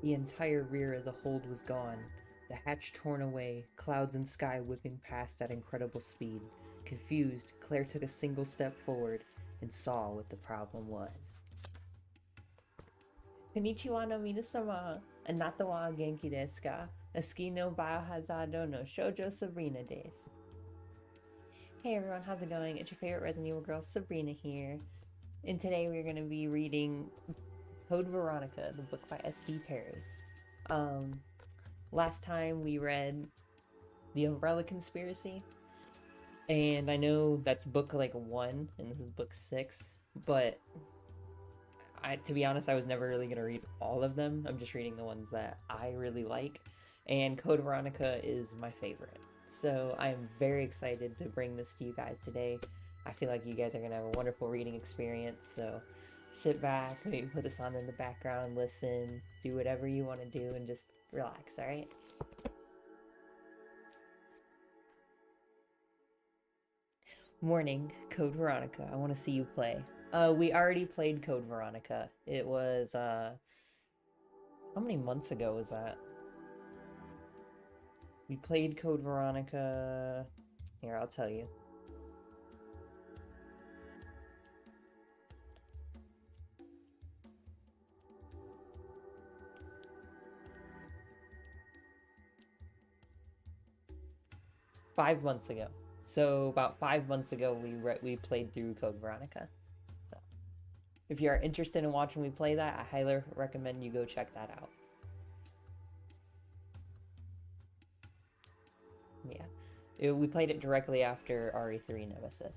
The entire rear of the hold was gone, the hatch torn away, clouds and sky whipping past at incredible speed. Confused, Claire took a single step forward and saw what the problem was. Konnichiwa no minasama, anata wa genki desu ka? Ski no biohazard no shoujo Sabrina desu. Hey everyone, how's it going? It's your favorite Resident Evil girl, Sabrina here. And today we're going to be reading Code Veronica, the book by S.D. Perry. Last time we read The Umbrella Conspiracy, and I know that's book like 1, and this is book 6, but to be honest, I was never really going to read all of them. I'm just reading the ones that I really like, and Code Veronica is my favorite. So I'm very excited to bring this to you guys today. I feel like you guys are going to have a wonderful reading experience, so sit back, maybe put this on in the background, listen, do whatever you want to do, and just relax, alright? Morning, Code Veronica. I want to see you play. We already played Code Veronica. It was, how many months ago was that? We played Code Veronica... Here, I'll tell you. Five months ago. So about 5 months ago, we played through Code Veronica. So if you are interested in watching me play that, I highly recommend you go check that out. Yeah, we played it directly after RE3 Nemesis.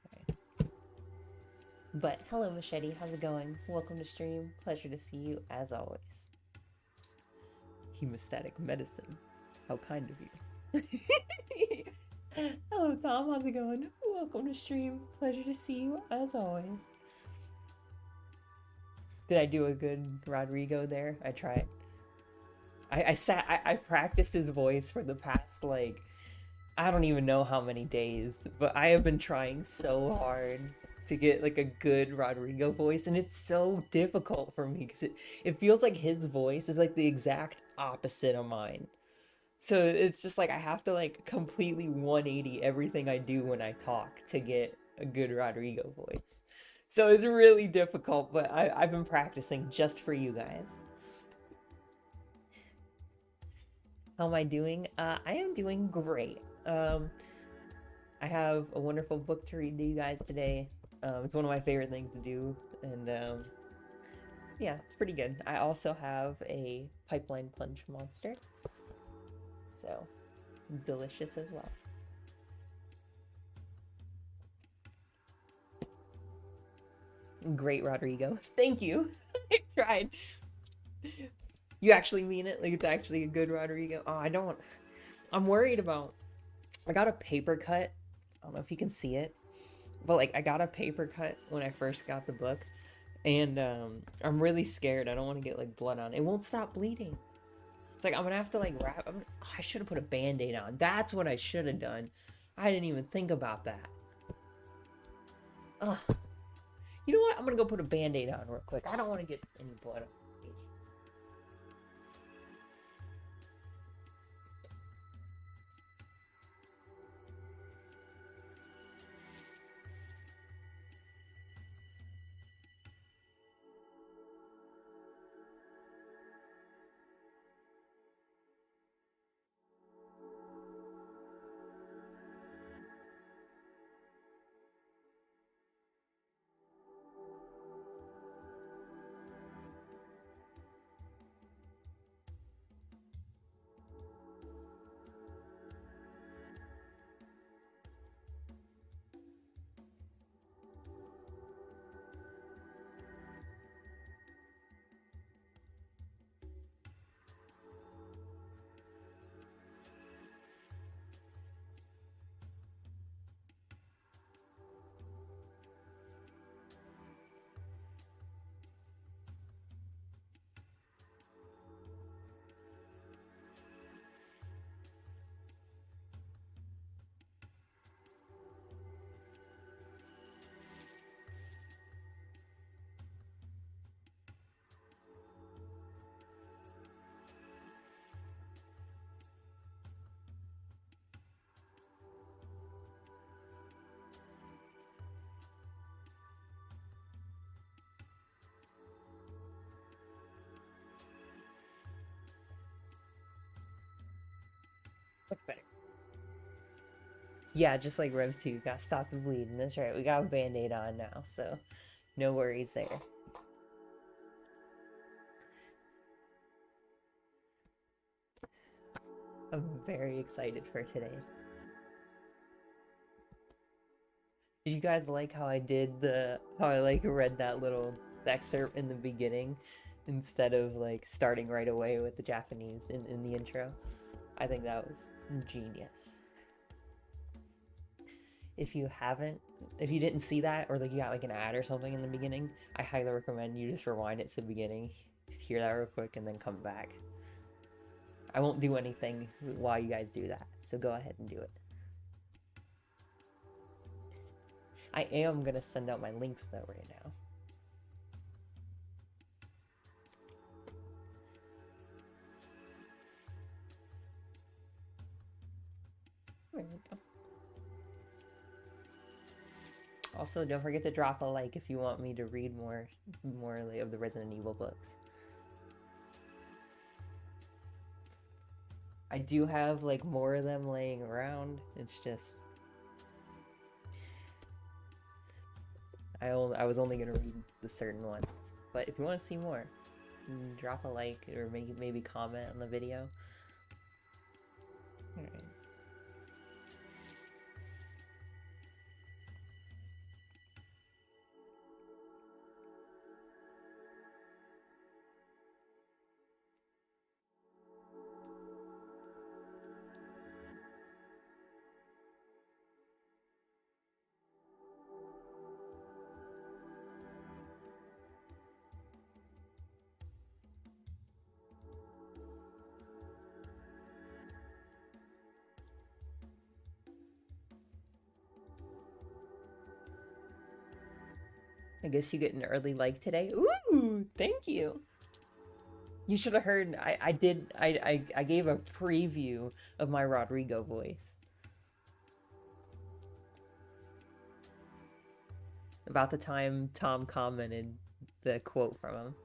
Okay. But hello, Machete. How's it going? Welcome to stream. Pleasure to see you as always. Hemostatic medicine. How kind of you. Hello, Tom. How's it going? Welcome to stream. Pleasure to see you as always. Did I do a good Rodrigo there? I tried. I practiced his voice for the past, like, I don't even know how many days, but I have been trying so hard to get, like, a good Rodrigo voice, and it's so difficult for me, because it feels like his voice is, like, the exact opposite of mine. So it's just, like, I have to, like, completely 180 everything I do when I talk to get a good Rodrigo voice. So it's really difficult, but I've been practicing just for you guys. How am I doing? I am doing great. I have a wonderful book to read to you guys today. It's one of my favorite things to do, and yeah, it's pretty good. I also have a pipeline punch monster, so delicious as well. Great, Rodrigo. Thank you. I tried. You actually mean it? Like, it's actually a good Rodrigo? Oh, I'm worried about... I got a paper cut. I don't know if you can see it. But, like, I got a paper cut when I first got the book. And, I'm really scared. I don't want to get, like, blood on it. It won't stop bleeding. It's like, I'm gonna have to, like, I should have put a band-aid on. That's what I should have done. I didn't even think about that. Ugh. You know what? I'm gonna go put a band-aid on real quick. I don't want to get any blood on. Much better. Yeah, just like Rev 2, gotta stop the bleeding. That's right, we got a band-aid on now, so no worries there. I'm very excited for today. Did you guys like how I read that little excerpt in the beginning instead of like starting right away with the Japanese in the intro? I think that was genius. If you didn't see that, or like you got like an ad or something in the beginning, I highly recommend you just rewind it to the beginning, hear that real quick, and then come back. I won't do anything while you guys do that, so go ahead and do it. I am gonna send out my links though right now. There we go. Also, don't forget to drop a like if you want me to read more of the Resident Evil books. I do have like more of them laying around. It's just I was only gonna read the certain ones, but if you want to see more, drop a like or maybe comment on the video. All right. I guess you get an early like today. Ooh, thank you. You should have heard. I gave a preview of my Rodrigo voice about the time Tom commented the quote from him.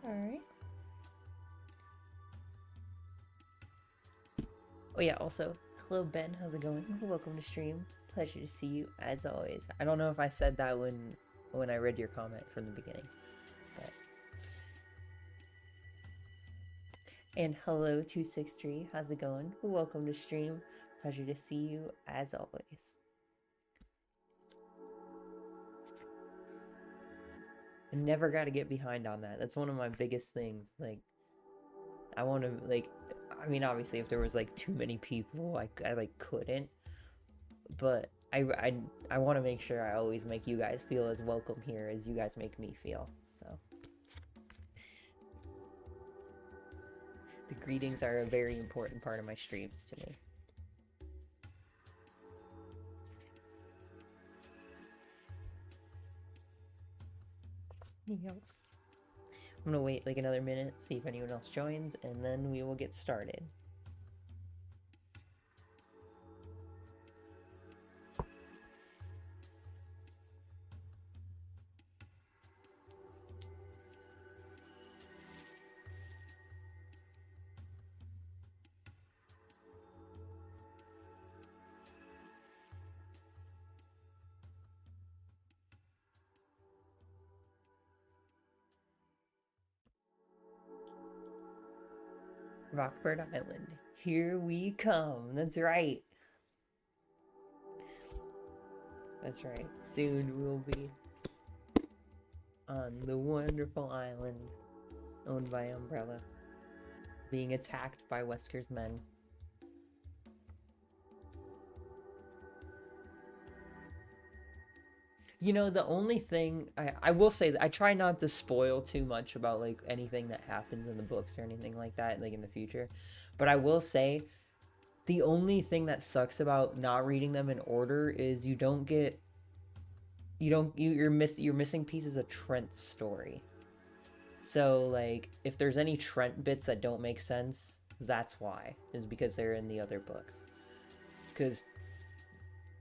Alright. Oh yeah, also, hello Ben, how's it going? Welcome to stream. Pleasure to see you, as always. I don't know if I said that when I read your comment from the beginning. But... And hello 263, how's it going? Welcome to stream. Pleasure to see you, as always. I never got to get behind on that. That's one of my biggest things. Like, I want to, like, I mean, obviously, if there was, like, too many people, I like, couldn't. But I want to make sure I always make you guys feel as welcome here as you guys make me feel. So. The greetings are a very important part of my streams to me. Yep. I'm gonna wait like another minute, see if anyone else joins, and then we will get started. Rockford Island. Here we come. That's right. That's right. Soon we'll be on the wonderful island owned by Umbrella, being attacked by Wesker's men. You know, the only thing I will say that I try not to spoil too much about like anything that happens in the books or anything like that, like in the future. But I will say the only thing that sucks about not reading them in order is you don't get you don't you're missing pieces of Trent's story. So like if there's any Trent bits that don't make sense, that's why, is because they're in the other books. Because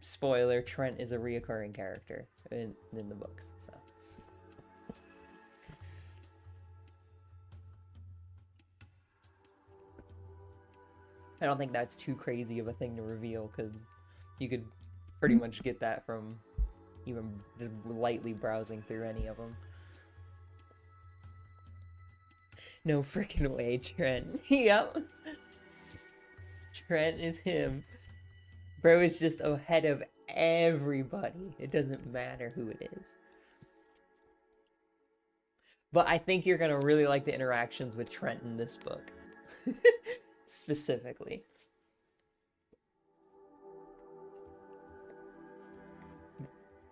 spoiler, Trent is a reoccurring character in the books. So I don't think that's too crazy of a thing to reveal, because you could pretty much get that from even just lightly browsing through any of them. No freaking way, Trent. Yep. Trent is him. Bro is just ahead of everybody. It doesn't matter who it is. But I think you're gonna really like the interactions with Trent in this book. Specifically.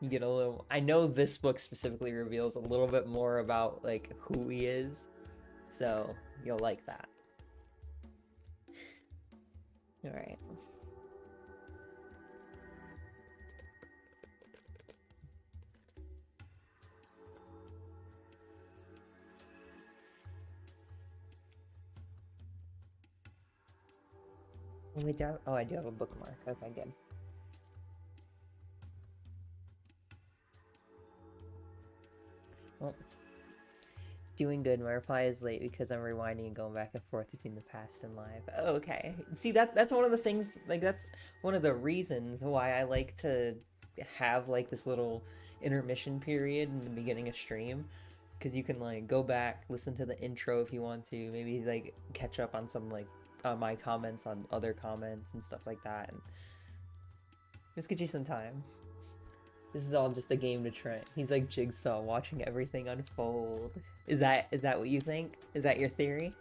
You get a little... I know this book specifically reveals a little bit more about, like, who he is. So, you'll like that. Alright. Oh, I do have a bookmark. Okay, good. Well, doing good. My reply is late because I'm rewinding and going back and forth between the past and live. Okay. See, that's one of the things, like, that's one of the reasons why I like to have, like, this little intermission period in the beginning of stream. Because you can, like, go back, listen to the intro if you want to, maybe, like, catch up on some, like, my comments on other comments and stuff like that, and just get you some time. This is all just a game to Trent. He's like Jigsaw, watching everything unfold. Is that what you think? Is that your theory?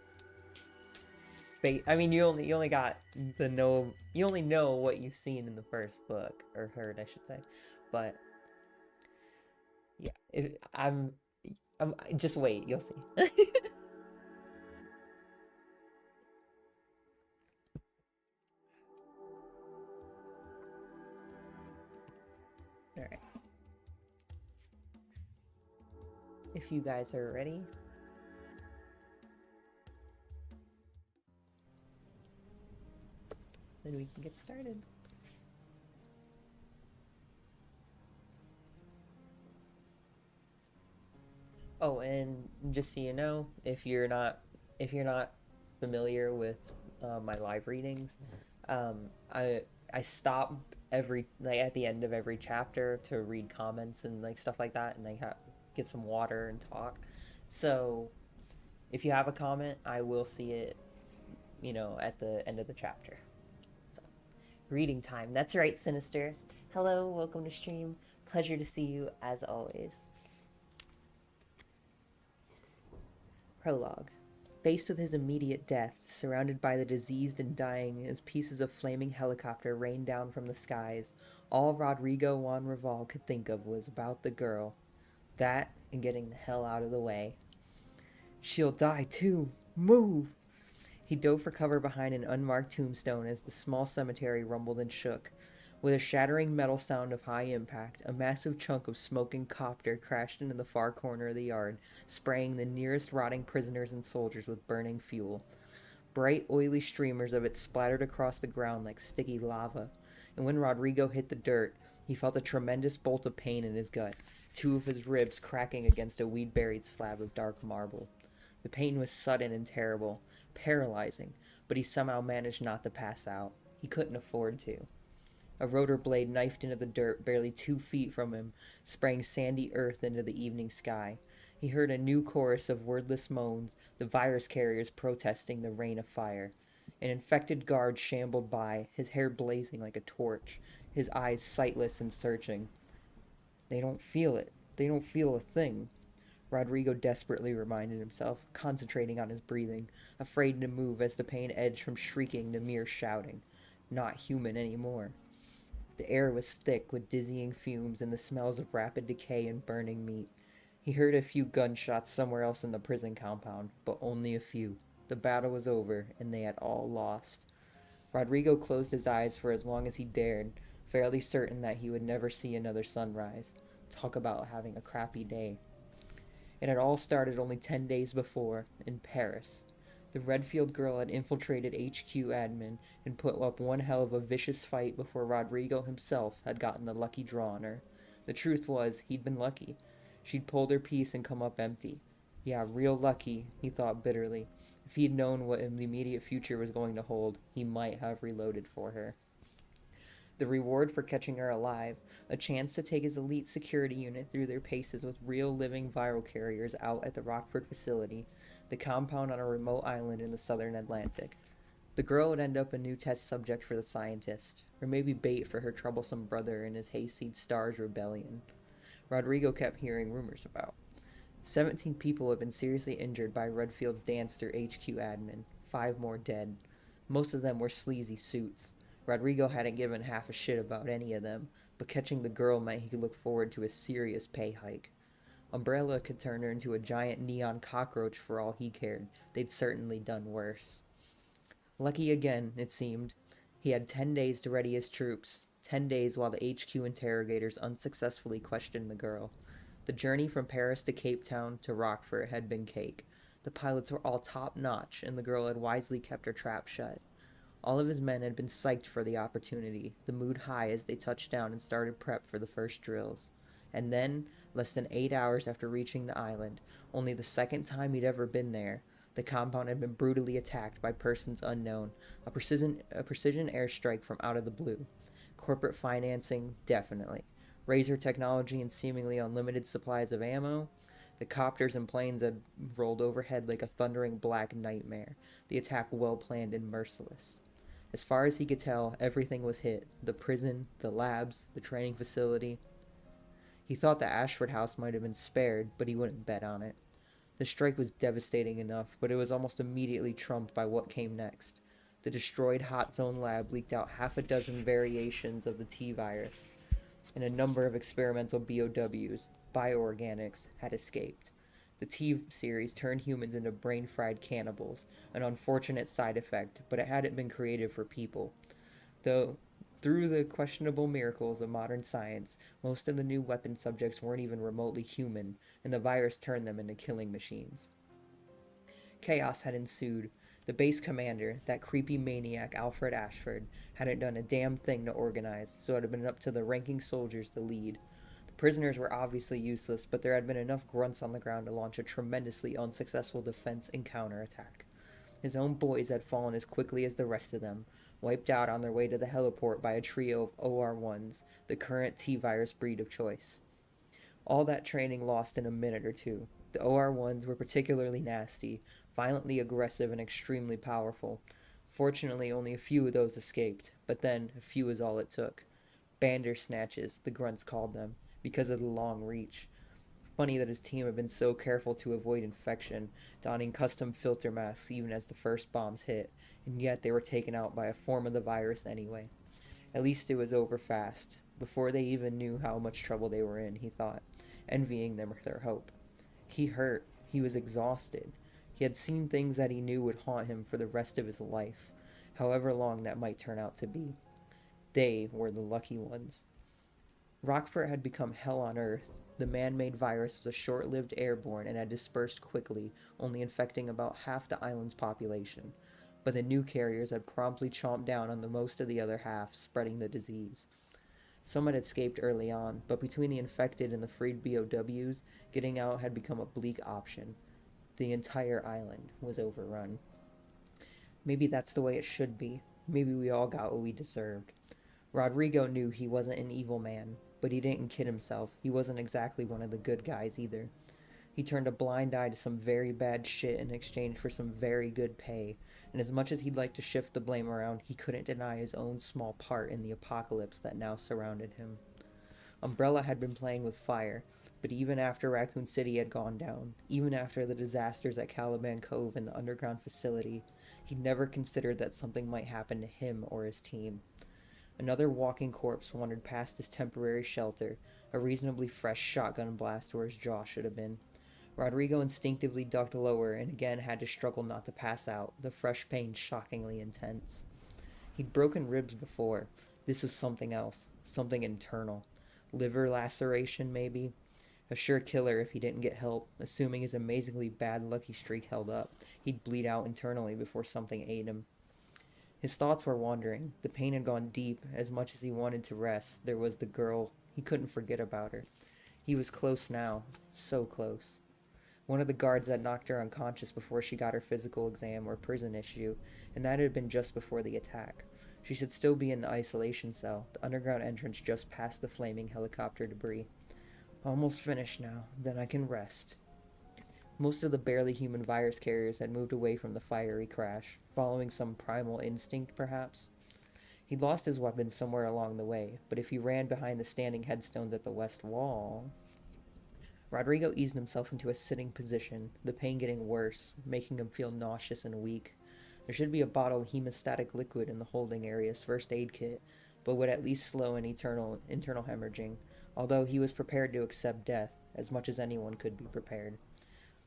I mean, you only got the you only know what you've seen in the first book, or heard, I should say. But yeah, I'm just wait, you'll see. All right. If you guys are ready, then we can get started. Oh, and just so you know, if you're not familiar with my live readings, I stop every, like, at the end of every chapter to read comments and, like, stuff like that, and get some water and talk. So if you have a comment, I will see it, you know, at the end of the chapter. So, reading time. That's right, Sinister. Hello, welcome to stream. Pleasure to see you as always. Prologue. Faced with his immediate death, surrounded by the diseased and dying as pieces of flaming helicopter rained down from the skies, all Rodrigo Juan Raval could think of was about the girl. That and getting the hell out of the way. She'll die too. Move! He dove for cover behind an unmarked tombstone as the small cemetery rumbled and shook. With a shattering metal sound of high impact, a massive chunk of smoking copter crashed into the far corner of the yard, spraying the nearest rotting prisoners and soldiers with burning fuel. Bright, oily streamers of it splattered across the ground like sticky lava, and when Rodrigo hit the dirt, he felt a tremendous bolt of pain in his gut, two of his ribs cracking against a weed-buried slab of dark marble. The pain was sudden and terrible, paralyzing, but he somehow managed not to pass out. He couldn't afford to. A rotor blade knifed into the dirt barely 2 feet from him, spraying sandy earth into the evening sky. He heard a new chorus of wordless moans, the virus carriers protesting the rain of fire. An infected guard shambled by, his hair blazing like a torch, his eyes sightless and searching. They don't feel it. They don't feel a thing. Rodrigo desperately reminded himself, concentrating on his breathing, afraid to move as the pain edged from shrieking to mere shouting. Not human anymore. The air was thick with dizzying fumes and the smells of rapid decay and burning meat. He heard a few gunshots somewhere else in the prison compound, but only a few. The battle was over, and they had all lost. Rodrigo closed his eyes for as long as he dared, fairly certain that he would never see another sunrise. Talk about having a crappy day. It had all started only 10 days before, in Paris. The Redfield girl had infiltrated HQ admin and put up one hell of a vicious fight before Rodrigo himself had gotten the lucky draw on her. The truth was, he'd been lucky. She'd pulled her piece and come up empty. Yeah, real lucky, he thought bitterly. If he'd known what the immediate future was going to hold, he might have reloaded for her. The reward for catching her alive, a chance to take his elite security unit through their paces with real living viral carriers out at the Rockford facility, the compound on a remote island in the southern Atlantic. The girl would end up a new test subject for the scientist, or maybe bait for her troublesome brother in his Hayseed Stars rebellion. Rodrigo kept hearing rumors about. 17 people had been seriously injured by Redfield's dance through HQ admin, 5 more dead. Most of them were sleazy suits. Rodrigo hadn't given half a shit about any of them, but catching the girl meant he could look forward to a serious pay hike. Umbrella could turn her into a giant neon cockroach for all he cared. They'd certainly done worse. Lucky again, it seemed. He had 10 days to ready his troops, 10 days while the HQ interrogators unsuccessfully questioned the girl. The journey from Paris to Cape Town to Rockford had been cake. The pilots were all top-notch, and the girl had wisely kept her trap shut. All of his men had been psyched for the opportunity, the mood high as they touched down and started prep for the first drills. And then, less than 8 hours after reaching the island, only the second time he'd ever been there, the compound had been brutally attacked by persons unknown, a precision airstrike from out of the blue. Corporate financing, definitely. Razor technology and seemingly unlimited supplies of ammo. The copters and planes had rolled overhead like a thundering black nightmare, the attack well planned and merciless. As far as he could tell, everything was hit. The prison, the labs, the training facility. He thought the Ashford house might have been spared, but he wouldn't bet on it. The strike was devastating enough, but it was almost immediately trumped by what came next. The destroyed Hot Zone lab leaked out half a dozen variations of the T-virus, and a number of experimental BOWs, bioorganics, had escaped. The T-series turned humans into brain-fried cannibals, an unfortunate side effect, but it hadn't been created for people. Though, through the questionable miracles of modern science, most of the new weapon subjects weren't even remotely human, and the virus turned them into killing machines. Chaos had ensued. The base commander, that creepy maniac Alfred Ashford, hadn't done a damn thing to organize, so it had been up to the ranking soldiers to lead. The prisoners were obviously useless, but there had been enough grunts on the ground to launch a tremendously unsuccessful defense and counterattack. His own boys had fallen as quickly as the rest of them, wiped out on their way to the heliport by a trio of OR-1s, the current T-virus breed of choice. All that training lost in a minute or two. The OR-1s were particularly nasty, violently aggressive and extremely powerful. Fortunately, only a few of those escaped, but then a few is all it took. Bandersnatches, the grunts called them, because of the long reach. Funny that his team had been so careful to avoid infection, donning custom filter masks even as the first bombs hit, and yet they were taken out by a form of the virus anyway. At least it was over fast, before they even knew how much trouble they were in, he thought, envying them their hope. He hurt. He was exhausted. He had seen things that he knew would haunt him for the rest of his life, however long that might turn out to be. They were the lucky ones. Rockford had become hell on earth. The man-made virus was a short-lived airborne and had dispersed quickly, only infecting about half the island's population. But the new carriers had promptly chomped down on the most of the other half, spreading the disease. Some had escaped early on, but between the infected and the freed BOWs, getting out had become a bleak option. The entire island was overrun. Maybe that's the way it should be. Maybe we all got what we deserved. Rodrigo knew he wasn't an evil man, but he didn't kid himself. He wasn't exactly one of the good guys either. He turned a blind eye to some very bad shit in exchange for some very good pay, and as much as he'd like to shift the blame around, he couldn't deny his own small part in the apocalypse that now surrounded him. Umbrella had been playing with fire, but even after Raccoon City had gone down, even after the disasters at Caliban Cove and the underground facility, he'd never considered that something might happen to him or his team. Another walking corpse wandered past his temporary shelter, a reasonably fresh shotgun blast where his jaw should have been. Rodrigo instinctively ducked lower and again had to struggle not to pass out, the fresh pain shockingly intense. He'd broken ribs before. This was something else, something internal. Liver laceration, maybe? A sure killer if he didn't get help, assuming his amazingly bad lucky streak held up. He'd bleed out internally before something ate him. His thoughts were wandering. The pain had gone deep. As much as he wanted to rest, there was the girl. He couldn't forget about her. He was close now. So close. One of the guards had knocked her unconscious before she got her physical exam or prison issue, and that had been just before the attack. She should still be in the isolation cell, the underground entrance just past the flaming helicopter debris. Almost finished now, then I can rest. Most of the barely human virus carriers had moved away from the fiery crash, following some primal instinct, perhaps. He'd lost his weapon somewhere along the way, but if he ran behind the standing headstones at the west wall... Rodrigo eased himself into a sitting position, the pain getting worse, making him feel nauseous and weak. There should be a bottle of hemostatic liquid in the holding area's first aid kit, but would at least slow an internal hemorrhaging, although he was prepared to accept death, as much as anyone could be prepared.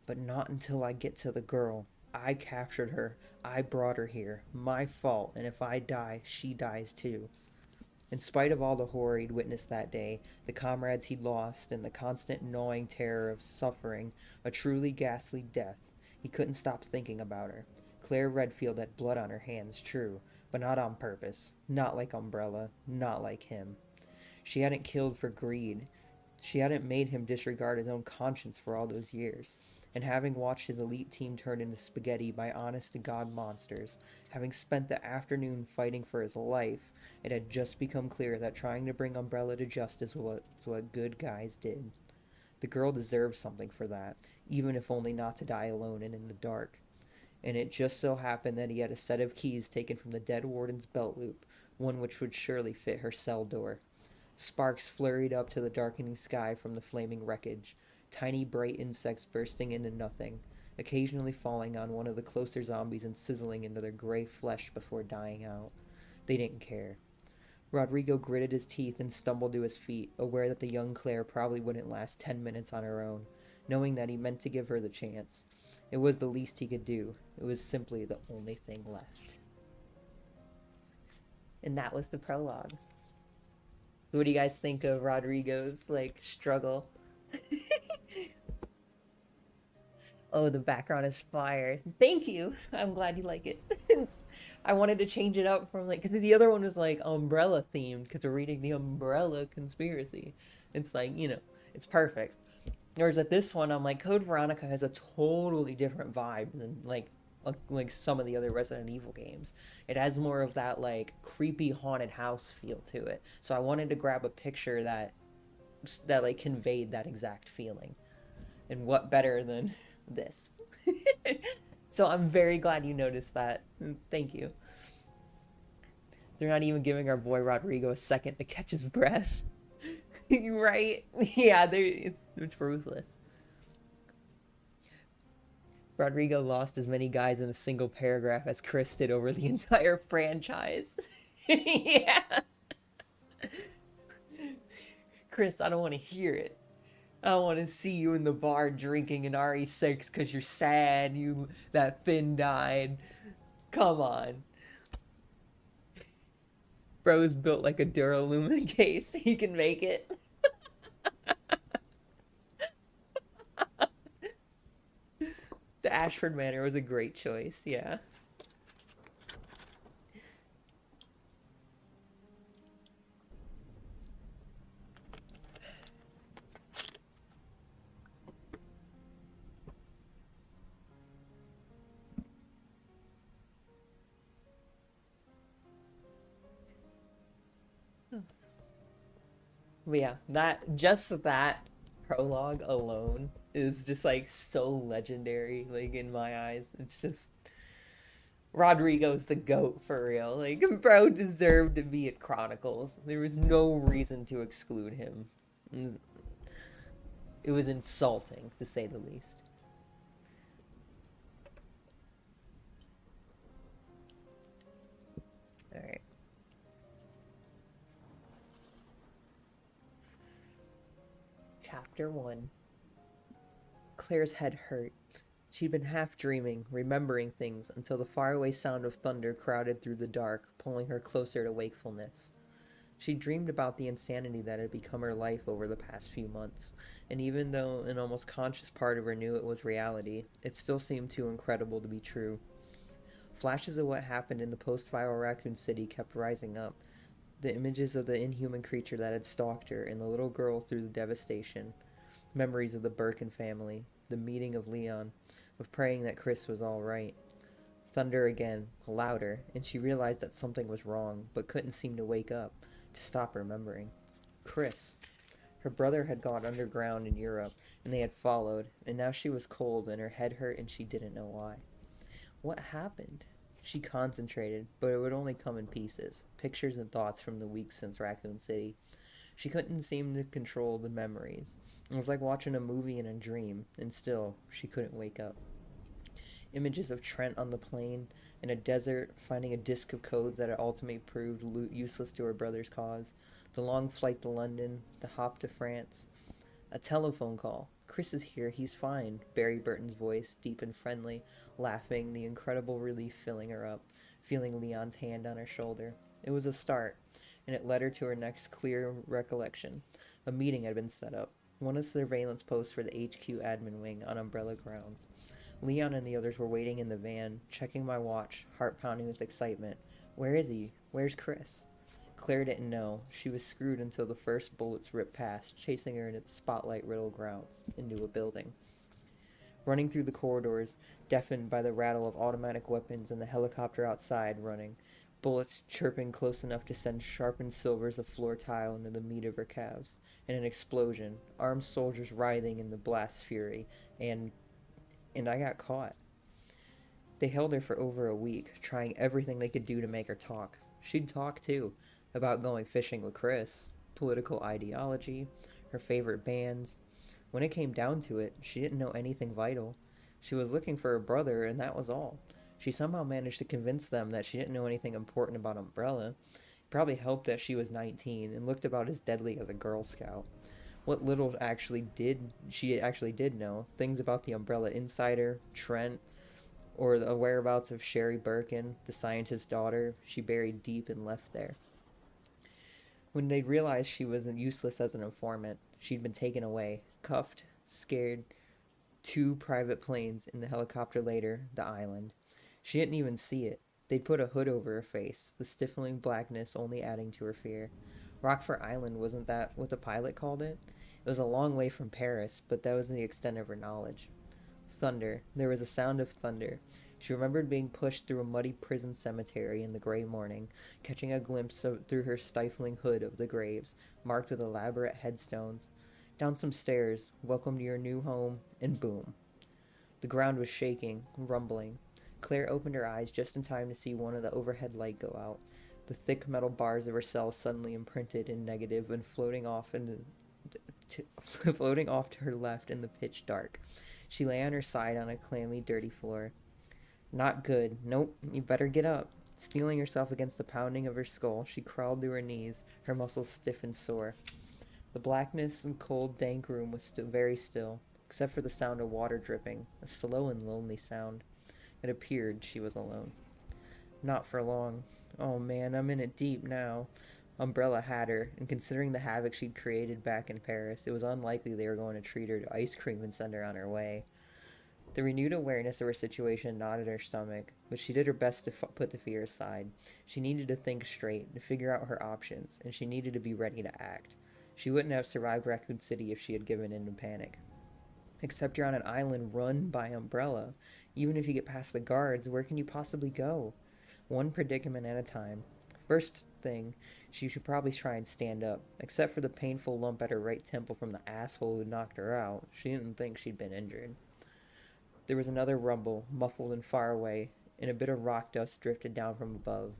But not until I get to the girl. I captured her. I brought her here. My fault, and if I die, she dies too. In spite of all the horror he'd witnessed that day, the comrades he'd lost, and the constant gnawing terror of suffering a truly ghastly death, he couldn't stop thinking about her. Claire Redfield had blood on her hands, true, but not on purpose. Not like Umbrella. Not like him. She hadn't killed for greed. She hadn't made him disregard his own conscience for all those years. And having watched his elite team turn into spaghetti by honest-to-God monsters, having spent the afternoon fighting for his life, it had just become clear that trying to bring Umbrella to justice was what good guys did. The girl deserved something for that, even if only not to die alone and in the dark. And it just so happened that he had a set of keys taken from the dead warden's belt loop, one which would surely fit her cell door. Sparks flurried up to the darkening sky from the flaming wreckage, tiny bright insects bursting into nothing, occasionally falling on one of the closer zombies and sizzling into their gray flesh before dying out. They didn't care. Rodrigo gritted his teeth and stumbled to his feet, aware that the young Claire probably wouldn't last 10 minutes on her own, knowing that he meant to give her the chance. It was the least he could do. It was simply the only thing left. And that was the prologue. What do you guys think of Rodrigo's, struggle? Oh, the background is fire. Thank you. I'm glad you like it. I wanted to change it up from, because the other one was, Umbrella themed, because we're reading the Umbrella Conspiracy. It's it's perfect. Whereas at this one, I'm like, Code Veronica has a totally different vibe than, like some of the other Resident Evil games. It has more of that, creepy haunted house feel to it. So I wanted to grab a picture that conveyed that exact feeling. And what better than this? So I'm very glad you noticed that. Thank you. They're not even giving our boy Rodrigo a second to catch his breath. Right? Yeah, it's ruthless. Rodrigo lost as many guys in a single paragraph as Chris did over the entire franchise. Yeah. Chris, I don't want to hear it. I want to see you in the bar drinking an RE6 because you're sad that Finn died. Come on. Bro's built like a Duralumin case. He can make it. The Ashford Manor was a great choice, yeah. But yeah, that prologue alone is just so legendary, in my eyes. It's just Rodrigo's the GOAT for real. Bro deserved to be at Chronicles. There was no reason to exclude him. It was insulting, to say the least. Alright. Chapter 1. Claire's head hurt. She'd been half dreaming, remembering things, until the faraway sound of thunder crowded through the dark, pulling her closer to wakefulness. She dreamed about the insanity that had become her life over the past few months, and even though an almost conscious part of her knew it was reality, it still seemed too incredible to be true. Flashes of what happened in the post-viral Raccoon City kept rising up. The images of the inhuman creature that had stalked her and the little girl through the devastation. Memories of the Birkin family, the meeting of Leon, of praying that Chris was all right. Thunder again, louder, and she realized that something was wrong, but couldn't seem to wake up, to stop remembering. Chris. Her brother had gone underground in Europe, and they had followed, and now she was cold and her head hurt and she didn't know why. What happened? She concentrated, but it would only come in pieces, pictures and thoughts from the weeks since Raccoon City. She couldn't seem to control the memories. It was like watching a movie in a dream, and still, she couldn't wake up. Images of Trent on the plane, in a desert, finding a disk of codes that had ultimately proved useless to her brother's cause, the long flight to London, the hop to France, a telephone call. Chris is here, he's fine, Barry Burton's voice, deep and friendly, laughing, the incredible relief filling her up, feeling Leon's hand on her shoulder. It was a start, and it led her to her next clear recollection. A meeting had been set up, one of the surveillance posts for the HQ admin wing on Umbrella grounds. Leon and the others were waiting in the van, checking my watch, heart pounding with excitement. Where is he? Where's Chris? Claire didn't know. She was screwed until the first bullets ripped past, chasing her into the spotlight-riddled grounds, into a building. Running through the corridors, deafened by the rattle of automatic weapons and the helicopter outside running, bullets chirping close enough to send sharpened silvers of floor tile into the meat of her calves, and an explosion, armed soldiers writhing in the blast's fury, and I got caught. They held her for over a week, trying everything they could do to make her talk. She'd talk, too, about going fishing with Chris, political ideology, her favorite bands. When it came down to it, she didn't know anything vital. She was looking for her brother, and that was all. She somehow managed to convince them that she didn't know anything important about Umbrella. It probably helped that she was 19 and looked about as deadly as a Girl Scout. What little she actually did know, things about the Umbrella Insider, Trent, or the whereabouts of Sherry Birkin, the scientist's daughter, she buried deep and left there. When they realized she was useless as an informant, she'd been taken away, cuffed, scared, 2 private planes in the helicopter later, the island. She didn't even see it. They'd put a hood over her face, the stifling blackness only adding to her fear. Rockford Island, wasn't that what the pilot called it? It was a long way from Paris, but that was the extent of her knowledge. Thunder. There was a sound of thunder. She remembered being pushed through a muddy prison cemetery in the gray morning, catching a glimpse through her stifling hood of the graves, marked with elaborate headstones. Down some stairs, welcome to your new home, and boom. The ground was shaking, rumbling. Claire opened her eyes just in time to see one of the overhead light go out. The thick metal bars of her cell suddenly imprinted in negative and floating off to her left in the pitch dark. She lay on her side on a clammy, dirty floor. Not good. Nope, you better get up. Steeling herself against the pounding of her skull, she crawled to her knees, her muscles stiff and sore. The blackness and cold, dank room was still very still, except for the sound of water dripping, a slow and lonely sound. It appeared she was alone. Not for long. Oh man, I'm in it deep now. Umbrella had her, and considering the havoc she'd created back in Paris, it was unlikely they were going to treat her to ice cream and send her on her way. The renewed awareness of her situation gnawed at her stomach, but she did her best to put the fear aside. She needed to think straight, to figure out her options, and she needed to be ready to act. She wouldn't have survived Raccoon City if she had given in to panic. Except you're on an island run by Umbrella. Even if you get past the guards, where can you possibly go? One predicament at a time. First thing, she should probably try and stand up. Except for the painful lump at her right temple from the asshole who knocked her out, she didn't think she'd been injured. There was another rumble, muffled and far away, and a bit of rock dust drifted down from above.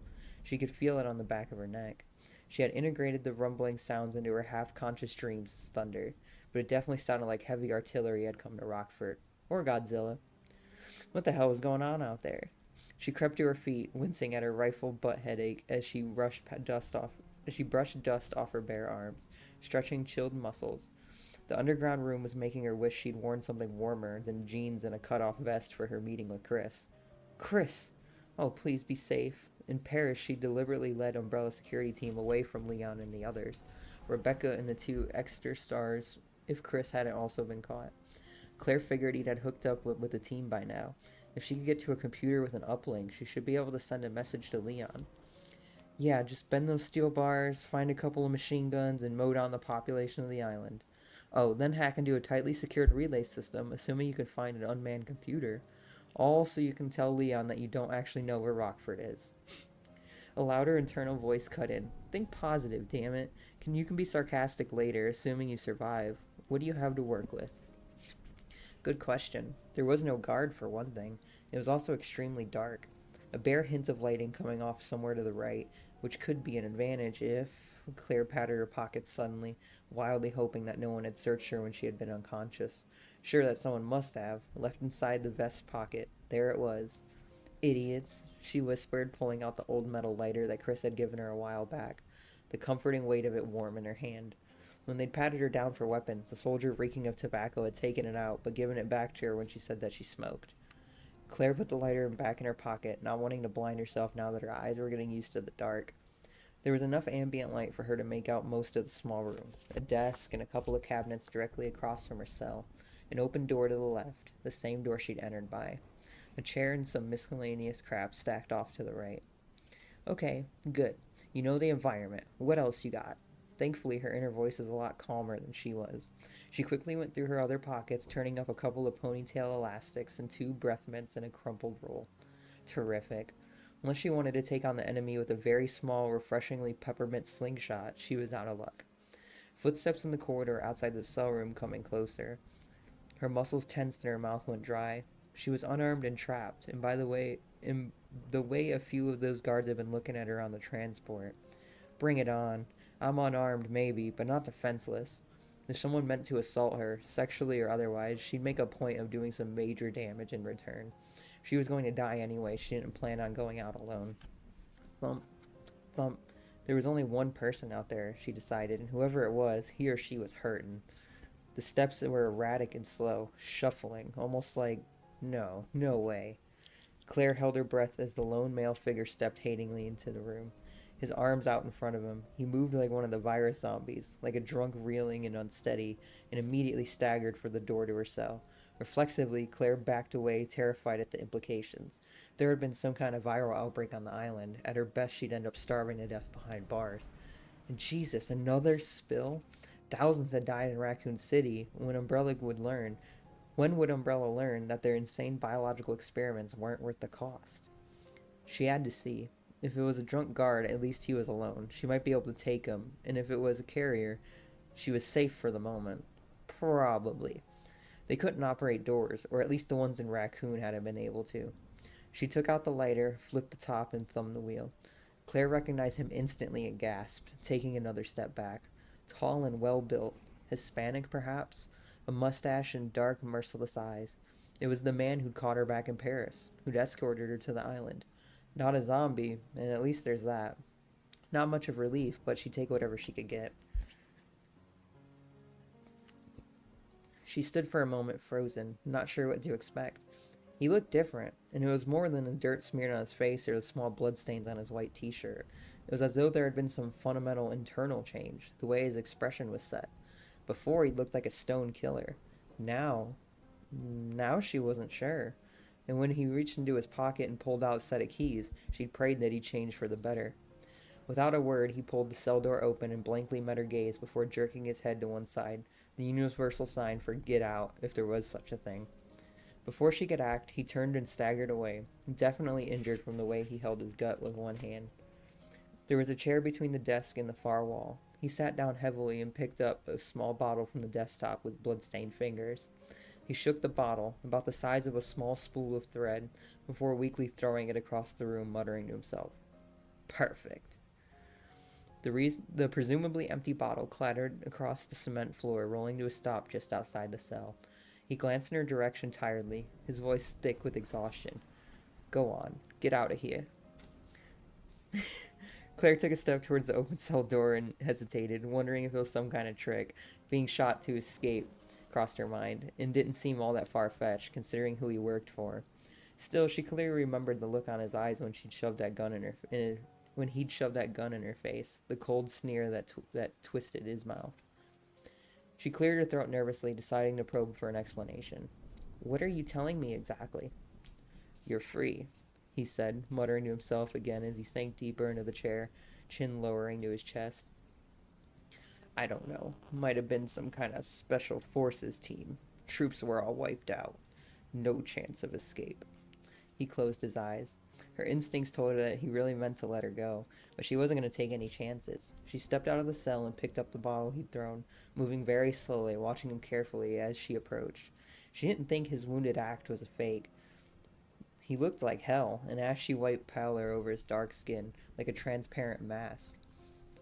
She could feel it on the back of her neck. She had integrated the rumbling sounds into her half-conscious dreams as thunder, but it definitely sounded like heavy artillery had come to Rockford. Or Godzilla. What the hell was going on out there? She crept to her feet, wincing at her rifle butt headache as she brushed dust off her bare arms, stretching chilled muscles. The underground room was making her wish she'd worn something warmer than jeans and a cut-off vest for her meeting with Chris. Chris! Oh, please be safe. In Paris, she deliberately led Umbrella's security team away from Leon and the others, Rebecca and the two extra stars, if Chris hadn't also been caught. Claire figured he'd had hooked up with the team by now. If she could get to a computer with an uplink, she should be able to send a message to Leon. Yeah, just bend those steel bars, find a couple of machine guns, and mow down the population of the island. Oh, then hack into a tightly secured relay system, assuming you can find an unmanned computer. All so you can tell Leon that you don't actually know where Rockford is. A louder internal voice cut in. Think positive, damn it. You can be sarcastic later, assuming you survive. What do you have to work with? Good question. There was no guard, for one thing. It was also extremely dark. A bare hint of lighting coming off somewhere to the right, which could be an advantage if... Claire patted her pockets suddenly, wildly hoping that no one had searched her when she had been unconscious. Sure that someone must have, left inside the vest pocket. There it was. Idiots, she whispered, pulling out the old metal lighter that Chris had given her a while back, the comforting weight of it warm in her hand. When they'd patted her down for weapons, the soldier reeking of tobacco had taken it out, but given it back to her when she said that she smoked. Claire put the lighter back in her pocket, not wanting to blind herself now that her eyes were getting used to the dark. There was enough ambient light for her to make out most of the small room, a desk and a couple of cabinets directly across from her cell, an open door to the left, the same door she'd entered by, a chair and some miscellaneous crap stacked off to the right. Okay, good. You know the environment. What else you got? Thankfully, her inner voice was a lot calmer than she was. She quickly went through her other pockets, turning up a couple of ponytail elastics and 2 breath mints and a crumpled roll. Terrific. Unless she wanted to take on the enemy with a very small, refreshingly peppermint slingshot, she was out of luck. Footsteps in the corridor outside the cell room coming closer. Her muscles tensed and her mouth went dry. She was unarmed and trapped, and by the way, in the way a few of those guards had been looking at her on the transport. Bring it on. I'm unarmed, maybe, but not defenseless. If someone meant to assault her, sexually or otherwise, she'd make a point of doing some major damage in return. She was going to die anyway. She didn't plan on going out alone. Thump, thump. There was only one person out there, she decided, and whoever it was, he or she was hurting. The steps were erratic and slow, shuffling, almost like, no way. Claire held her breath as the lone male figure stepped hatingly into the room, his arms out in front of him. He moved like one of the virus zombies, like a drunk reeling and unsteady, and immediately staggered for the door to her cell. Reflexively, Claire backed away, terrified at the implications. If there had been some kind of viral outbreak on the island, at her best she'd end up starving to death behind bars. And Jesus, another spill? Thousands had died in Raccoon City. When would Umbrella learn that their insane biological experiments weren't worth the cost? She had to see. If it was a drunk guard, at least he was alone. She might be able to take him, and if it was a carrier, she was safe for the moment. Probably. They couldn't operate doors, or at least the ones in Raccoon hadn't been able to. She took out the lighter, flipped the top, and thumbed the wheel. Claire recognized him instantly and gasped, taking another step back. Tall and well-built, Hispanic perhaps, a mustache and dark, merciless eyes. It was the man who'd caught her back in Paris, who'd escorted her to the island. Not a zombie, and at least there's that. Not much of relief, but she'd take whatever she could get. She stood for a moment frozen, not sure what to expect. He looked different, and it was more than the dirt smeared on his face or the small bloodstains on his white t-shirt. It was as though there had been some fundamental internal change, the way his expression was set. Before, he'd looked like a stone killer. Now she wasn't sure. And when he reached into his pocket and pulled out a set of keys, she'd prayed that he'd change for the better. Without a word, he pulled the cell door open and blankly met her gaze before jerking his head to one side, the universal sign for get out, if there was such a thing. Before she could act, he turned and staggered away, definitely injured from the way he held his gut with one hand. There was a chair between the desk and the far wall. He sat down heavily and picked up a small bottle from the desktop with blood-stained fingers. He shook the bottle, about the size of a small spool of thread, before weakly throwing it across the room, muttering to himself, "Perfect." The presumably empty bottle clattered across the cement floor, rolling to a stop just outside the cell. He glanced in her direction tiredly, his voice thick with exhaustion. "Go on. Get out of here." Claire took a step towards the open cell door and hesitated, wondering if it was some kind of trick. Being shot to escape crossed her mind, and didn't seem all that far-fetched, considering who he worked for. Still, she clearly remembered the look on his eyes when she'd shoved that gun in when he'd shoved that gun in her face, the cold sneer that twisted his mouth. She cleared her throat nervously, deciding to probe for an explanation. What are you telling me exactly? You're free, he said, muttering to himself again as he sank deeper into the chair, chin lowering to his chest. I don't know. Might have been some kind of special forces team. Troops were all wiped out. No chance of escape. He closed his eyes. Her instincts told her that he really meant to let her go, but she wasn't going to take any chances. She stepped out of the cell and picked up the bottle he'd thrown, moving very slowly, watching him carefully as she approached. She didn't think his wounded act was a fake. He looked like hell, an ashy white pallor over his dark skin, like a transparent mask.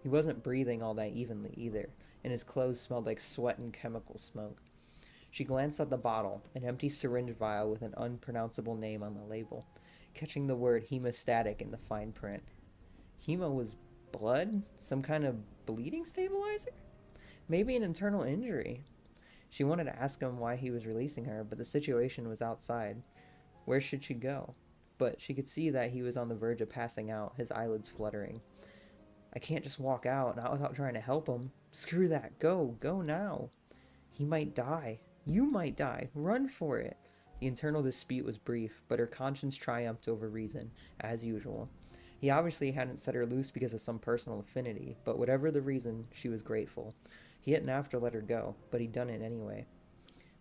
He wasn't breathing all that evenly either, and his clothes smelled like sweat and chemical smoke. She glanced at the bottle, an empty syringe vial with an unpronounceable name on the label, catching the word hemostatic in the fine print. Hemo was blood? Some kind of bleeding stabilizer? Maybe an internal injury. She wanted to ask him why he was releasing her, but the situation was outside. Where should she go? But she could see that he was on the verge of passing out, his eyelids fluttering. I can't just walk out, not without trying to help him. Screw that. Go now. He might die. You might die. Run for it. The internal dispute was brief, but her conscience triumphed over reason, as usual. He obviously hadn't set her loose because of some personal affinity, but whatever the reason, she was grateful. He hadn't have to let her go, but he'd done it anyway.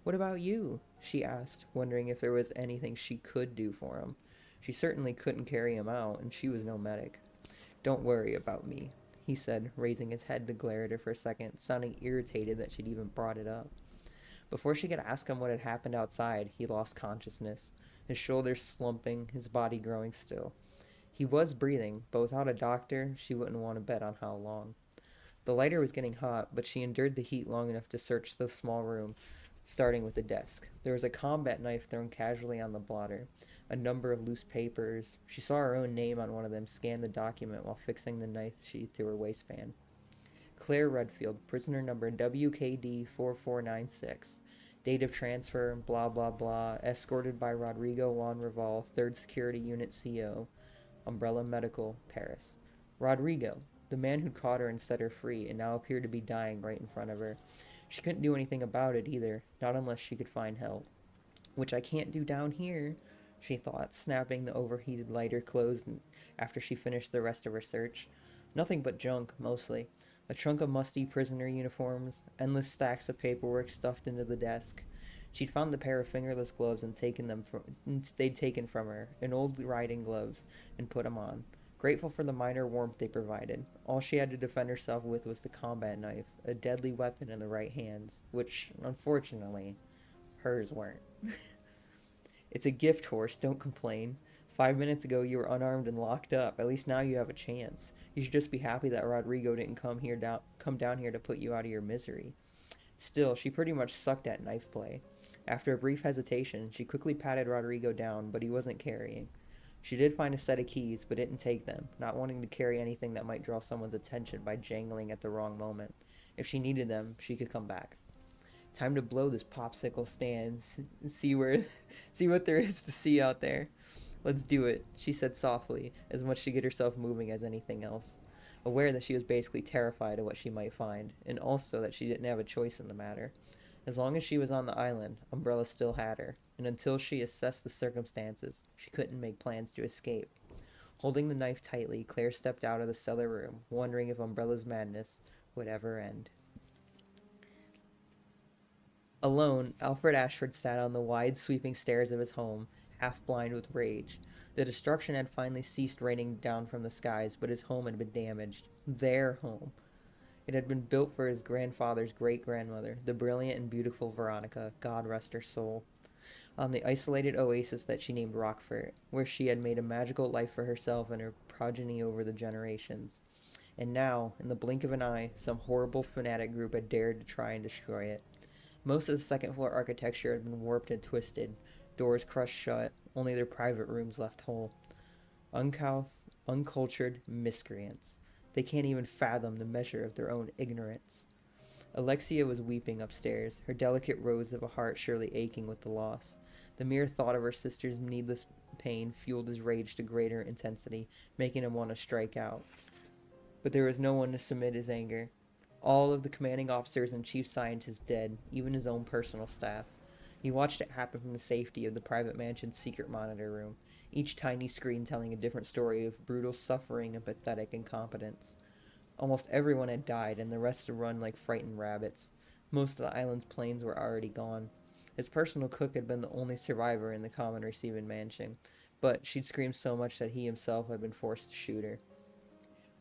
What about you? She asked, wondering if there was anything she could do for him. She certainly couldn't carry him out, and she was no medic. Don't worry about me, he said, raising his head to glare at her for a second, sounding irritated that she'd even brought it up. Before she could ask him what had happened outside, he lost consciousness, his shoulders slumping, his body growing still. He was breathing, but without a doctor, she wouldn't want to bet on how long. The lighter was getting hot, but she endured the heat long enough to search the small room, starting with the desk. There was a combat knife thrown casually on the blotter, a number of loose papers. She saw her own name on one of them, scanned the document while fixing the knife sheath to her waistband. Claire Redfield, prisoner number WKD-4496. Date of transfer, blah blah blah, escorted by Rodrigo Juan Raval, 3rd Security Unit CO, Umbrella Medical, Paris. Rodrigo, the man who'd caught her and set her free, and now appeared to be dying right in front of her. She couldn't do anything about it either, not unless she could find help. Which I can't do down here, she thought, snapping the overheated lighter closed after she finished the rest of her search. Nothing but junk, mostly. A trunk of musty prisoner uniforms, endless stacks of paperwork stuffed into the desk. She'd found the pair of fingerless gloves they'd taken from her, and old riding gloves, and put them on. Grateful for the minor warmth they provided, all she had to defend herself with was the combat knife, a deadly weapon in the right hands, which, unfortunately, hers weren't. It's a gift horse, don't complain. 5 minutes ago you were unarmed and locked up. At least now you have a chance. You should just be happy that Rodrigo didn't come down here to put you out of your misery. Still, she pretty much sucked at knife play. After a brief hesitation, she quickly patted Rodrigo down, but he wasn't carrying. She did find a set of keys, but didn't take them, not wanting to carry anything that might draw someone's attention by jangling at the wrong moment. If she needed them, she could come back. Time to blow this popsicle stand, see what there is to see out there. Let's do it, she said softly, as much to get herself moving as anything else, aware that she was basically terrified of what she might find, and also that she didn't have a choice in the matter. As long as she was on the island, Umbrella still had her, and until she assessed the circumstances, she couldn't make plans to escape. Holding the knife tightly, Claire stepped out of the cellar room, wondering if Umbrella's madness would ever end. Alone, Alfred Ashford sat on the wide, sweeping stairs of his home, half blind with rage. The destruction had finally ceased raining down from the skies, but his home had been damaged. Their home. It had been built for his grandfather's great-grandmother, the brilliant and beautiful Veronica, God rest her soul, on the isolated oasis that she named Rockfort, where she had made a magical life for herself and her progeny over the generations. And now, in the blink of an eye, some horrible fanatic group had dared to try and destroy it. Most of the second-floor architecture had been warped and twisted, doors crushed shut, only their private rooms left whole. Uncouth, uncultured miscreants. They can't even fathom the measure of their own ignorance. Alexia was weeping upstairs, her delicate rose of a heart surely aching with the loss. The mere thought of her sister's pain fueled his rage to greater intensity, making him want to strike out. But there was no one to submit his anger. All of the commanding officers and chief scientists dead, even his own personal staff. He watched it happen from the safety of the private mansion's secret monitor room, each tiny screen telling a different story of brutal suffering and pathetic incompetence. Almost everyone had died, and the rest had run like frightened rabbits. Most of the island's planes were already gone. His personal cook had been the only survivor in the common receiving mansion, but she'd screamed so much that he himself had been forced to shoot her.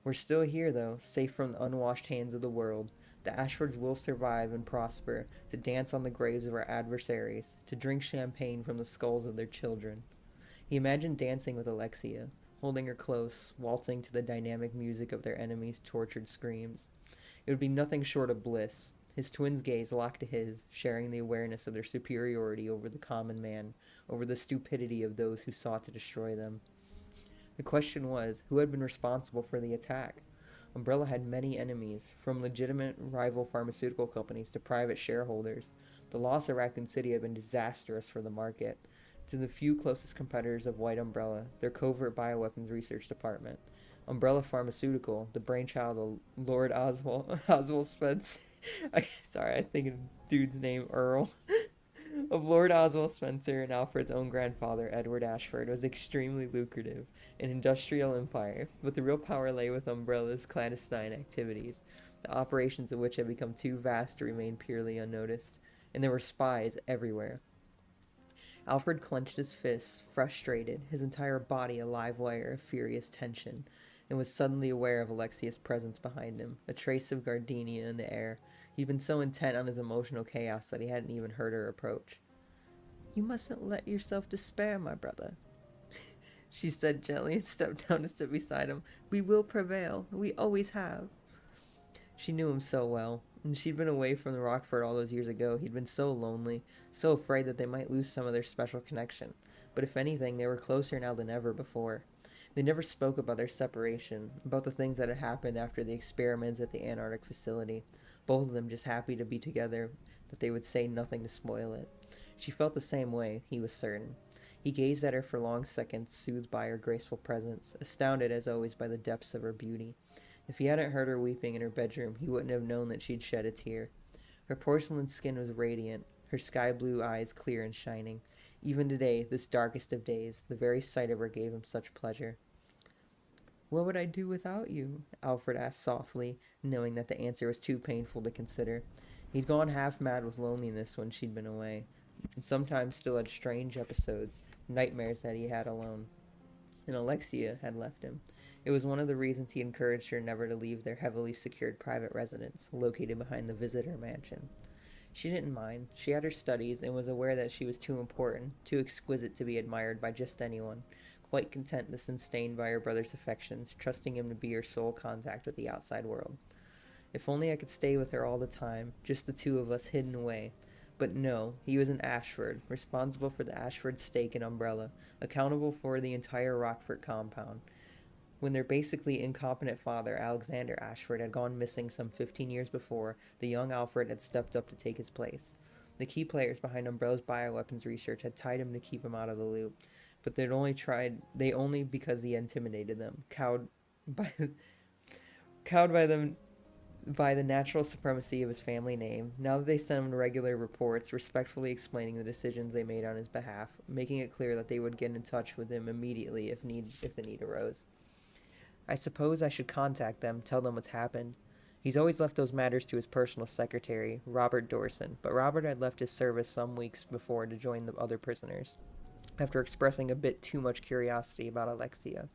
We're still here, though, safe from the unwashed hands of the world. The Ashfords will survive and prosper, to dance on the graves of our adversaries, to drink champagne from the skulls of their children. He imagined dancing with Alexia, holding her close, waltzing to the dynamic music of their enemies' tortured screams. It would be nothing short of bliss. His twin's gaze locked to his, sharing the awareness of their superiority over the common man, over the stupidity of those who sought to destroy them. The question was, who had been responsible for the attack? Umbrella had many enemies, from legitimate rival pharmaceutical companies to private shareholders. The loss of Raccoon City had been disastrous for the market. To the few closest competitors of White Umbrella, their covert bioweapons research department. Umbrella Pharmaceutical, the brainchild of Lord Oswald Spence. Sorry, I think of dude's name Earl. Of Lord Oswald Spencer and Alfred's own grandfather, Edward Ashford, was extremely lucrative, an industrial empire, but the real power lay with Umbrella's clandestine activities, the operations of which had become too vast to remain purely unnoticed, and there were spies everywhere. Alfred clenched his fists, frustrated, his entire body a live wire of furious tension, and was suddenly aware of Alexia's presence behind him, a trace of gardenia in the air. He'd been so intent on his emotional chaos that he hadn't even heard her approach. "You mustn't let yourself despair, my brother," she said gently and stepped down to sit beside him. "We will prevail. We always have." She knew him so well, and she'd been away from the Rockford all those years ago. He'd been so lonely, so afraid that they might lose some of their special connection. But if anything, they were closer now than ever before. They never spoke about their separation, about the things that had happened after the experiments at the Antarctic facility. Both of them just happy to be together, that they would say nothing to spoil it. She felt the same way, he was certain. He gazed at her for long seconds, soothed by her graceful presence, astounded as always by the depths of her beauty. If he hadn't heard her weeping in her bedroom, he wouldn't have known that she'd shed a tear. Her porcelain skin was radiant, her sky-blue eyes clear and shining. Even today, this darkest of days, the very sight of her gave him such pleasure. "What would I do without you?" Alfred asked softly, knowing that the answer was too painful to consider. He'd gone half mad with loneliness when she'd been away, and sometimes still had strange episodes, nightmares that he had alone. And Alexia had left him. It was one of the reasons he encouraged her never to leave their heavily secured private residence, located behind the visitor mansion. She didn't mind. She had her studies and was aware that she was too important, too exquisite to be admired by just anyone, quite content to sustained by her brother's affections, trusting him to be her sole contact with the outside world. If only I could stay with her all the time, just the two of us hidden away. But no, he was an Ashford, responsible for the Ashford stake in Umbrella, accountable for the entire Rockford compound. When their basically incompetent father, Alexander Ashford, had gone missing some 15 years before, the young Alfred had stepped up to take his place. The key players behind Umbrella's bioweapons research had tied him to keep him out of the loop, but they only because he intimidated them, cowed by them by the natural supremacy of his family name. Now that they sent him regular reports, respectfully explaining the decisions they made on his behalf, making it clear that they would get in touch with him immediately if the need arose. "I suppose I should contact them, tell them what's happened." He's always left those matters to his personal secretary, Robert Dorson, but Robert had left his service some weeks before to join the other prisoners, after expressing a bit too much curiosity about Alexia.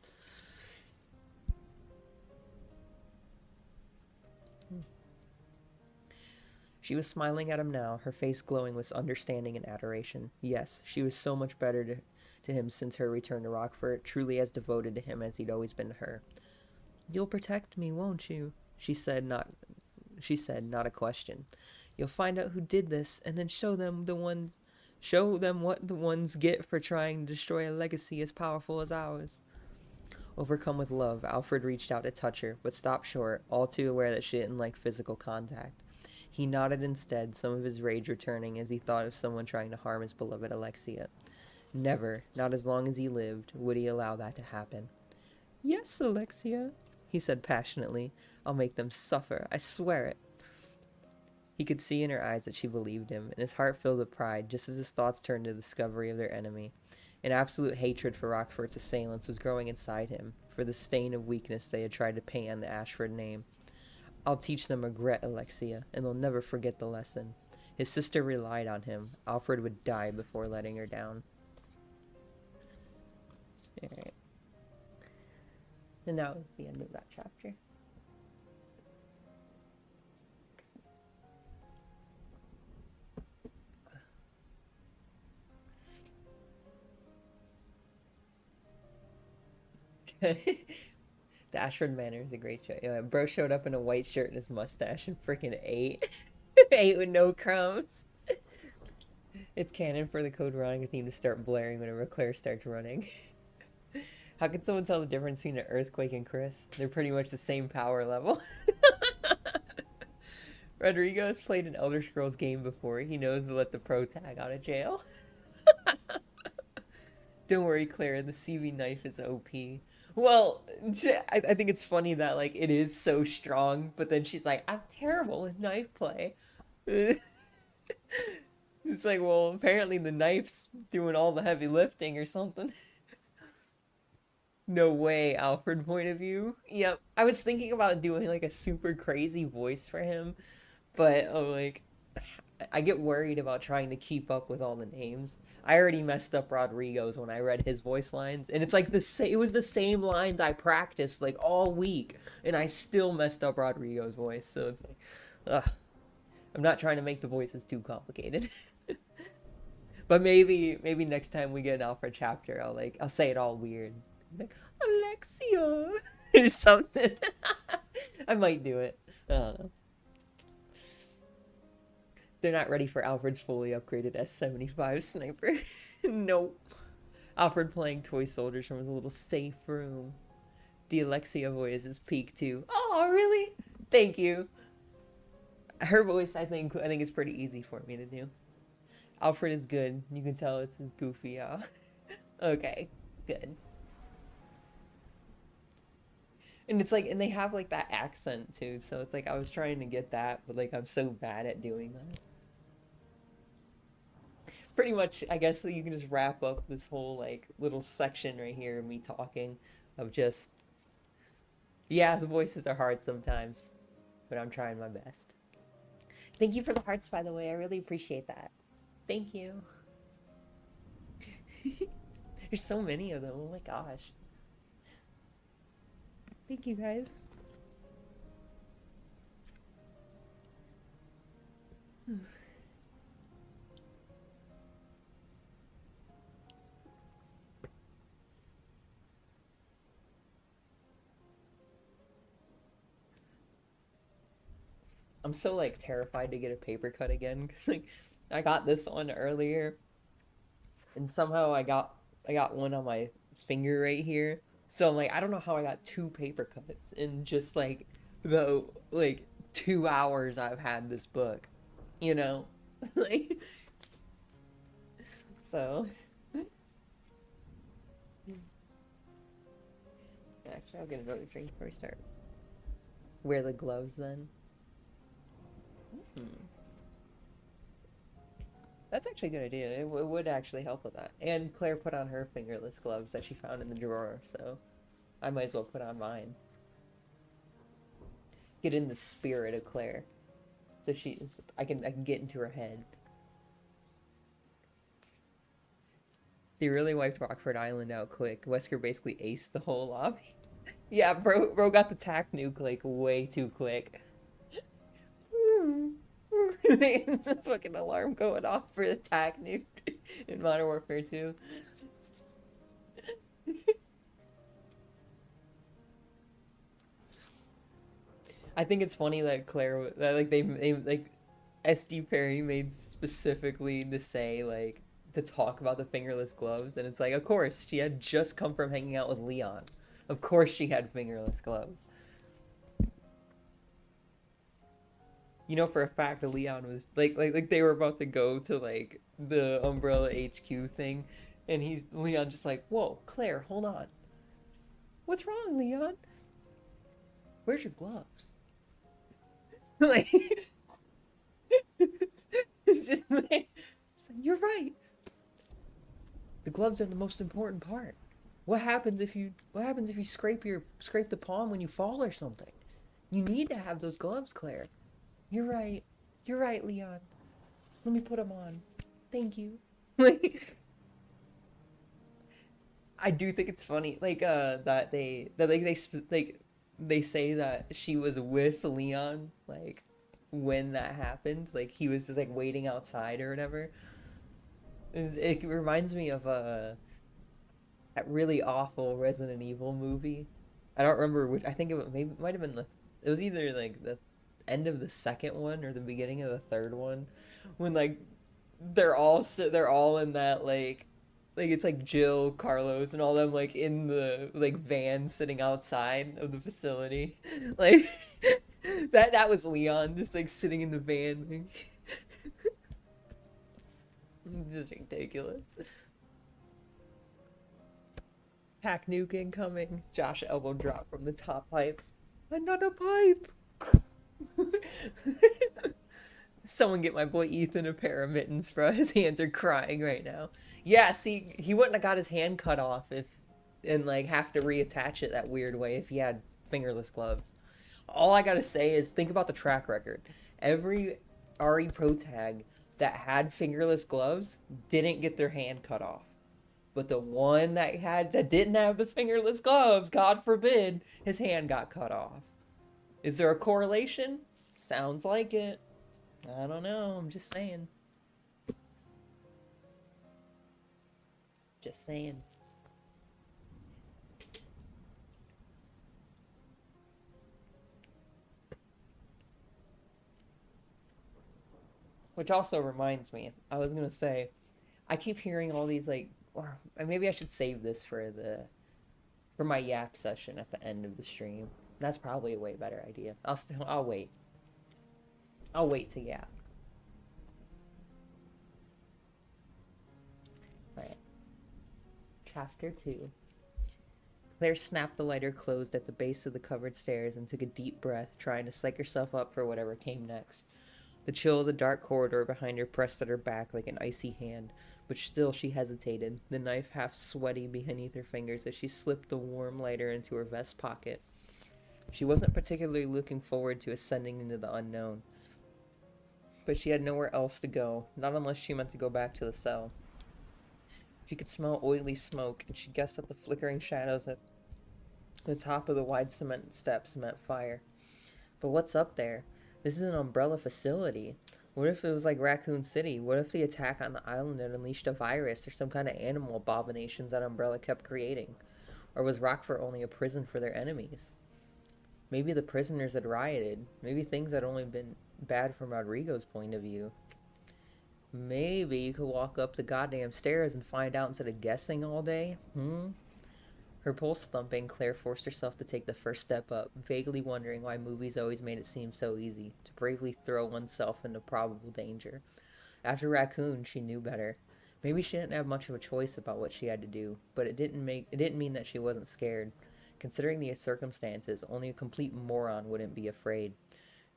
She was smiling at him now, her face glowing with understanding and adoration. Yes, she was so much better to him since her return to Rockford, truly as devoted to him as he'd always been to her. "You'll protect me, won't you?" she said, not a question. "You'll find out who did this, and then show them what the ones get for trying to destroy a legacy as powerful as ours." Overcome with love, Alfred reached out to touch her, but stopped short, all too aware that she didn't like physical contact. He nodded instead, some of his rage returning as he thought of someone trying to harm his beloved Alexia. Never, not as long as he lived, would he allow that to happen. Yes, Alexia, he said passionately. I'll make them suffer, I swear it. He could see in her eyes that she believed him, and his heart filled with pride just as his thoughts turned to the discovery of their enemy. An absolute hatred for Rockfort's assailants was growing inside him, for the stain of weakness they had tried to paint on the Ashford name. I'll teach them regret, Alexia, and they'll never forget the lesson. His sister relied on him. Alfred would die before letting her down. Alright. And that was the end of that chapter. The Ashford Manor is a great show. Yeah, bro showed up in a white shirt and his mustache and freaking ate. Ate with no crumbs. It's canon for the Code Veronica theme to start blaring whenever Claire starts running. How can someone tell the difference between an earthquake and Chris? They're pretty much the same power level. Rodrigo has played an Elder Scrolls game before. He knows to let the pro tag out of jail. Don't worry, Claire, the CV knife is OP. Well, I think it's funny that, like, it is so strong, but then she's like, I'm terrible with knife play. It's like, well, apparently the knife's doing all the heavy lifting or something. No way, Alfred point of view. Yep, I was thinking about doing, like, a super crazy voice for him, but I'm like, I get worried about trying to keep up with all the names. I already messed up Rodrigo's when I read his voice lines, and it's like it was the same lines I practiced like all week, and I still messed up Rodrigo's voice. So it's like, ugh. I'm not trying to make the voices too complicated. But maybe next time we get an Alfred chapter, I'll say it all weird, like Alexia or something. I might do it. I don't know. They're not ready for Alfred's fully upgraded S75 sniper. Nope. Alfred playing toy soldiers from his little safe room. The Alexia voice is peak too. Oh, really? Thank you. Her voice, I think is pretty easy for me to do. Alfred is good. You can tell it's his goofy, Okay, good. And it's like, and they have like that accent too, so it's like I was trying to get that, but like I'm so bad at doing that. Pretty much, I guess you can just wrap up this whole like little section right here of me talking of just, yeah, the voices are hard sometimes, but I'm trying my best. Thank you for the hearts, by the way. I really appreciate that. Thank you. There's so many of them. Oh my gosh. Thank you, guys. I'm so like terrified to get a paper cut again because like I got this one earlier, and somehow I got one on my finger right here. So I'm like, I don't know how I got two paper cuts in just like the like 2 hours I've had this book, you know, like so. Actually, I'll get another drink before we start. Wear the gloves then. That's actually a good idea. It would actually help with that. And Claire put on her fingerless gloves that she found in the drawer, so I might as well put on mine. Get in the spirit of Claire, so I can get into her head. They really wiped Rockford Island out quick. Wesker basically aced the whole lobby. Yeah, bro got the tac nuke like way too quick. The fucking alarm going off for the tac nuke in Modern Warfare 2. I think it's funny that Claire, that like they like SD Perry made specifically to say like to talk about the fingerless gloves, and it's like, of course she had just come from hanging out with Leon. Of course she had fingerless gloves. You know for a fact that Leon was like they were about to go to like the Umbrella HQ thing, And Leon just like, whoa, Claire, hold on. What's wrong, Leon? Where's your gloves? Like, just like, you're right. The gloves are the most important part. What happens if you scrape the palm when you fall or something? You need to have those gloves, Claire. You're right. You're right, Leon. Let me put them on. Thank you. Like, I do think it's funny, like that they say that she was with Leon, like when that happened, like he was just like waiting outside or whatever. It reminds me of that really awful Resident Evil movie. I don't remember which. I think it might have been it was either like the end of the second one or the beginning of the third one, when like they're all in that like it's like Jill, Carlos, and all them like in the like van sitting outside of the facility, like that was Leon just like sitting in the van, like, just ridiculous. Hack nuke incoming. Josh elbow drop from the top pipe. Another pipe. Someone get my boy Ethan a pair of mittens, bro. His hands are crying right now. Yeah, see, he wouldn't have got his hand cut off and like have to reattach it that weird way if he had fingerless gloves. All I gotta say is think about the track record. Every RE Pro tag that had fingerless gloves didn't get their hand cut off. But the one that didn't have the fingerless gloves, God forbid, his hand got cut off. Is there a correlation? Sounds like it. I don't know, I'm just saying. Just saying. Which also reminds me, I was gonna say, I keep hearing all these like, or maybe I should save this for my yap session at the end of the stream. That's probably a way better idea. I'll wait. I'll wait to yap. Alright. Chapter 2. Claire snapped the lighter closed at the base of the covered stairs and took a deep breath, trying to psych herself up for whatever came next. The chill of the dark corridor behind her pressed at her back like an icy hand, but still she hesitated, the knife half sweaty beneath her fingers as she slipped the warm lighter into her vest pocket. She wasn't particularly looking forward to ascending into the unknown, but she had nowhere else to go, not unless she meant to go back to the cell. She could smell oily smoke, and she guessed that the flickering shadows at the top of the wide cement steps meant fire. But what's up there? This is an Umbrella facility. What if it was like Raccoon City? What if the attack on the island had unleashed a virus or some kind of animal abominations that Umbrella kept creating? Or was Rockford only a prison for their enemies? Maybe the prisoners had rioted. Maybe things had only been bad from Rodrigo's point of view. Maybe you could walk up the goddamn stairs and find out instead of guessing all day? Her pulse thumping, Claire forced herself to take the first step up, vaguely wondering why movies always made it seem so easy to bravely throw oneself into probable danger. After Raccoon, she knew better. Maybe she didn't have much of a choice about what she had to do, but it didn't mean that she wasn't scared. Considering the circumstances, only a complete moron wouldn't be afraid.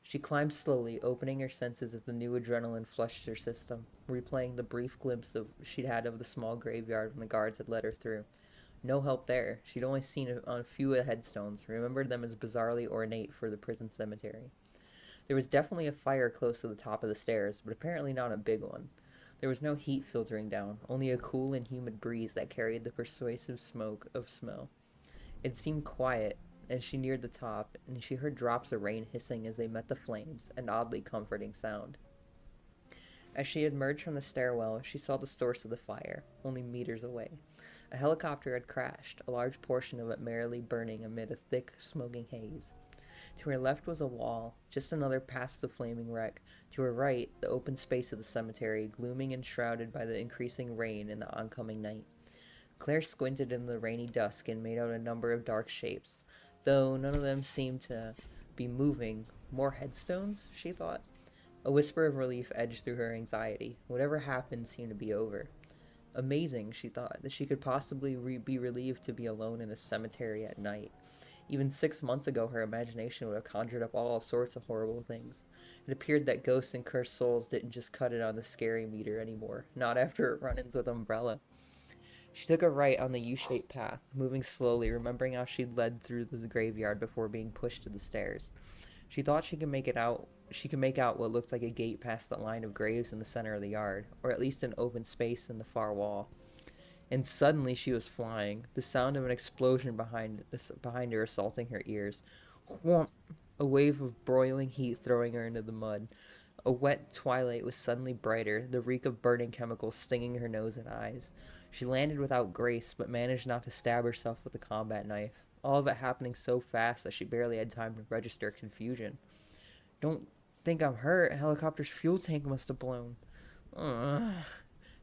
She climbed slowly, opening her senses as the new adrenaline flushed her system, replaying the brief glimpse she'd had of the small graveyard when the guards had let her through. No help there. She'd only seen on a few headstones, remembered them as bizarrely ornate for the prison cemetery. There was definitely a fire close to the top of the stairs, but apparently not a big one. There was no heat filtering down, only a cool and humid breeze that carried the persuasive smoke of smell. It seemed quiet as she neared the top, and she heard drops of rain hissing as they met the flames, an oddly comforting sound. As she emerged from the stairwell, she saw the source of the fire, only meters away. A helicopter had crashed, a large portion of it merrily burning amid a thick, smoking haze. To her left was a wall, just another past the flaming wreck. To her right, the open space of the cemetery, glooming and shrouded by the increasing rain and the oncoming night. Claire squinted in the rainy dusk and made out a number of dark shapes, though none of them seemed to be moving. More headstones, she thought. A whisper of relief edged through her anxiety. Whatever happened seemed to be over. Amazing, she thought, that she could possibly be relieved to be alone in a cemetery at night. Even 6 months ago, her imagination would have conjured up all sorts of horrible things. It appeared that ghosts and cursed souls didn't just cut it on the scary meter anymore, not after her run-ins with Umbrella. She took a right on the U-shaped path, moving slowly, remembering how she'd led through the graveyard before being pushed to the stairs. She thought she could make it out. She could make out what looked like a gate past the line of graves in the center of the yard, or at least an open space in the far wall. And suddenly she was flying, the sound of an explosion behind her assaulting her ears. Whomp! A wave of broiling heat throwing her into the mud. A wet twilight was suddenly brighter, the reek of burning chemicals stinging her nose and eyes. She landed without grace, but managed not to stab herself with the combat knife, all of it happening so fast that she barely had time to register confusion. Don't think I'm hurt. Helicopter's fuel tank must have blown. Ugh.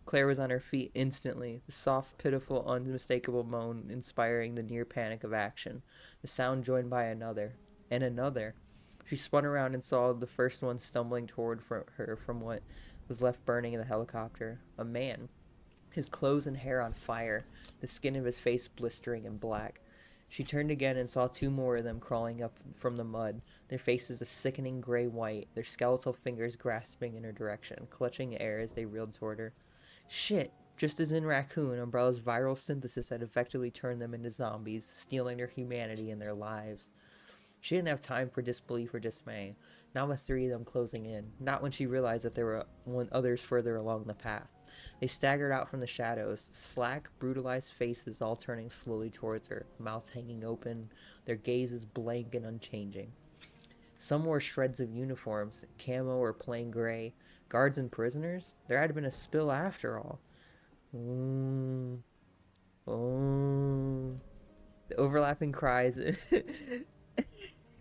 Claire was on her feet instantly, the soft, pitiful, unmistakable moan inspiring the near panic of action, the sound joined by another, and another. She spun around and saw the first one stumbling toward her from what was left burning in the helicopter. A man. His clothes and hair on fire, the skin of his face blistering and black. She turned again and saw two more of them crawling up from the mud, their faces a sickening gray-white, their skeletal fingers grasping in her direction, clutching air as they reeled toward her. Shit! Just as in Raccoon, Umbrella's viral synthesis had effectively turned them into zombies, stealing their humanity and their lives. She didn't have time for disbelief or dismay, not with three of them closing in, not when she realized that there were others further along the path. They staggered out from the shadows, slack, brutalized faces all turning slowly towards her, mouths hanging open, their gazes blank and unchanging. Some wore shreds of uniforms, camo or plain gray. Guards and prisoners? There had been a spill after all. Oh. The overlapping cries...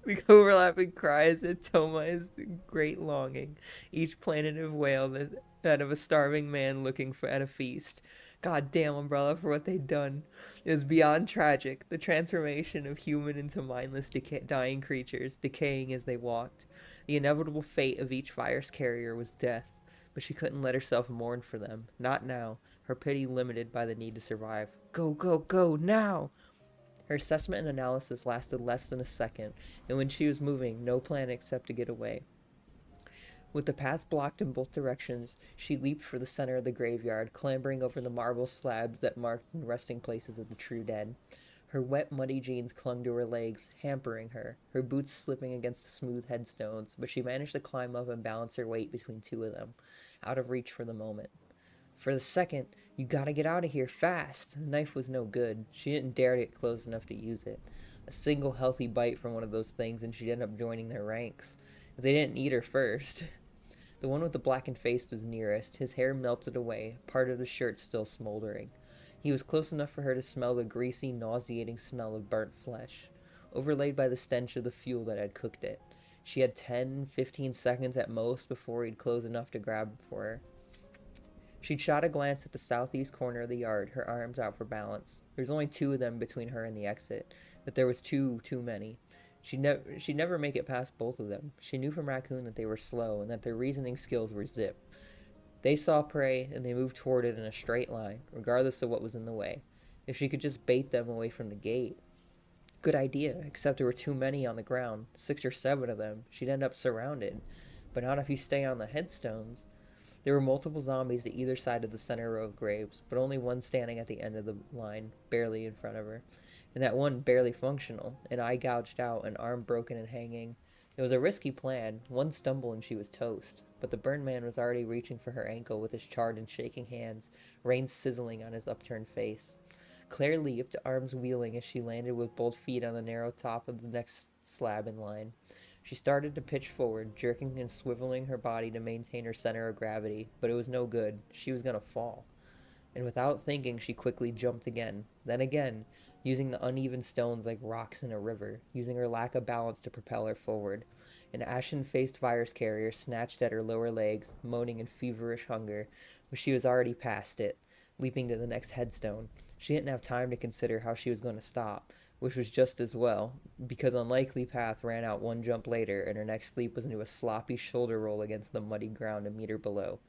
The overlapping cries at Toma is the great longing, each plaintive wail that of a starving man looking at a feast. God damn Umbrella for what they'd done. It was beyond tragic, the transformation of human into mindless dying creatures, decaying as they walked. The inevitable fate of each virus carrier was death, but she couldn't let herself mourn for them. Not now, her pity limited by the need to survive. Go, go, go, now! Her assessment and analysis lasted less than a second, and when she was moving, no plan except to get away. With the path blocked in both directions, she leaped for the center of the graveyard, clambering over the marble slabs that marked the resting places of the true dead. Her wet, muddy jeans clung to her legs, hampering her, her boots slipping against the smooth headstones, but she managed to climb up and balance her weight between two of them, out of reach for the moment. For the second, you gotta get out of here, fast! The knife was no good. She didn't dare to get close enough to use it. A single healthy bite from one of those things and she'd end up joining their ranks. If they didn't eat her first. The one with the blackened face was nearest, his hair melted away, part of the shirt still smoldering. He was close enough for her to smell the greasy, nauseating smell of burnt flesh, overlaid by the stench of the fuel that had cooked it. She had 10-15 seconds at most before he'd close enough to grab for her. She'd shot a glance at the southeast corner of the yard, her arms out for balance. There was only two of them between her and the exit, but there was too many. She'd never make it past both of them. She knew from Raccoon that they were slow, and that their reasoning skills were zip. They saw prey, and they moved toward it in a straight line, regardless of what was in the way. If she could just bait them away from the gate. Good idea, except there were too many on the ground, 6 or 7 of them. She'd end up surrounded. But not if you stay on the headstones. There were multiple zombies at either side of the center row of graves, but only one standing at the end of the line, barely in front of her. And that one barely functional, an eye gouged out, an arm broken and hanging. It was a risky plan. One stumble and she was toast. But the burned man was already reaching for her ankle with his charred and shaking hands, rain sizzling on his upturned face. Claire leaped, arms wheeling as she landed with both feet on the narrow top of the next slab in line. She started to pitch forward, jerking and swiveling her body to maintain her center of gravity, but it was no good. She was going to fall. And without thinking, she quickly jumped again, then again, using the uneven stones like rocks in a river, using her lack of balance to propel her forward. An ashen-faced virus carrier snatched at her lower legs, moaning in feverish hunger, but she was already past it, leaping to the next headstone. She didn't have time to consider how she was going to stop, which was just as well, because Unlikely Path ran out one jump later, and her next leap was into a sloppy shoulder roll against the muddy ground a meter below.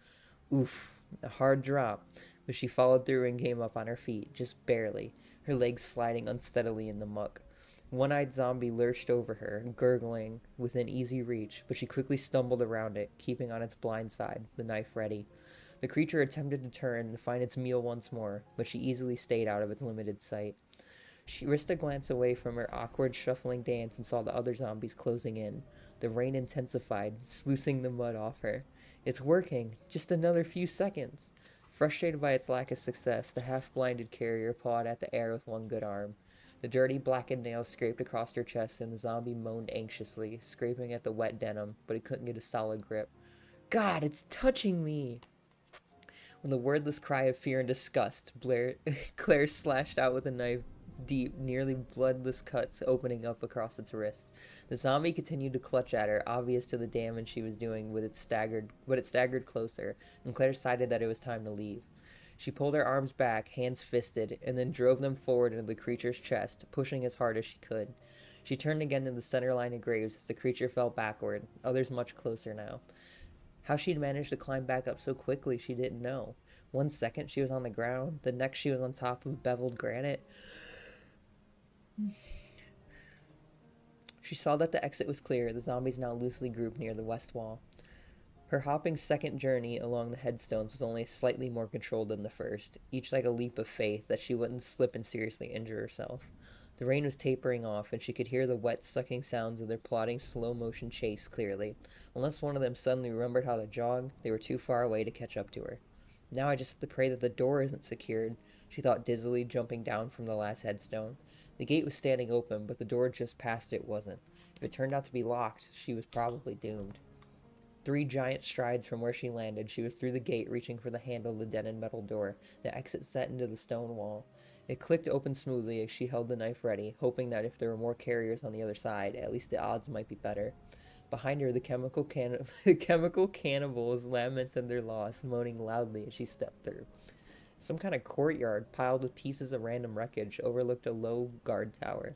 Oof, a hard drop, but she followed through and came up on her feet, just barely, her legs sliding unsteadily in the muck. One-eyed zombie lurched over her, gurgling, within easy reach, but she quickly stumbled around it, keeping on its blind side, the knife ready. The creature attempted to turn and find its meal once more, but she easily stayed out of its limited sight. She risked a glance away from her awkward, shuffling dance and saw the other zombies closing in. The rain intensified, sluicing the mud off her. It's working! Just another few seconds! Frustrated by its lack of success, the half-blinded carrier pawed at the air with one good arm. The dirty, blackened nails scraped across her chest, and the zombie moaned anxiously, scraping at the wet denim, but he couldn't get a solid grip. God, it's touching me! With a wordless cry of fear and disgust, Claire slashed out with a knife, deep, nearly bloodless cuts opening up across its wrist. The zombie continued to clutch at her, obvious to the damage she was doing, but it staggered closer, and Claire decided that it was time to leave. She pulled her arms back, hands fisted, and then drove them forward into the creature's chest, pushing as hard as she could. She turned again to the center line of graves as the creature fell backward, others much closer now. How she'd managed to climb back up so quickly she didn't know. 1 second she was on the ground, the next she was on top of beveled granite. She saw that the exit was clear, the zombies now loosely grouped near the west wall. Her hopping second journey along the headstones was only slightly more controlled than the first, each like a leap of faith that she wouldn't slip and seriously injure herself. The rain was tapering off, and she could hear the wet, sucking sounds of their plodding, slow-motion chase clearly. Unless one of them suddenly remembered how to jog, they were too far away to catch up to her. Now I just have to pray that the door isn't secured, she thought dizzily, jumping down from the last headstone. The gate was standing open, but the door just past it wasn't. If it turned out to be locked, she was probably doomed. 3 giant strides from where she landed, she was through the gate, reaching for the handle of the deadened metal door. The exit set into the stone wall. It clicked open smoothly as she held the knife ready, hoping that if there were more carriers on the other side, at least the odds might be better. Behind her, the chemical cannibals lamented their loss, moaning loudly as she stepped through. Some kind of courtyard, piled with pieces of random wreckage, overlooked a low guard tower.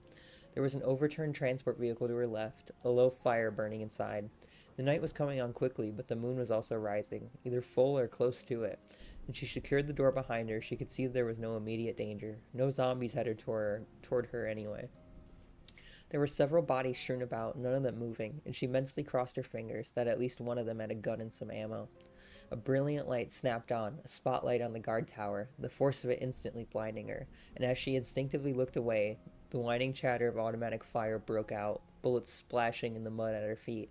There was an overturned transport vehicle to her left, a low fire burning inside. The night was coming on quickly, but the moon was also rising, either full or close to it. When she secured the door behind her, she could see there was no immediate danger. No zombies headed toward her anyway. There were several bodies strewn about, none of them moving, and she mentally crossed her fingers that at least one of them had a gun and some ammo. A brilliant light snapped on, a spotlight on the guard tower, the force of it instantly blinding her, and as she instinctively looked away, the whining chatter of automatic fire broke out, bullets splashing in the mud at her feet.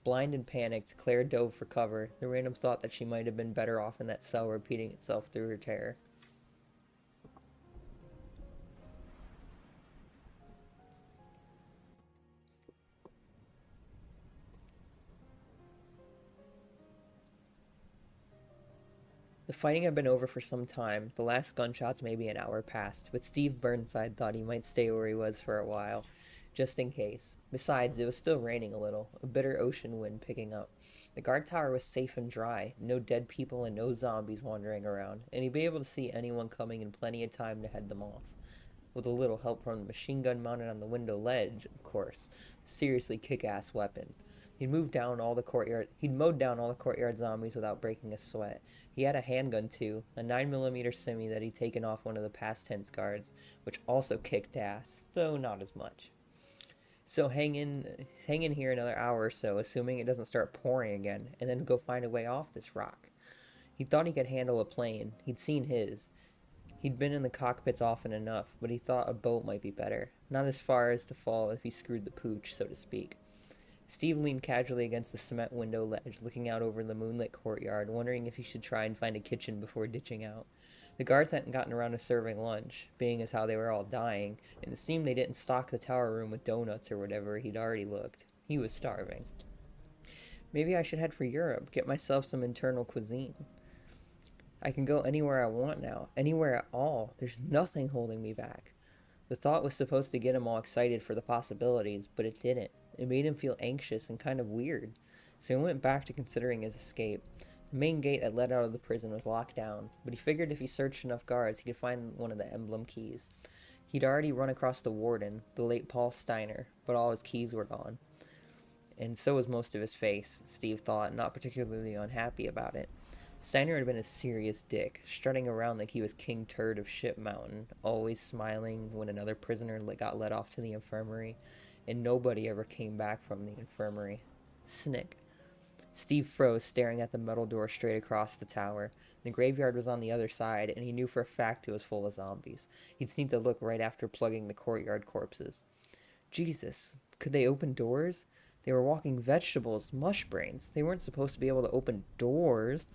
Blind and panicked, Claire dove for cover, the random thought that she might have been better off in that cell repeating itself through her terror. The fighting had been over for some time, the last gunshots maybe an hour past, but Steve Burnside thought he might stay where he was for a while, just in case. Besides, it was still raining a little, a bitter ocean wind picking up. The guard tower was safe and dry, no dead people and no zombies wandering around, and he'd be able to see anyone coming in plenty of time to head them off. With a little help from the machine gun mounted on the window ledge, of course. A seriously kick-ass weapon. He'd mowed down all the courtyard zombies without breaking a sweat. He had a handgun too, a 9mm semi that he'd taken off one of the past tense guards, which also kicked ass, though not as much. So hang in here another hour or so, assuming it doesn't start pouring again, and then go find a way off this rock. He thought he could handle a plane. He'd seen his. He'd been in the cockpits often enough, but he thought a boat might be better. Not as far as to fall if he screwed the pooch, so to speak. Steve leaned casually against the cement window ledge, looking out over the moonlit courtyard, wondering if he should try and find a kitchen before ditching out. The guards hadn't gotten around to serving lunch, being as how they were all dying, and it seemed they didn't stock the tower room with donuts or whatever he'd already looked. He was starving. Maybe I should head for Europe, get myself some internal cuisine. I can go anywhere I want now, anywhere at all. There's nothing holding me back. The thought was supposed to get him all excited for the possibilities, but it didn't. It made him feel anxious and kind of weird, so he went back to considering his escape. The main gate that led out of the prison was locked down, but he figured if he searched enough guards, he could find one of the emblem keys. He'd already run across the warden, the late Paul Steiner, but all his keys were gone. And so was most of his face, Steve thought, not particularly unhappy about it. Steiner had been a serious dick, strutting around like he was King Turd of Ship Mountain, always smiling when another prisoner got let off to the infirmary, and nobody ever came back from the infirmary. Snick. Steve froze, staring at the metal door straight across the tower. The graveyard was on the other side, and he knew for a fact it was full of zombies. He'd seen the look right after plugging the courtyard corpses. Jesus, could they open doors? They were walking vegetables, mush brains. They weren't supposed to be able to open doors.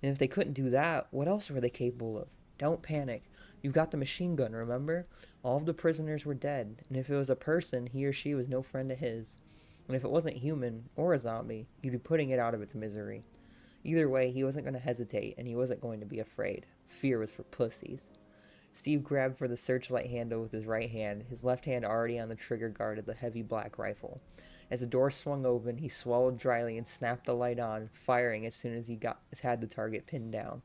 And if they couldn't do that, what else were they capable of? Don't panic. You've got the machine gun, remember? All of the prisoners were dead, and if it was a person, he or she was no friend of his. And if it wasn't human, or a zombie, you'd be putting it out of its misery. Either way, he wasn't going to hesitate, and he wasn't going to be afraid. Fear was for pussies. Steve grabbed for the searchlight handle with his right hand, his left hand already on the trigger guard of the heavy black rifle. As the door swung open, he swallowed dryly and snapped the light on, firing as soon as he had the target pinned down.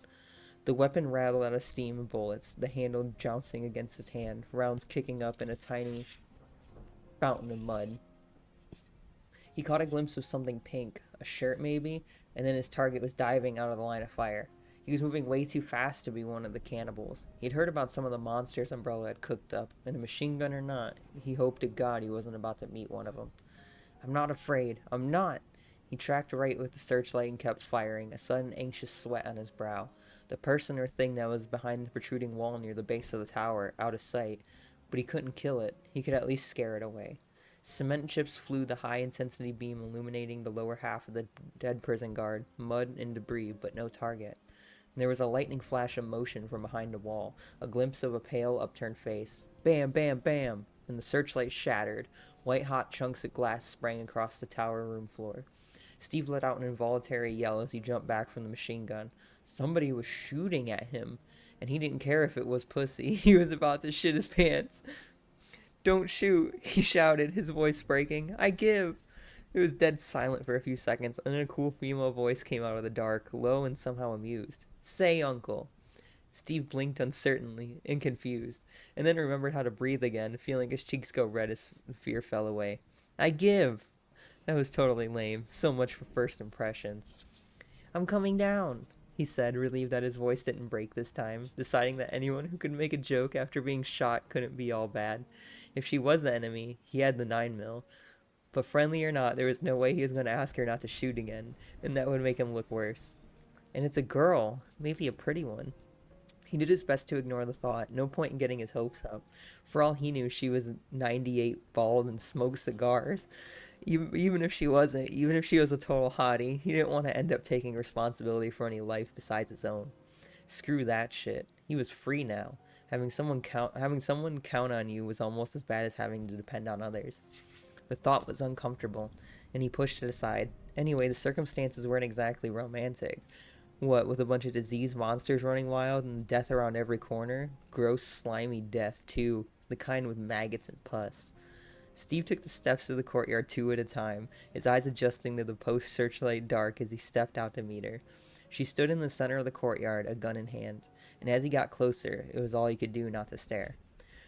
The weapon rattled out of steam and bullets, the handle jouncing against his hand, rounds kicking up in a tiny fountain of mud. He caught a glimpse of something pink, a shirt maybe, and then his target was diving out of the line of fire. He was moving way too fast to be one of the cannibals. He'd heard about some of the monsters Umbrella had cooked up, and a machine gun or not, he hoped to God he wasn't about to meet one of them. I'm not afraid. I'm not. He tracked right with the searchlight and kept firing, a sudden anxious sweat on his brow. The person or thing that was behind the protruding wall near the base of the tower, out of sight, but he couldn't kill it. He could at least scare it away. Cement chips flew the high-intensity beam illuminating the lower half of the dead prison guard, mud and debris, but no target. And there was a lightning flash of motion from behind the wall, a glimpse of a pale, upturned face. Bam, bam, bam! And the searchlight shattered. White-hot chunks of glass sprang across the tower room floor. Steve let out an involuntary yell as he jumped back from the machine gun. Somebody was shooting at him, and he didn't care if it was pussy. He was about to shit his pants. Don't shoot, he shouted, his voice breaking. I give. It was dead silent for a few seconds, and then a cool female voice came out of the dark, low and somehow amused. Say, uncle. Steve blinked uncertainly and confused, and then remembered how to breathe again, feeling his cheeks go red as fear fell away. I give. That was totally lame. So much for first impressions. I'm coming down, he said, relieved that his voice didn't break this time, deciding that anyone who could make a joke after being shot couldn't be all bad. If she was the enemy, he had the 9mm. But friendly or not, there was no way he was going to ask her not to shoot again, and that would make him look worse. And it's a girl, maybe a pretty one. He did his best to ignore the thought, no point in getting his hopes up. For all he knew, she was 98, bald, and smoked cigars. Even if she wasn't, even if she was a total hottie, he didn't want to end up taking responsibility for any life besides his own. Screw that shit. He was free now. Having someone count on you was almost as bad as having to depend on others. The thought was uncomfortable, and he pushed it aside. Anyway, the circumstances weren't exactly romantic. What, with a bunch of diseased monsters running wild and death around every corner? Gross, slimy death, too. The kind with maggots and pus. Steve took the steps to the courtyard 2 at a time, his eyes adjusting to the post-searchlight dark as he stepped out to meet her. She stood in the center of the courtyard, a gun in hand, and as he got closer, it was all he could do not to stare.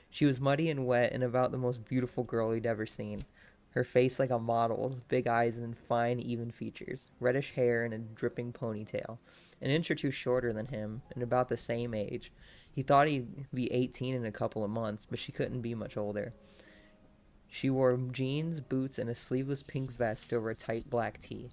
She was muddy and wet and about the most beautiful girl he'd ever seen. Her face like a model's, big eyes and fine, even features, reddish hair and a dripping ponytail. An inch or two shorter than him, and about the same age. He thought he'd be 18 in a couple of months, but she couldn't be much older. She wore jeans, boots, and a sleeveless pink vest over a tight black tee,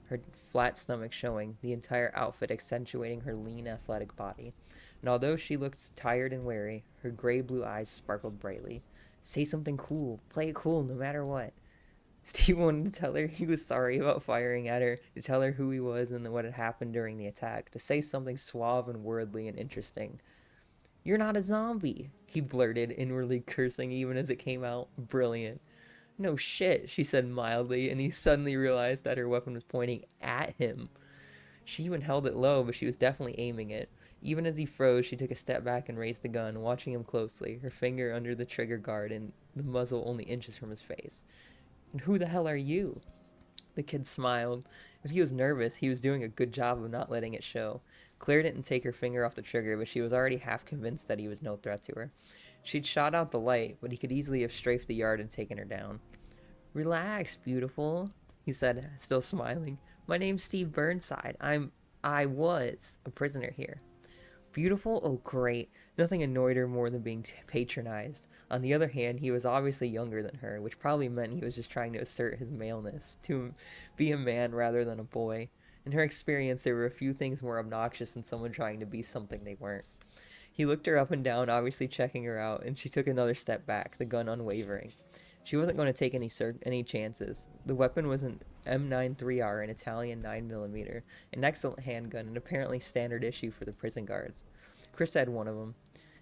her flat stomach showing, the entire outfit accentuating her lean, athletic body. And although she looked tired and weary, her gray-blue eyes sparkled brightly. Say something cool. Play it cool, no matter what. Steve wanted to tell her he was sorry about firing at her, to tell her who he was and what had happened during the attack, to say something suave and worldly and interesting. You're not a zombie, he blurted, inwardly cursing even as it came out. Brilliant. No shit, she said mildly, and he suddenly realized that her weapon was pointing at him. She even held it low, but she was definitely aiming it. Even as he froze, she took a step back and raised the gun, watching him closely, her finger under the trigger guard and the muzzle only inches from his face. And who the hell are you? The kid smiled. If he was nervous, he was doing a good job of not letting it show. Claire didn't take her finger off the trigger, but she was already half convinced that he was no threat to her. She'd shot out the light, but he could easily have strafed the yard and taken her down. Relax, beautiful, he said, still smiling. My name's Steve Burnside. I'm... I was a prisoner here. Beautiful? Oh, great. Nothing annoyed her more than being patronized. On the other hand, he was obviously younger than her, which probably meant he was just trying to assert his maleness, to be a man rather than a boy. In her experience, there were a few things more obnoxious than someone trying to be something they weren't. He looked her up and down, obviously checking her out, and she took another step back, the gun unwavering. She wasn't going to take any chances. The weapon was an M93R, an Italian 9mm, an excellent handgun and apparently standard issue for the prison guards. Chris had one of them.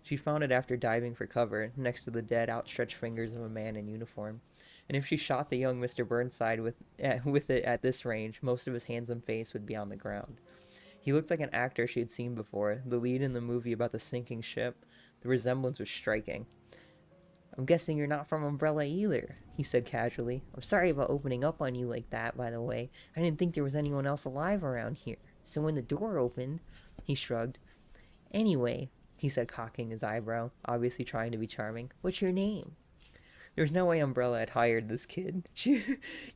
She found it after diving for cover, next to the dead, outstretched fingers of a man in uniform. And if she shot the young Mr. Burnside with it at this range, most of his hands and face would be on the ground. He looked like an actor she had seen before, the lead in the movie about the sinking ship. The resemblance was striking. I'm guessing you're not from Umbrella either, he said casually. I'm sorry about opening up on you like that, by the way. I didn't think there was anyone else alive around here. So when the door opened, he shrugged. Anyway, he said, cocking his eyebrow, obviously trying to be charming. What's your name? There was no way Umbrella had hired this kid. She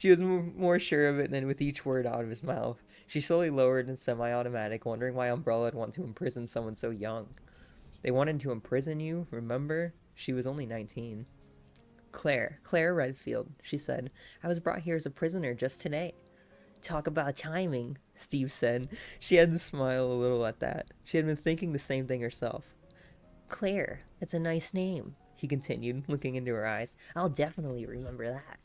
was more sure of it than with each word out of his mouth. She slowly lowered in semi-automatic, wondering why Umbrella would want to imprison someone so young. They wanted to imprison you, remember? She was only 19. Claire Redfield, she said. I was brought here as a prisoner just today. Talk about timing, Steve said. She had to smile a little at that. She had been thinking the same thing herself. Claire, that's a nice name, he continued, looking into her eyes. I'll definitely remember that.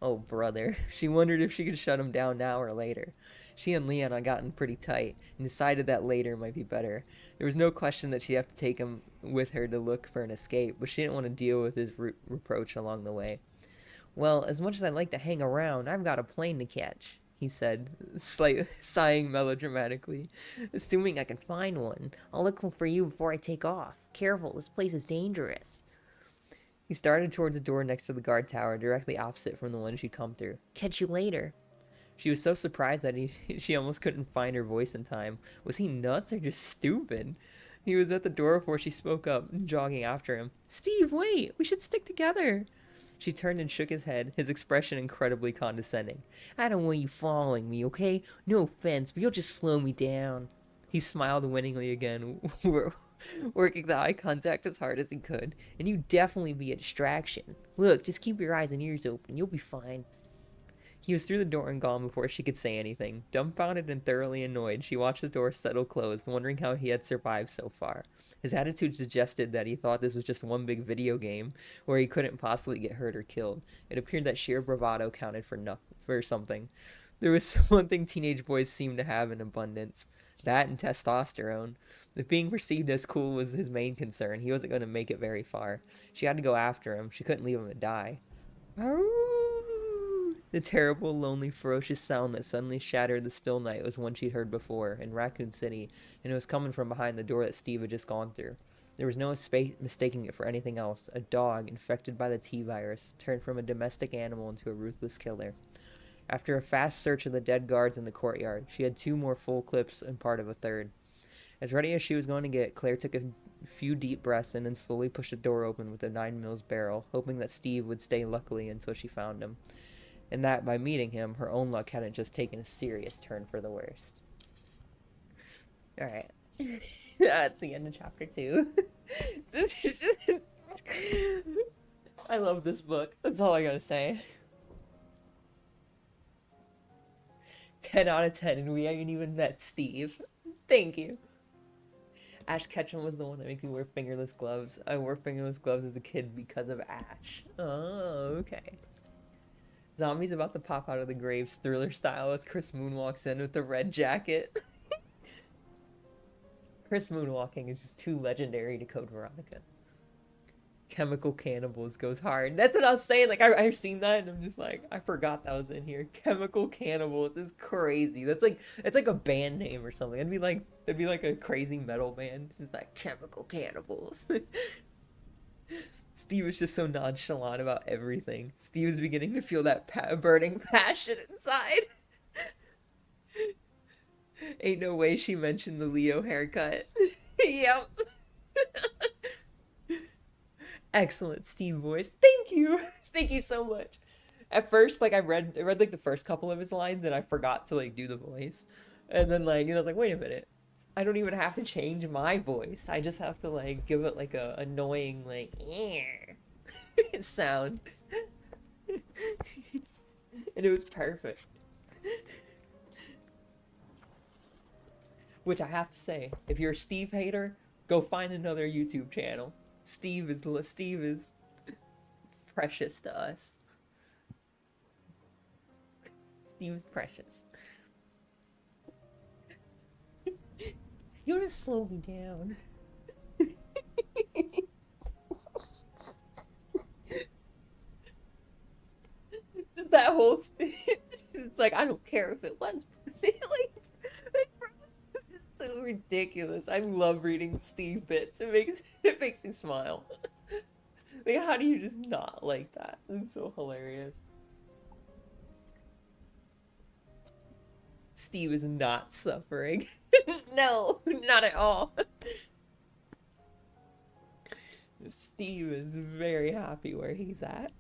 Oh, brother. She wondered if she could shut him down now or later. She and Leon had gotten pretty tight, and decided that later might be better. There was no question that she'd have to take him with her to look for an escape, but she didn't want to deal with his reproach along the way. Well, as much as I'd like to hang around, I've got a plane to catch, he said, sighing melodramatically. Assuming I can find one, I'll look for you before I take off. Careful, this place is dangerous. He started towards the door next to the guard tower, directly opposite from the one she'd come through. Catch you later. She was so surprised that she almost couldn't find her voice in time. Was he nuts or just stupid? He was at the door before she spoke up, jogging after him. Steve, wait! We should stick together! She turned and shook his head, his expression incredibly condescending. I don't want you following me, okay? No offense, but you'll just slow me down. He smiled winningly again, working the eye contact as hard as he could. And you definitely be a distraction. Look, just keep your eyes and ears open. You'll be fine. He was through the door and gone before she could say anything. Dumbfounded and thoroughly annoyed, she watched the door settle closed, wondering how he had survived so far. His attitude suggested that he thought this was just one big video game, where he couldn't possibly get hurt or killed. It appeared that sheer bravado counted for something. There was one thing teenage boys seemed to have in abundance. That and testosterone. If being perceived as cool was his main concern, he wasn't going to make it very far. She had to go after him. She couldn't leave him to die. The terrible, lonely, ferocious sound that suddenly shattered the still night was one she'd heard before, in Raccoon City, and it was coming from behind the door that Steve had just gone through. There was no mistaking it for anything else. A dog, infected by the T-virus, turned from a domestic animal into a ruthless killer. After a fast search of the dead guards in the courtyard, she had 2 more full clips and part of a third. As ready as she was going to get, Claire took a few deep breaths and then slowly pushed the door open with a 9mm barrel, hoping that Steve would stay luckily until she found him. And that, by meeting him, her own luck hadn't just taken a serious turn for the worst. Alright. That's the end of chapter 2. I love this book. That's all I gotta say. 10 out of 10, and we haven't even met Steve. Thank you. Ash Ketchum was the one that made me wear fingerless gloves. I wore fingerless gloves as a kid because of Ash. Oh, okay. Zombies about to pop out of the graves, thriller style, as Chris moonwalks in with the red jacket. Chris moonwalking is just too legendary to Code Veronica. Chemical Cannibals goes hard. That's what I was saying. Like, I've seen that, and I'm just like, I forgot that was in here. Chemical Cannibals is crazy. It's like a band name or something. It'd be like a crazy metal band. It's just like Chemical Cannibals. Steve was just so nonchalant about everything. Steve was beginning to feel that burning passion inside. Ain't no way she mentioned the Leo haircut. Yep. Excellent Steve voice. Thank you. Thank you so much. At first, like, I read like the first couple of his lines and I forgot to like do the voice. And then like, I was like, wait a minute. I don't even have to change my voice. I just have to like give it like a annoying like sound. And it was perfect. Which I have to say, if you're a Steve hater, go find another YouTube channel. Steve is precious to us. Steve is precious. You just slow me down. That whole it's like, I don't care if it was like it's so ridiculous. I love reading Steve bits. It makes me smile. Like, how do you just not like that? It's so hilarious. Steve is not suffering. No, not at all. Steve is very happy where he's at.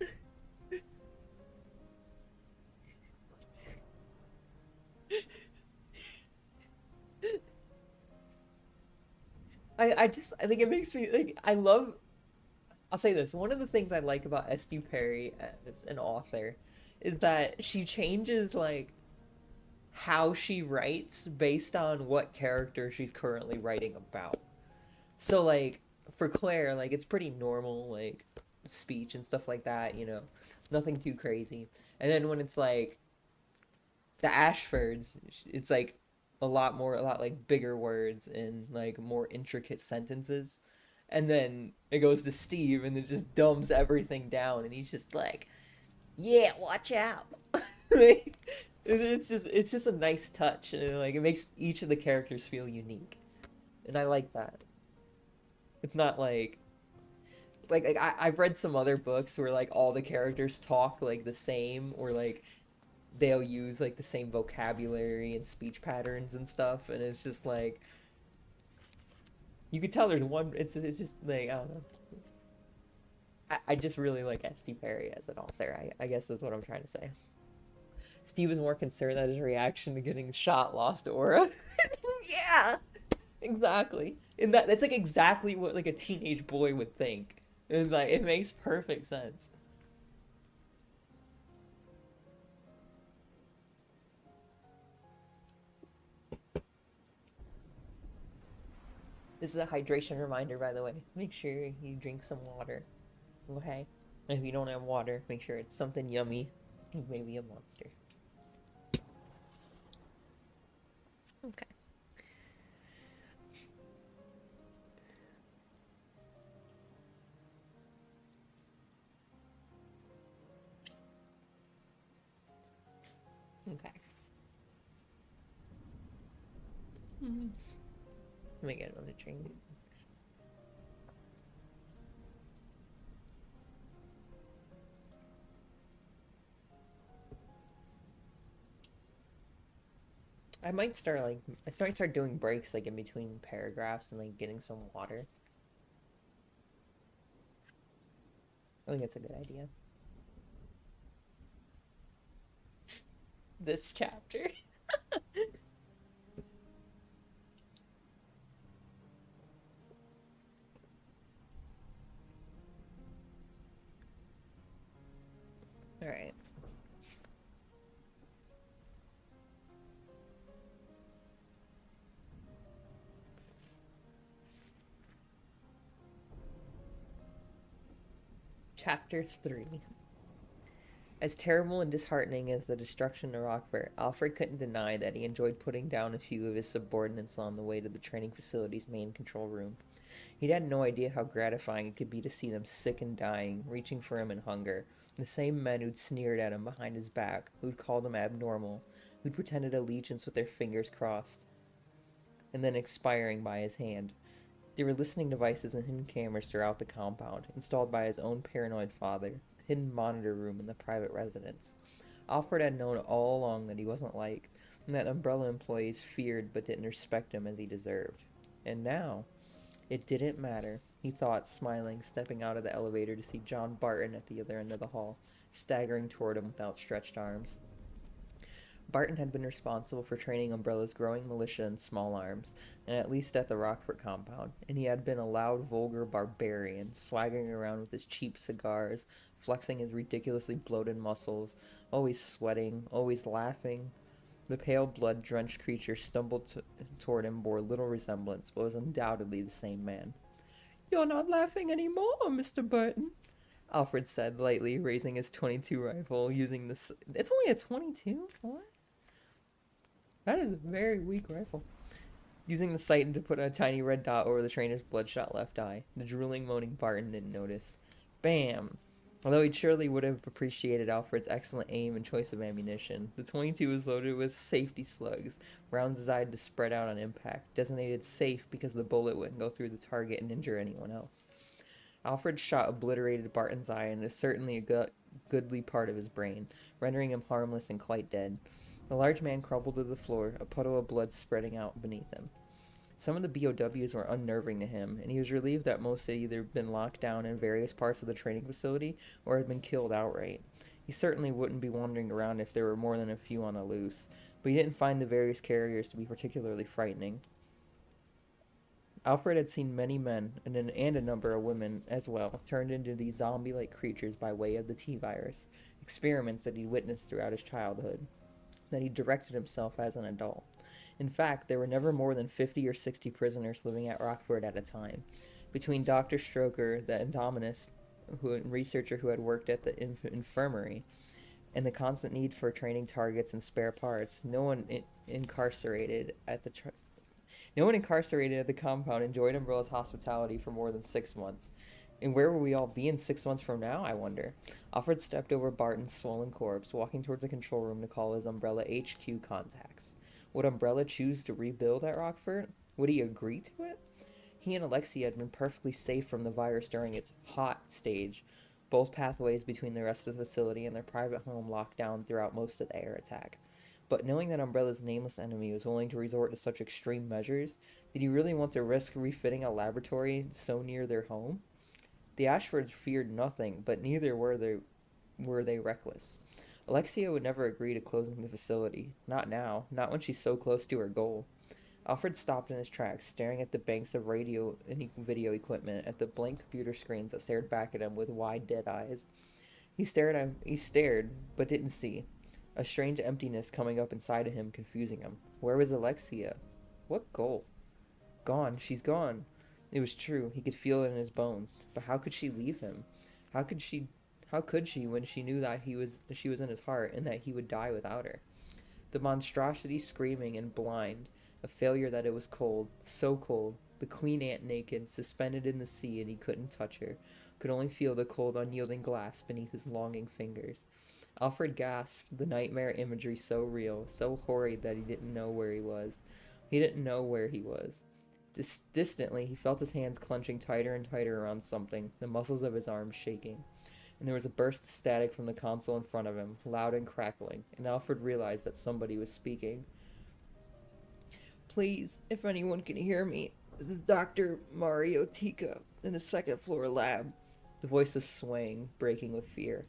I think it makes me like I'll say this. One of the things I like about S.D. Perry as an author is that she changes like how she writes based on what character she's currently writing about. So like for Claire, like it's pretty normal like speech and stuff like that, nothing too crazy. And then when it's like the Ashfords, it's like a lot like bigger words and like more intricate sentences. And then it goes to Steve and it just dumbs everything down and he's just like, "Yeah, watch out." Like, it's just a nice touch and like it makes each of the characters feel unique. And I like that. It's not like I've read some other books where like all the characters talk like the same or like they'll use like the same vocabulary and speech patterns and stuff and it's just like you could tell there's one it's just like I don't know. I just really like S.D. Perry as an author. I guess is what I'm trying to say. Steve is more concerned that his reaction to getting shot lost aura. Yeah, exactly. And that's like exactly what like a teenage boy would think. It's like it makes perfect sense. This is a hydration reminder, by the way. Make sure you drink some water. Okay? And if you don't have water, make sure it's something yummy. Maybe a monster. Okay. Okay. Let me get another drink. I might start doing breaks like in between paragraphs and like getting some water. I think that's a good idea. This chapter. All right. Chapter 3. As terrible and disheartening as the destruction of Rockford, Alfred couldn't deny that he enjoyed putting down a few of his subordinates on the way to the training facility's main control room. He'd had no idea how gratifying it could be to see them sick and dying, reaching for him in hunger. The same men who'd sneered at him behind his back, who'd called him abnormal, who'd pretended allegiance with their fingers crossed, and then expiring by his hand. There were listening devices and hidden cameras throughout the compound, installed by his own paranoid father, the hidden monitor room in the private residence. Alfred had known all along that he wasn't liked, and that Umbrella employees feared but didn't respect him as he deserved. And now, it didn't matter, he thought, smiling, stepping out of the elevator to see John Barton at the other end of the hall, staggering toward him with outstretched arms. Barton had been responsible for training Umbrella's growing militia in small arms, and at least at the Rockford compound, and he had been a loud, vulgar barbarian, swaggering around with his cheap cigars, flexing his ridiculously bloated muscles, always sweating, always laughing. The pale, blood-drenched creature stumbled toward him bore little resemblance, but was undoubtedly the same man. "You're not laughing any more, Mr. Burton," Alfred said lightly, raising his .22 rifle, using the... It's only a .22? What? That is a very weak rifle. Using the sight to put a tiny red dot over the trainer's bloodshot left eye. The drooling, moaning Barton didn't notice. Bam! Although he surely would have appreciated Alfred's excellent aim and choice of ammunition, the .22 was loaded with safety slugs, rounds designed to spread out on impact, designated safe because the bullet wouldn't go through the target and injure anyone else. Alfred's shot obliterated Barton's eye and is certainly a goodly part of his brain, rendering him harmless and quite dead. The large man crumpled to the floor, a puddle of blood spreading out beneath him. Some of the BOWs were unnerving to him, and he was relieved that most had either been locked down in various parts of the training facility or had been killed outright. He certainly wouldn't be wandering around if there were more than a few on the loose, but he didn't find the various carriers to be particularly frightening. Alfred had seen many men, and a number of women as well, turned into these zombie-like creatures by way of the T-virus, experiments that he witnessed throughout his childhood, that he directed himself as an adult. In fact, there were never more than 50 or 60 prisoners living at Rockford at a time. Between Dr. Stroker, the endomologist, researcher who had worked at the infirmary, and the constant need for training targets and spare parts, no one incarcerated at the compound enjoyed Umbrella's hospitality for more than 6 months. And where will we all be in 6 months from now, I wonder? Alfred stepped over Barton's swollen corpse, walking towards the control room to call his Umbrella HQ contacts. Would Umbrella choose to rebuild at Rockford? Would he agree to it? He and Alexia had been perfectly safe from the virus during its hot stage, both pathways between the rest of the facility and their private home locked down throughout most of the air attack. But knowing that Umbrella's nameless enemy was willing to resort to such extreme measures, did he really want to risk refitting a laboratory so near their home? The Ashfords feared nothing, but neither were they reckless. Alexia would never agree to closing the facility. Not now. Not when she's so close to her goal. Alfred stopped in his tracks, staring at the banks of radio and video equipment, at the blank computer screens that stared back at him with wide, dead eyes. He stared, but didn't see. A strange emptiness coming up inside of him, confusing him. Where was Alexia? What goal? Gone. She's gone. It was true. He could feel it in his bones. But how could she leave him? How could she when she knew that she was in his heart and that he would die without her? The monstrosity screaming and blind, a failure that it was cold, so cold, the queen ant naked, suspended in the sea, and he couldn't touch her, could only feel the cold unyielding glass beneath his longing fingers. Alfred gasped, the nightmare imagery so real, so horrid that he didn't know where he was. He didn't know where he was. Distantly, he felt his hands clenching tighter and tighter around something, the muscles of his arms shaking. And there was a burst of static from the console in front of him, loud and crackling, and Alfred realized that somebody was speaking. "Please, if anyone can hear me, this is Dr. Mario Tika in the second floor lab." The voice was swaying, breaking with fear.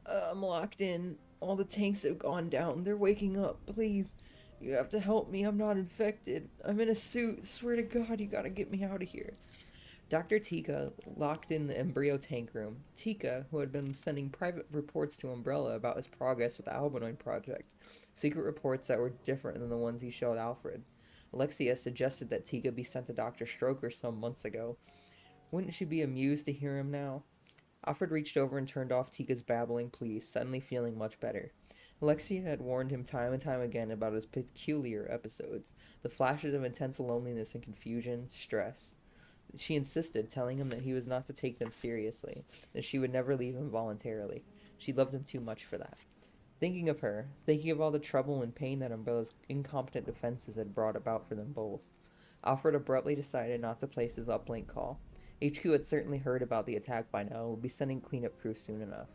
"I'm locked in. All the tanks have gone down. They're waking up. Please, you have to help me. I'm not infected. I'm in a suit. Swear to God, you gotta get me out of here." Dr. Tika, locked in the embryo tank room. Tika, who had been sending private reports to Umbrella about his progress with the Albinoid Project. Secret reports that were different than the ones he showed Alfred. Alexia suggested that Tika be sent to Dr. Stroker some months ago. Wouldn't she be amused to hear him now? Alfred reached over and turned off Tika's babbling pleas, suddenly feeling much better. Alexia had warned him time and time again about his peculiar episodes, the flashes of intense loneliness and confusion, stress. She insisted, telling him that he was not to take them seriously, that she would never leave him voluntarily. She loved him too much for that. Thinking of her, thinking of all the trouble and pain that Umbrella's incompetent defenses had brought about for them both, Alfred abruptly decided not to place his uplink call. HQ had certainly heard about the attack by now and would be sending cleanup crews soon enough.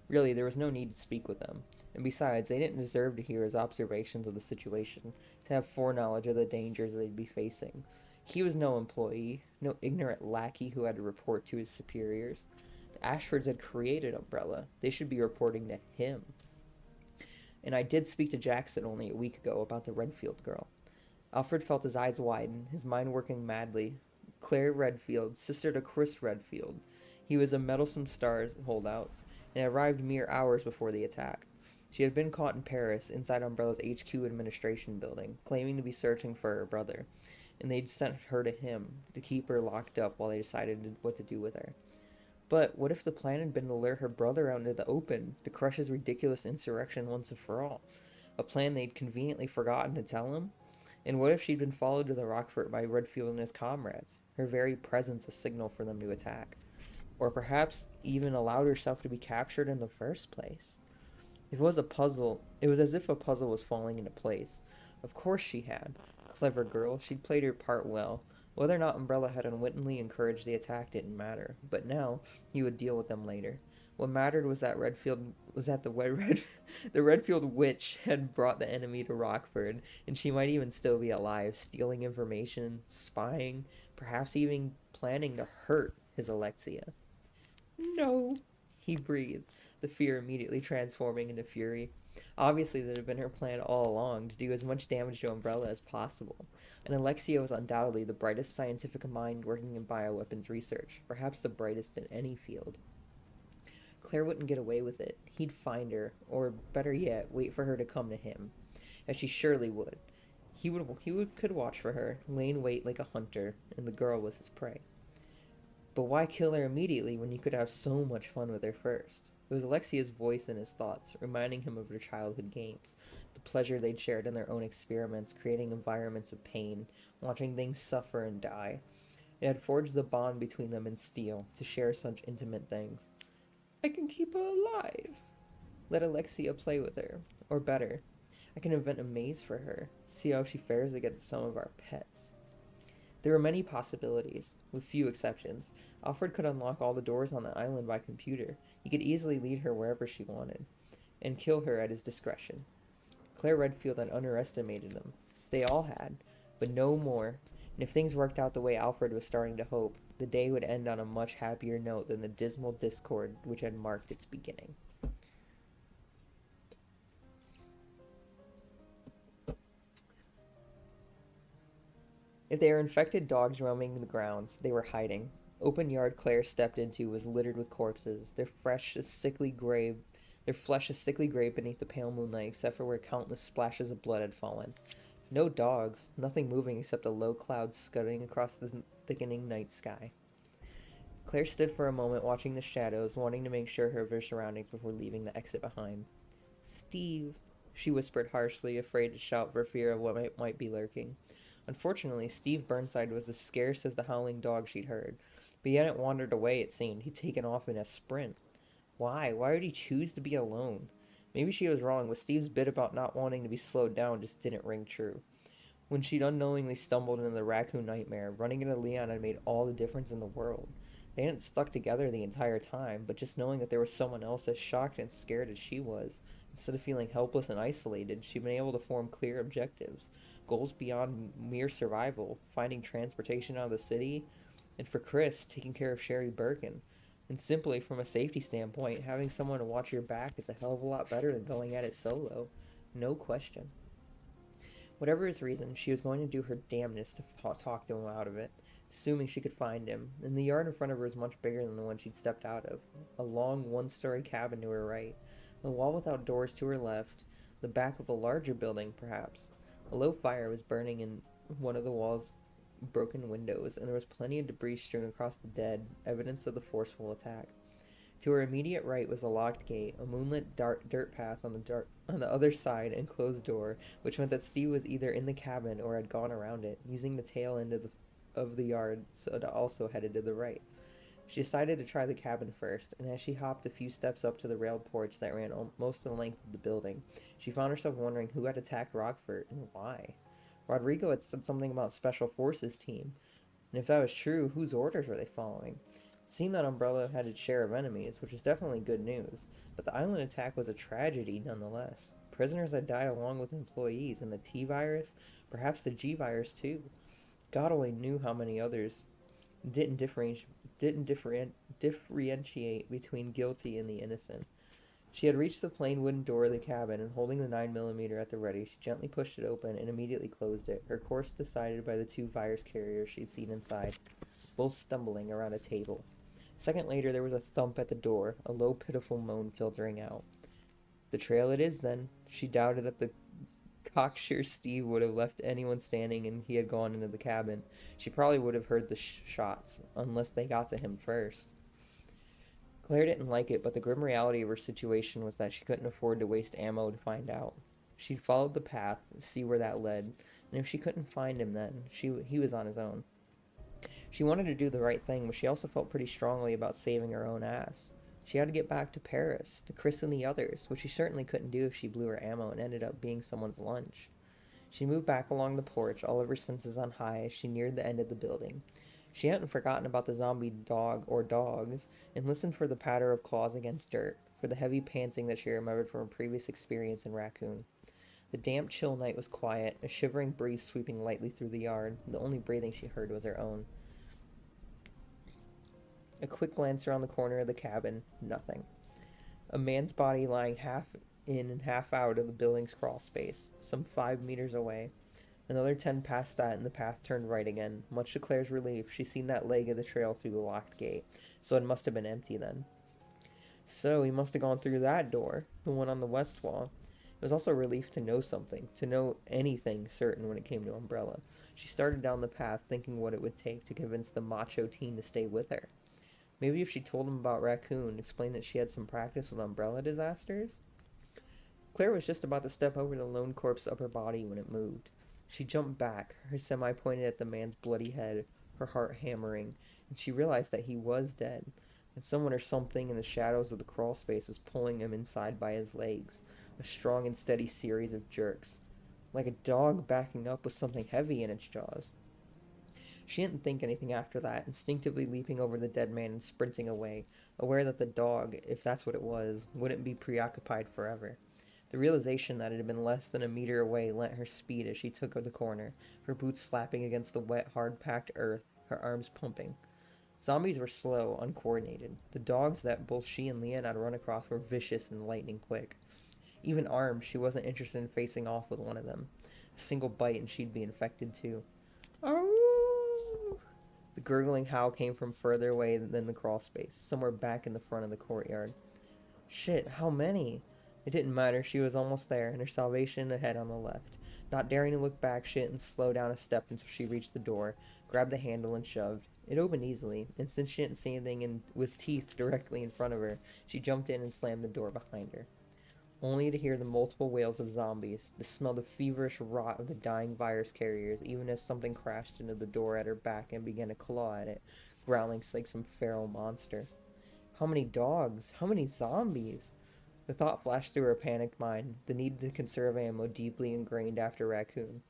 Really, there was no need to speak with them. And besides, they didn't deserve to hear his observations of the situation, to have foreknowledge of the dangers they'd be facing. He was no employee, no ignorant lackey who had to report to his superiors. The Ashfords had created Umbrella. They should be reporting to him. And I did speak to Jackson only a week ago about the Redfield girl. Alfred felt his eyes widen, his mind working madly. Claire Redfield, sister to Chris Redfield. He was a meddlesome star holdout, and arrived mere hours before the attack. She had been caught in Paris, inside Umbrella's HQ administration building, claiming to be searching for her brother, and they'd sent her to him to keep her locked up while they decided what to do with her. But what if the plan had been to lure her brother out into the open, to crush his ridiculous insurrection once and for all? A plan they'd conveniently forgotten to tell him? And what if she'd been followed to the Rockfort by Redfield and his comrades, her very presence a signal for them to attack? Or perhaps even allowed herself to be captured in the first place? If it was a puzzle, it was as if a puzzle was falling into place. Of course she had. Clever girl, she'd played her part well. Whether or not Umbrella had unwittingly encouraged the attack didn't matter, but now he would deal with them later. What mattered was that the Redfield witch had brought the enemy to Rockford, and she might even still be alive, stealing information, spying, perhaps even planning to hurt his Alexia. No, he breathed, the fear immediately transforming into fury. Obviously, that had been her plan all along, to do as much damage to Umbrella as possible. And Alexia was undoubtedly the brightest scientific mind working in bioweapons research, perhaps the brightest in any field. Claire wouldn't get away with it. He'd find her, or better yet, wait for her to come to him, as she surely would. Could watch for her, lay in wait like a hunter, and the girl was his prey. But why kill her immediately when you could have so much fun with her first? It was Alexia's voice in his thoughts, reminding him of their childhood games, the pleasure they'd shared in their own experiments, creating environments of pain, watching things suffer and die. It had forged the bond between them in steel, to share such intimate things. I can keep her alive. Let Alexia play with her. Or better, I can invent a maze for her, see how she fares against some of our pets. There were many possibilities, with few exceptions. Alfred could unlock all the doors on the island by computer. He could easily lead her wherever she wanted, and kill her at his discretion. Claire Redfield had underestimated him. They all had, but no more. And if things worked out the way Alfred was starting to hope, the day would end on a much happier note than the dismal discord which had marked its beginning. If they were infected dogs roaming the grounds, they were hiding. Open yard Claire stepped into was littered with corpses, their flesh a sickly gray beneath the pale moonlight, except for where countless splashes of blood had fallen. No dogs, nothing moving except a low cloud scudding across the thickening night sky. Claire stood for a moment watching the shadows, wanting to make sure of her surroundings before leaving the exit behind. Steve, she whispered harshly, afraid to shout for fear of what might be lurking. Unfortunately, Steve Burnside was as scarce as the howling dog she'd heard, but he hadn't wandered away, it seemed. He'd taken off in a sprint. Why? Why would he choose to be alone? Maybe she was wrong, but Steve's bit about not wanting to be slowed down just didn't ring true. When she'd unknowingly stumbled into the raccoon nightmare, running into Leon had made all the difference in the world. They hadn't stuck together the entire time, but just knowing that there was someone else as shocked and scared as she was, instead of feeling helpless and isolated, she'd been able to form clear objectives, goals beyond mere survival, finding transportation out of the city, and for Chris, taking care of Sherry Birkin. And simply, from a safety standpoint, having someone to watch your back is a hell of a lot better than going at it solo. No question. Whatever his reason, she was going to do her damnedest to talk to him out of it, assuming she could find him. And the yard in front of her was much bigger than the one she'd stepped out of. A long, one-story cabin to her right, a wall without doors to her left, the back of a larger building, perhaps. A low fire was burning in one of the wall's broken windows, and there was plenty of debris strewn across the dead, evidence of the forceful attack. To her immediate right was a locked gate, a moonlit dirt path on the other side, and closed door, which meant that Steve was either in the cabin or had gone around it, using the tail end of the yard, so it also headed to the right. She decided to try the cabin first, and as she hopped a few steps up to the railed porch that ran most of the length of the building, she found herself wondering who had attacked Rockfort and why. Rodrigo had said something about Special Forces team, and if that was true, whose orders were they following? It seemed that Umbrella had its share of enemies, which was definitely good news, but the island attack was a tragedy nonetheless. Prisoners had died along with employees, and the T-virus, perhaps the G-virus too. God only knew how many others didn't differentiate between guilty and the innocent. She had reached the plain wooden door of the cabin, and holding the 9mm at the ready, she gently pushed it open and immediately closed it, her course decided by the two virus carriers she'd seen inside, both stumbling around a table. A second later, there was a thump at the door, a low, pitiful moan filtering out. The trail it is, then. She doubted that the cocksure Steve would have left anyone standing and he had gone into the cabin. She probably would have heard the shots, unless they got to him first. Claire didn't like it, but the grim reality of her situation was that she couldn't afford to waste ammo to find out. She'd followed the path, see where that led, and if she couldn't find him then, he was on his own. She wanted to do the right thing, but she also felt pretty strongly about saving her own ass. She had to get back to Paris, to Chris and the others, which she certainly couldn't do if she blew her ammo and ended up being someone's lunch. She moved back along the porch, all of her senses on high, as she neared the end of the building. She hadn't forgotten about the zombie dog or dogs, and listened for the patter of claws against dirt, for the heavy panting that she remembered from her previous experience in Raccoon. The damp, chill night was quiet, a shivering breeze sweeping lightly through the yard. The only breathing she heard was her own. A quick glance around the corner of the cabin, nothing. A man's body lying half in and half out of the building's crawl space, some 5 meters away. Another 10 past that, and the path turned right again. Much to Claire's relief, she seen that leg of the trail through the locked gate, so it must have been empty then. So he must have gone through that door, the one on the west wall. It was also a relief to know something, to know anything certain when it came to Umbrella. She started down the path, thinking what it would take to convince the macho teen to stay with her. Maybe if she told him about Raccoon, explained that she had some practice with umbrella disasters? Claire was just about to step over the lone corpse's upper body when it moved. She jumped back, her semi pointed at the man's bloody head, her heart hammering, and she realized that he was dead, and someone or something in the shadows of the crawl space was pulling him inside by his legs, a strong and steady series of jerks, like a dog backing up with something heavy in its jaws. She didn't think anything after that, instinctively leaping over the dead man and sprinting away, aware that the dog, if that's what it was, wouldn't be preoccupied forever. The realization that it had been less than a meter away lent her speed as she took the corner, her boots slapping against the wet, hard-packed earth, her arms pumping. Zombies were slow, uncoordinated. The dogs that both she and Leanne had run across were vicious and lightning quick. Even armed, she wasn't interested in facing off with one of them. A single bite and she'd be infected too. Oh! The gurgling howl came from further away than the crawl space, somewhere back in the front of the courtyard. Shit, how many? It didn't matter, she was almost there, and her salvation ahead on the left. Not daring to look back, she didn't slow down a step until she reached the door, grabbed the handle and shoved. It opened easily, and since she didn't see anything with teeth directly in front of her, she jumped in and slammed the door behind her. Only to hear the multiple wails of zombies, to smell the feverish rot of the dying virus carriers, even as something crashed into the door at her back and began to claw at it, growling like some feral monster. How many dogs? How many zombies? The thought flashed through her panicked mind, the need to conserve ammo deeply ingrained after Raccoon.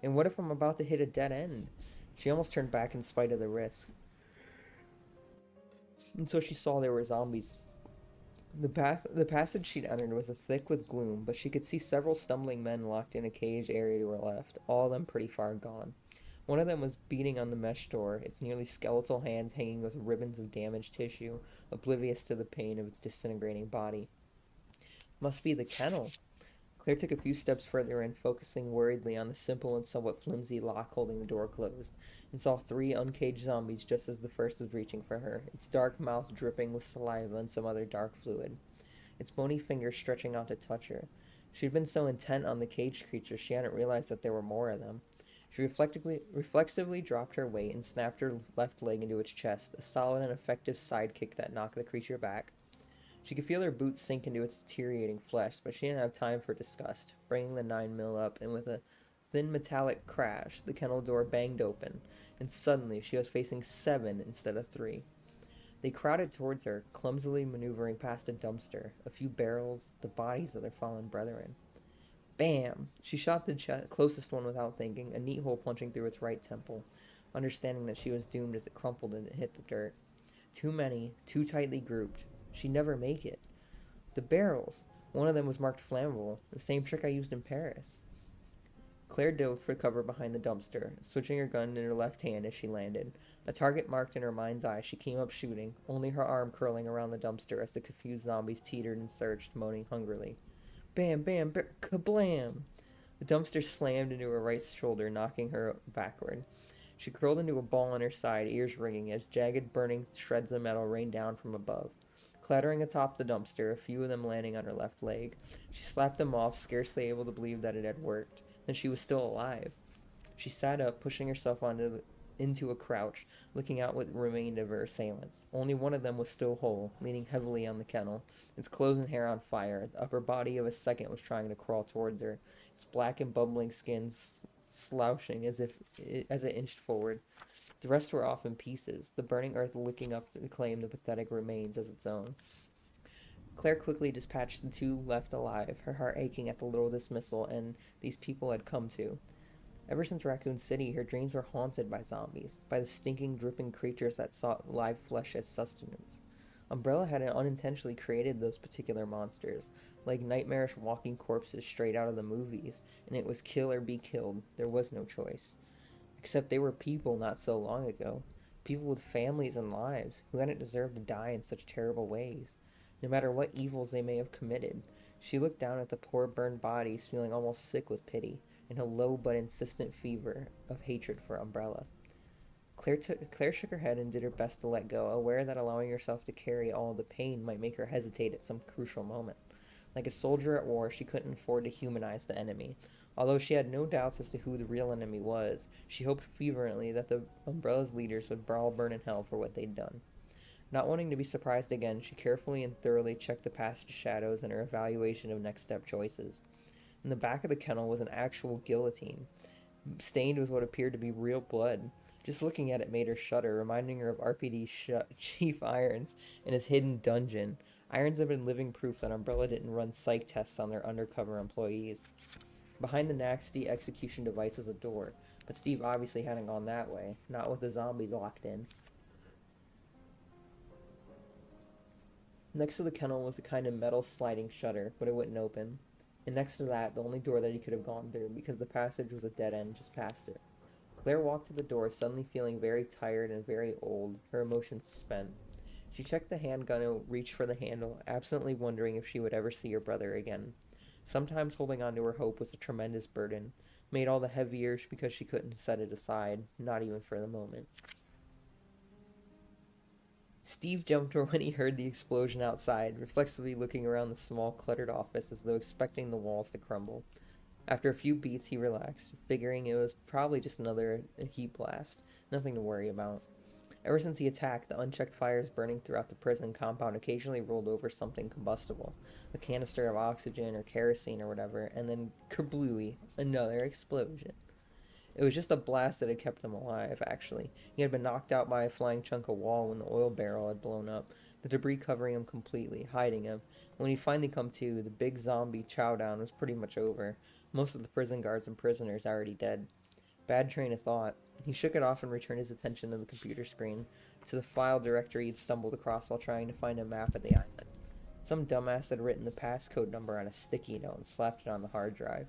And what if I'm about to hit a dead end? She almost turned back in spite of the risk, until she saw there were zombies. The passage she'd entered was thick with gloom, but she could see several stumbling men locked in a caged area to her left, all of them pretty far gone. One of them was beating on the mesh door, its nearly skeletal hands hanging with ribbons of damaged tissue, oblivious to the pain of its disintegrating body. Must be the kennel. Claire took a few steps further in, focusing worriedly on the simple and somewhat flimsy lock holding the door closed, and saw 3 uncaged zombies just as the first was reaching for her, its dark mouth dripping with saliva and some other dark fluid, its bony fingers stretching out to touch her. She had been so intent on the caged creature she hadn't realized that there were more of them. She reflexively dropped her weight and snapped her left leg into its chest, a solid and effective sidekick that knocked the creature back. She could feel her boots sink into its deteriorating flesh, but she didn't have time for disgust, bringing the 9mm up, and with a thin metallic crash, the kennel door banged open, and suddenly she was facing 7 instead of 3. They crowded towards her, clumsily maneuvering past a dumpster, a few barrels, the bodies of their fallen brethren. Bam! She shot the closest one without thinking, a neat hole punching through its right temple, understanding that she was doomed as it crumpled and it hit the dirt. Too many, too tightly grouped. She'd never make it. The barrels. One of them was marked flammable, the same trick I used in Paris. Claire dove for cover behind the dumpster, switching her gun in her left hand as she landed. A target marked in her mind's eye, she came up shooting, only her arm curling around the dumpster as the confused zombies teetered and searched, moaning hungrily. Bam, bam, kablam! The dumpster slammed into her right shoulder, knocking her backward. She curled into a ball on her side, ears ringing, as jagged, burning shreds of metal rained down from above. Clattering atop the dumpster, a few of them landing on her left leg. She slapped them off, scarcely able to believe that it had worked. That she was still alive. She sat up, pushing herself into a crouch, looking out what remained of her assailants. Only one of them was still whole, leaning heavily on the kennel, its clothes and hair on fire. The upper body of a second was trying to crawl towards her, its black and bubbling skin slouching as it inched forward. The rest were off in pieces, the burning earth licking up to claim the pathetic remains as its own. Claire quickly dispatched the two left alive, her heart aching at the little dismissal and these people had come to. Ever since Raccoon City, her dreams were haunted by zombies, by the stinking, dripping creatures that sought live flesh as sustenance. Umbrella had unintentionally created those particular monsters, like nightmarish walking corpses straight out of the movies, and it was kill or be killed. There was no choice. Except they were people not so long ago, people with families and lives, who hadn't deserved to die in such terrible ways, no matter what evils they may have committed. She looked down at the poor burned bodies, feeling almost sick with pity, and a low but insistent fever of hatred for Umbrella. Claire shook her head and did her best to let go, aware that allowing herself to carry all the pain might make her hesitate at some crucial moment. Like a soldier at war, she couldn't afford to humanize the enemy. Although she had no doubts as to who the real enemy was, she hoped fervently that the Umbrella's leaders would all burn in hell for what they'd done. Not wanting to be surprised again, she carefully and thoroughly checked the past shadows in her evaluation of next step choices. In the back of the kennel was an actual guillotine, stained with what appeared to be real blood. Just looking at it made her shudder, reminding her of RPD's Chief Irons in his hidden dungeon. Irons had been living proof that Umbrella didn't run psych tests on their undercover employees. Behind the nasty execution device was a door, but Steve obviously hadn't gone that way, not with the zombies locked in. Next to the kennel was a kind of metal sliding shutter, but it wouldn't open. And next to that, the only door that he could have gone through, because the passage was a dead end just past it. Claire walked to the door, suddenly feeling very tired and very old, her emotions spent. She checked the handgun and reached for the handle, absently wondering if she would ever see her brother again. Sometimes holding on to her hope was a tremendous burden, made all the heavier because she couldn't set it aside, not even for the moment. Steve jumped when he heard the explosion outside, reflexively looking around the small, cluttered office as though expecting the walls to crumble. After a few beats, he relaxed, figuring it was probably just another heat blast, nothing to worry about. Ever since the attack, the unchecked fires burning throughout the prison compound occasionally rolled over something combustible, a canister of oxygen or kerosene or whatever, and then kerblooey, another explosion. It was just a blast that had kept him alive, actually. He had been knocked out by a flying chunk of wall when the oil barrel had blown up, the debris covering him completely, hiding him. When he'd finally come to, the big zombie chowdown was pretty much over. Most of the prison guards and prisoners already dead. Bad train of thought. He shook it off and returned his attention to the computer screen, to the file directory he'd stumbled across while trying to find a map of the island. Some dumbass had written the passcode number on a sticky note and slapped it on the hard drive,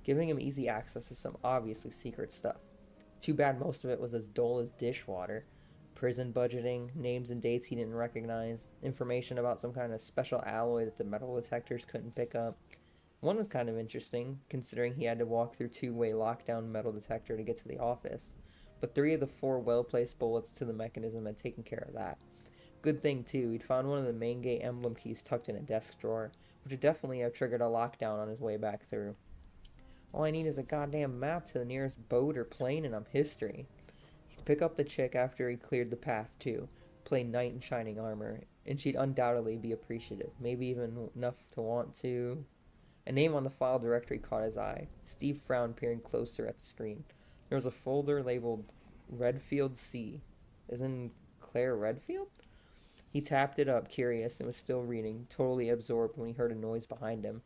giving him easy access to some obviously secret stuff. Too bad most of it was as dull as dishwater. Prison budgeting, names and dates he didn't recognize, information about some kind of special alloy that the metal detectors couldn't pick up. One was kind of interesting, considering he had to walk through two-way lockdown metal detector to get to the office, but 3 of the 4 well-placed bullets to the mechanism had taken care of that. Good thing, too, he'd found one of the main gate emblem keys tucked in a desk drawer, which would definitely have triggered a lockdown on his way back through. All I need is a goddamn map to the nearest boat or plane and I'm history. He'd pick up the chick after he cleared the path, too, play knight in shining armor, and she'd undoubtedly be appreciative, maybe even enough to want to... A name on the file directory caught his eye. Steve frowned, peering closer at the screen. There was a folder labeled Redfield C. Isn't Claire Redfield? He tapped it up, curious, and was still reading, totally absorbed when he heard a noise behind him.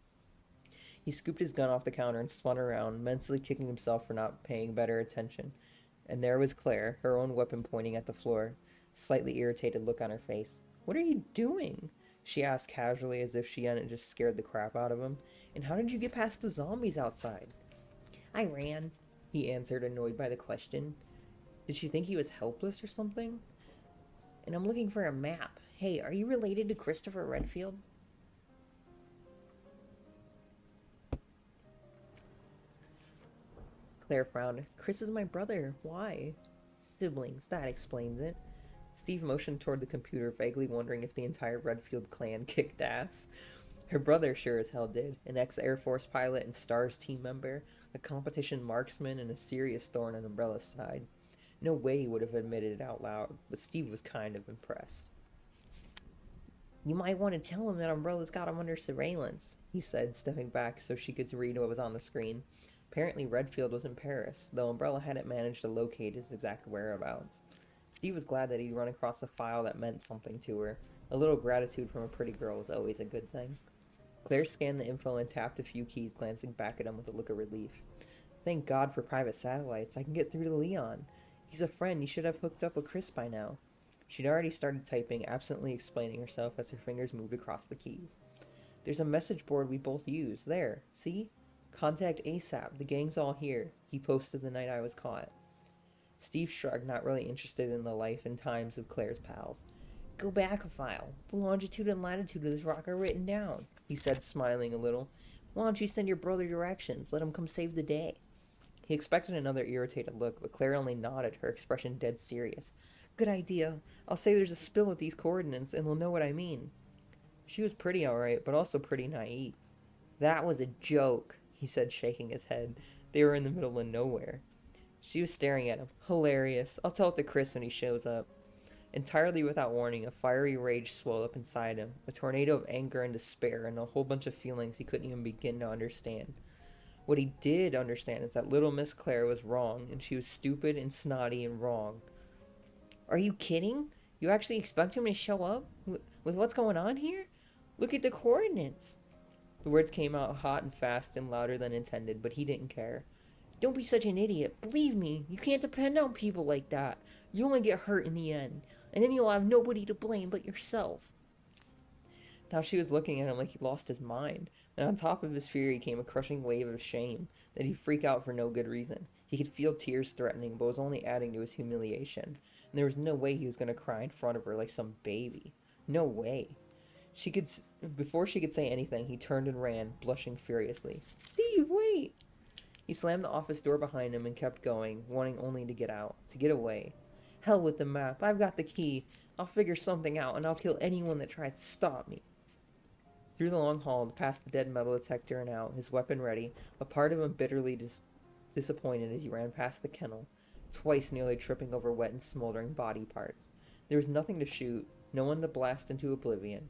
He scooped his gun off the counter and spun around, mentally kicking himself for not paying better attention. And there was Claire, her own weapon pointing at the floor, slightly irritated look on her face. "What are you doing?" she asked casually, as if she hadn't just scared the crap out of him. "And how did you get past the zombies outside?" I ran, he answered, annoyed by the question. Did she think he was helpless or something? And I'm looking for a map. Hey, are you related to Christopher Redfield? Claire frowned. Chris is my brother. Why? Siblings, that explains it. Steve motioned toward the computer, vaguely wondering if the entire Redfield clan kicked ass. Her brother sure as hell did, an ex-Air Force pilot and STARS team member, a competition marksman, and a serious thorn on Umbrella's side. No way he would have admitted it out loud, but Steve was kind of impressed. You might want to tell him that Umbrella's got him under surveillance, he said, stepping back so she could read what was on the screen. Apparently Redfield was in Paris, though Umbrella hadn't managed to locate his exact whereabouts. Steve was glad that he'd run across a file that meant something to her. A little gratitude from a pretty girl was always a good thing. Claire scanned the info and tapped a few keys, glancing back at him with a look of relief. Thank God for private satellites. I can get through to Leon. He's a friend. He should have hooked up with Chris by now. She'd already started typing, absently explaining herself as her fingers moved across the keys. There's a message board we both use. There. See? Contact ASAP. The gang's all here. He posted the night I was caught. Steve shrugged, not really interested in the life and times of Claire's pals. Go back a file. The longitude and latitude of this rock are written down, he said, smiling a little. Why don't you send your brother directions? Let him come save the day. He expected another irritated look, but Claire only nodded, her expression dead serious. Good idea. I'll say there's a spill at these coordinates, and they'll know what I mean. She was pretty alright, but also pretty naive. That was a joke, he said, shaking his head. They were in the middle of nowhere. She was staring at him. Hilarious. I'll tell it to Chris when he shows up. Entirely without warning, a fiery rage swelled up inside him, a tornado of anger and despair, and a whole bunch of feelings he couldn't even begin to understand. What he did understand is that little Miss Claire was wrong, and she was stupid and snotty and wrong. Are you kidding? You actually expect him to show up? With what's going on here? Look at the coordinates. The words came out hot and fast and louder than intended, but he didn't care. Don't be such an idiot. Believe me, you can't depend on people like that. You only get hurt in the end, and then you'll have nobody to blame but yourself. Now she was looking at him like he'd lost his mind, and on top of his fury came a crushing wave of shame that he'd freak out for no good reason. He could feel tears threatening, but was only adding to his humiliation, and there was no way he was going to cry in front of her like some baby. No way. Before she could say anything, he turned and ran, blushing furiously. Steve, wait! He slammed the office door behind him and kept going, wanting only to get out, to get away. Hell with the map. I've got the key. I'll figure something out, and I'll kill anyone that tries to stop me. Through the long hall, past the dead metal detector and out, his weapon ready, a part of him bitterly disappointed as he ran past the kennel, twice nearly tripping over wet and smoldering body parts. There was nothing to shoot, no one to blast into oblivion,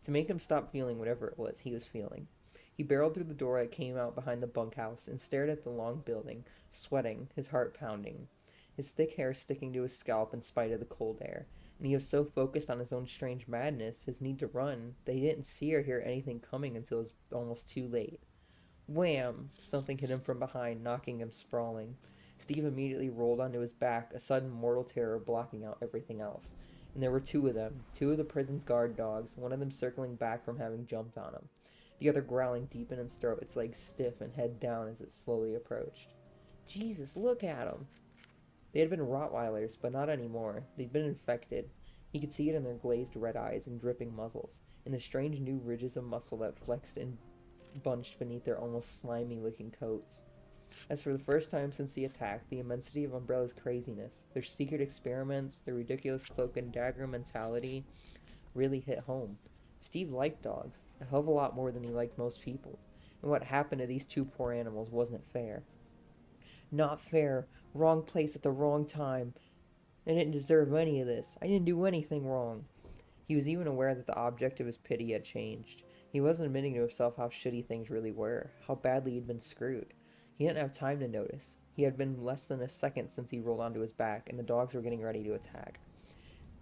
to make him stop feeling whatever it was he was feeling. He barreled through the door that came out behind the bunkhouse and stared at the long building, sweating, his heart pounding, his thick hair sticking to his scalp in spite of the cold air, and he was so focused on his own strange madness, his need to run, that he didn't see or hear anything coming until it was almost too late. Wham! Something hit him from behind, knocking him sprawling. Steve immediately rolled onto his back, a sudden mortal terror blocking out everything else. And there were two of them, two of the prison's guard dogs, one of them circling back from having jumped on him, the other growling deep in its throat, its legs stiff and head down as it slowly approached. Jesus, look at them! They had been Rottweilers, but not anymore. They'd been infected. He could see it in their glazed red eyes and dripping muzzles, in the strange new ridges of muscle that flexed and bunched beneath their almost slimy-looking coats. As for the first time since the attack, the immensity of Umbrella's craziness, their secret experiments, their ridiculous cloak and dagger mentality, really hit home. Steve liked dogs, a hell of a lot more than he liked most people, and what happened to these two poor animals wasn't fair. Not fair. Wrong place at the wrong time. I didn't deserve any of this. I didn't do anything wrong. He was even aware that the object of his pity had changed. He wasn't admitting to himself how shitty things really were, how badly he'd been screwed. He didn't have time to notice. He had been less than a second since he rolled onto his back, and the dogs were getting ready to attack.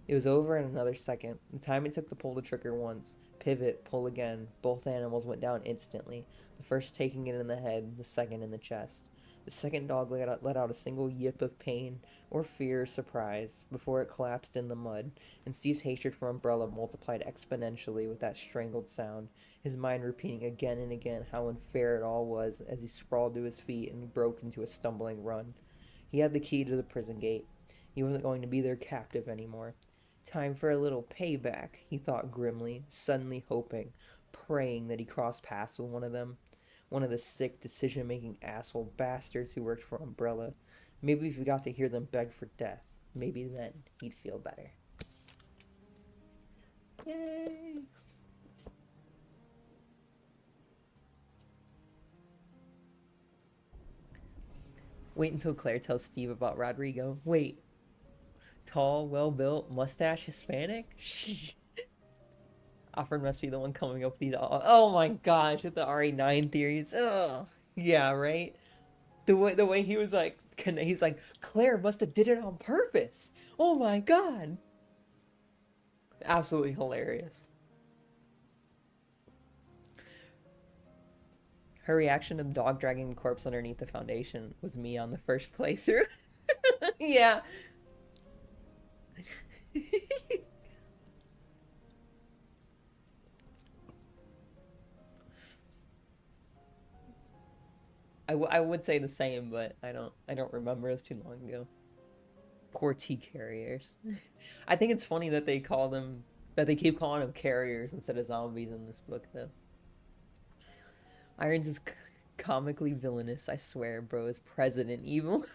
It was over in another second. The time it took to pull the trigger once, pivot, pull again, both animals went down instantly, the first taking it in the head, the second in the chest. The second dog let out a single yip of pain, or fear, or surprise, before it collapsed in the mud, and Steve's hatred for Umbrella multiplied exponentially with that strangled sound, his mind repeating again and again how unfair it all was as he sprawled to his feet and broke into a stumbling run. He had the key to the prison gate. He wasn't going to be their captive anymore. Time for a little payback, he thought grimly, suddenly hoping, praying that he crossed paths with one of them. One of the sick, decision-making asshole bastards who worked for Umbrella. Maybe if he got to hear them beg for death, maybe then he'd feel better. Yay! Wait until Claire tells Steve about Rodrigo. Wait. Tall, well-built, mustache, Hispanic? Alfred must be the one coming up with these. Oh my gosh, with the RE9 theories. Ugh. Yeah, right? The way he was like, he's like, Claire must have did it on purpose. Oh my god. Absolutely hilarious. Her reaction to the dog dragging the corpse underneath the foundation was me on the first playthrough. Yeah. I would say the same, but I don't remember. It was too long ago. Poor T carriers. I think it's funny that they keep calling them carriers instead of zombies in this book, though. Irons is comically villainous. I swear, bro, is Resident Evil.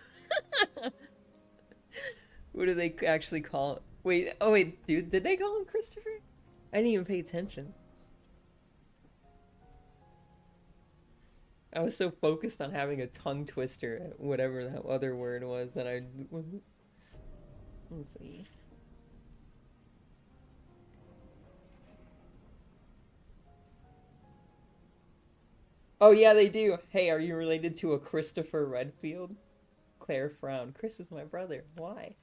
What do they actually call it? Wait, oh wait, dude, did they call him Christopher? I didn't even pay attention. I was so focused on having a tongue twister at whatever that other word was that I wasn't. Let's see. Oh yeah, they do. Hey, are you related to a Christopher Redfield? Claire frowned. Chris is my brother. Why?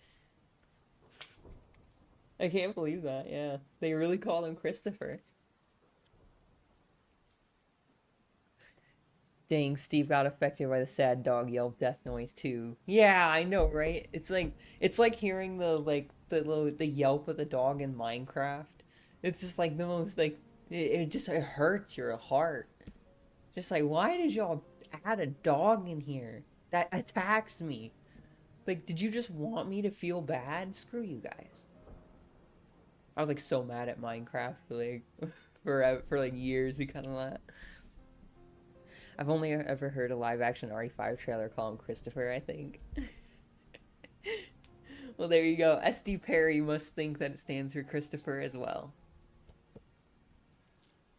I can't believe that, yeah. They really call him Christopher. Dang, Steve got affected by the sad dog yell death noise too. Yeah, I know, right? It's like hearing the yelp of the dog in Minecraft. It's just like the most like it hurts your heart. Just like, why did y'all add a dog in here that attacks me? Like, did you just want me to feel bad? Screw you guys. I was like so mad at Minecraft for like for like years because of that. I've only ever heard a live-action RE5 trailer call him Christopher, I think. Well, there you go. S.D. Perry must think that it stands for Christopher as well.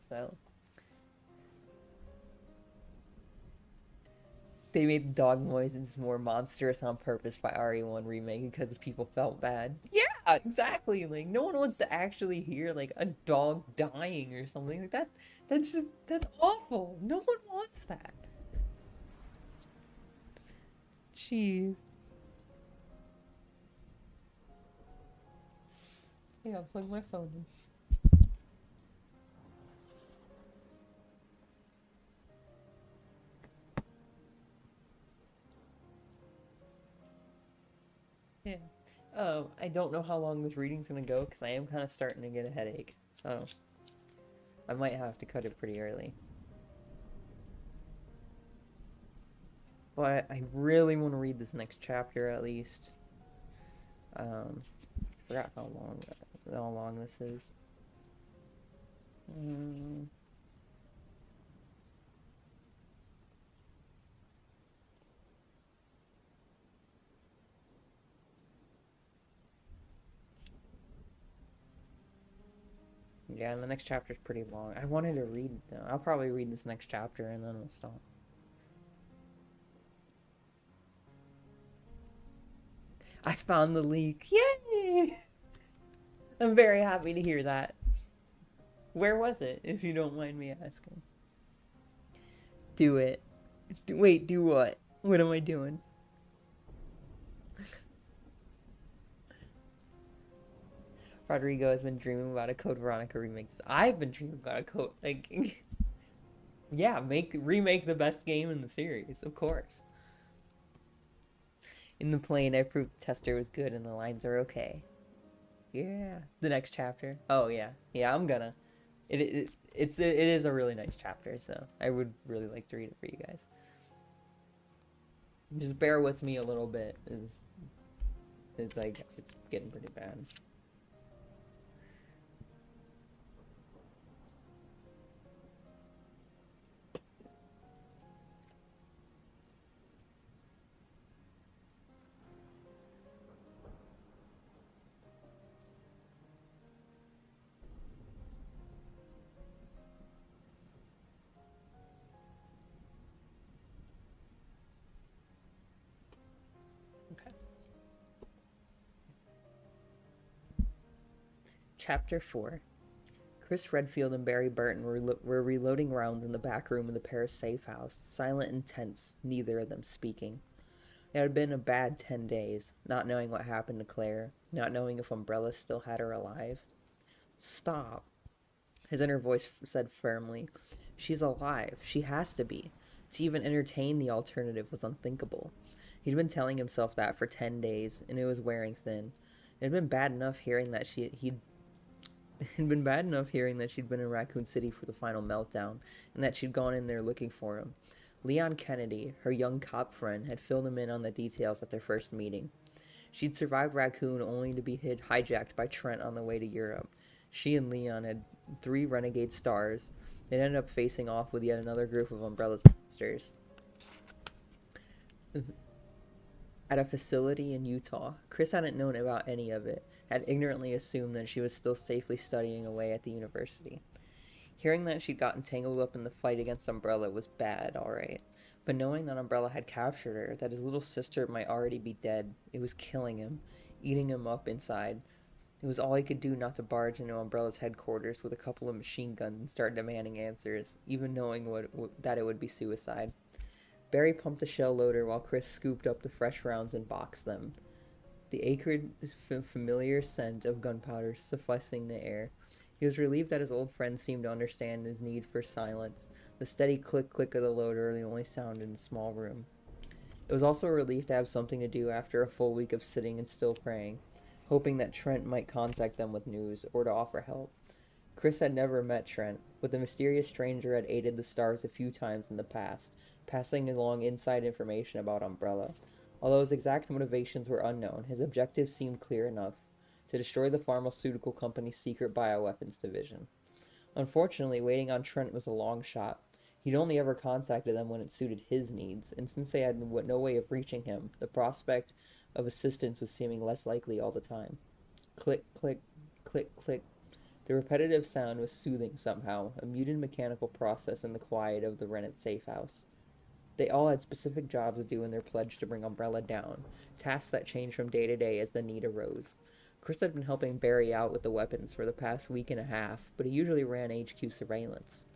So. They made the dog noises more monstrous on purpose by RE1 remake because people felt bad. Yeah, exactly. Like, no one wants to actually hear, like, a dog dying or something like that. That's awful. No one wants that. Jeez. Yeah, I'll plug my phone in. Yeah. I don't know how long this reading's gonna go because I am kind of starting to get a headache. So I might have to cut it pretty early. But I really want to read this next chapter at least. Forgot how long this is. Yeah, and the next chapter is pretty long. I wanted to read. I'll probably read this next chapter and then we'll stop. I found the leak. Yay! I'm very happy to hear that. Where was it, if you don't mind me asking? Do it. Wait, do what? What am I doing? Rodrigo has been dreaming about a Code Veronica remake. I've been dreaming about a Code, like, yeah, remake the best game in the series, of course. In the plane, I proved the tester was good and the lines are okay. Yeah. The next chapter. Oh yeah, yeah. I'm gonna. It is a really nice chapter, so I would really like to read it for you guys. Just bear with me a little bit. It's like it's getting pretty bad. Okay. Chapter 4. Chris Redfield and Barry Burton were reloading rounds in the back room of the Paris safe house, silent and tense, neither of them speaking. It had been a bad 10 days, not knowing what happened to Claire, not knowing if Umbrella still had her alive. Stop, his inner voice said firmly. She's alive. She has to be. To even entertain the alternative was unthinkable. He'd been telling himself that for 10 days, and it was wearing thin. It had been bad enough hearing that she'd been in Raccoon City for the final meltdown, and that she'd gone in there looking for him. Leon Kennedy, her young cop friend, had filled him in on the details at their first meeting. She'd survived Raccoon only to be hijacked by Trent on the way to Europe. She and Leon had 3 renegade stars. They'd ended up facing off with yet another group of Umbrella's monsters. At a facility in Utah, Chris hadn't known about any of it, had ignorantly assumed that she was still safely studying away at the university. Hearing that she'd gotten tangled up in the fight against Umbrella was bad, alright. But knowing that Umbrella had captured her, that his little sister might already be dead, it was killing him, eating him up inside. It was all he could do not to barge into Umbrella's headquarters with a couple of machine guns and start demanding answers, even knowing that it would be suicide. Barry pumped the shell loader while Chris scooped up the fresh rounds and boxed them. The acrid, familiar scent of gunpowder suffusing the air. He was relieved that his old friend seemed to understand his need for silence. The steady click-click of the loader the only sound in the small room. It was also a relief to have something to do after a full week of sitting and still praying, hoping that Trent might contact them with news or to offer help. Chris had never met Trent, but the mysterious stranger had aided the stars a few times in the past, passing along inside information about Umbrella. Although his exact motivations were unknown, his objective seemed clear enough: to destroy the pharmaceutical company's secret bioweapons division. Unfortunately, waiting on Trent was a long shot. He'd only ever contacted them when it suited his needs, and since they had no way of reaching him, the prospect of assistance was seeming less likely all the time. Click, click, click, click. The repetitive sound was soothing somehow, a muted mechanical process in the quiet of the rented safe house. They all had specific jobs to do in their pledge to bring Umbrella down, tasks that changed from day to day as the need arose. Chris had been helping Barry out with the weapons for the past week and a half, but he usually ran HQ surveillance.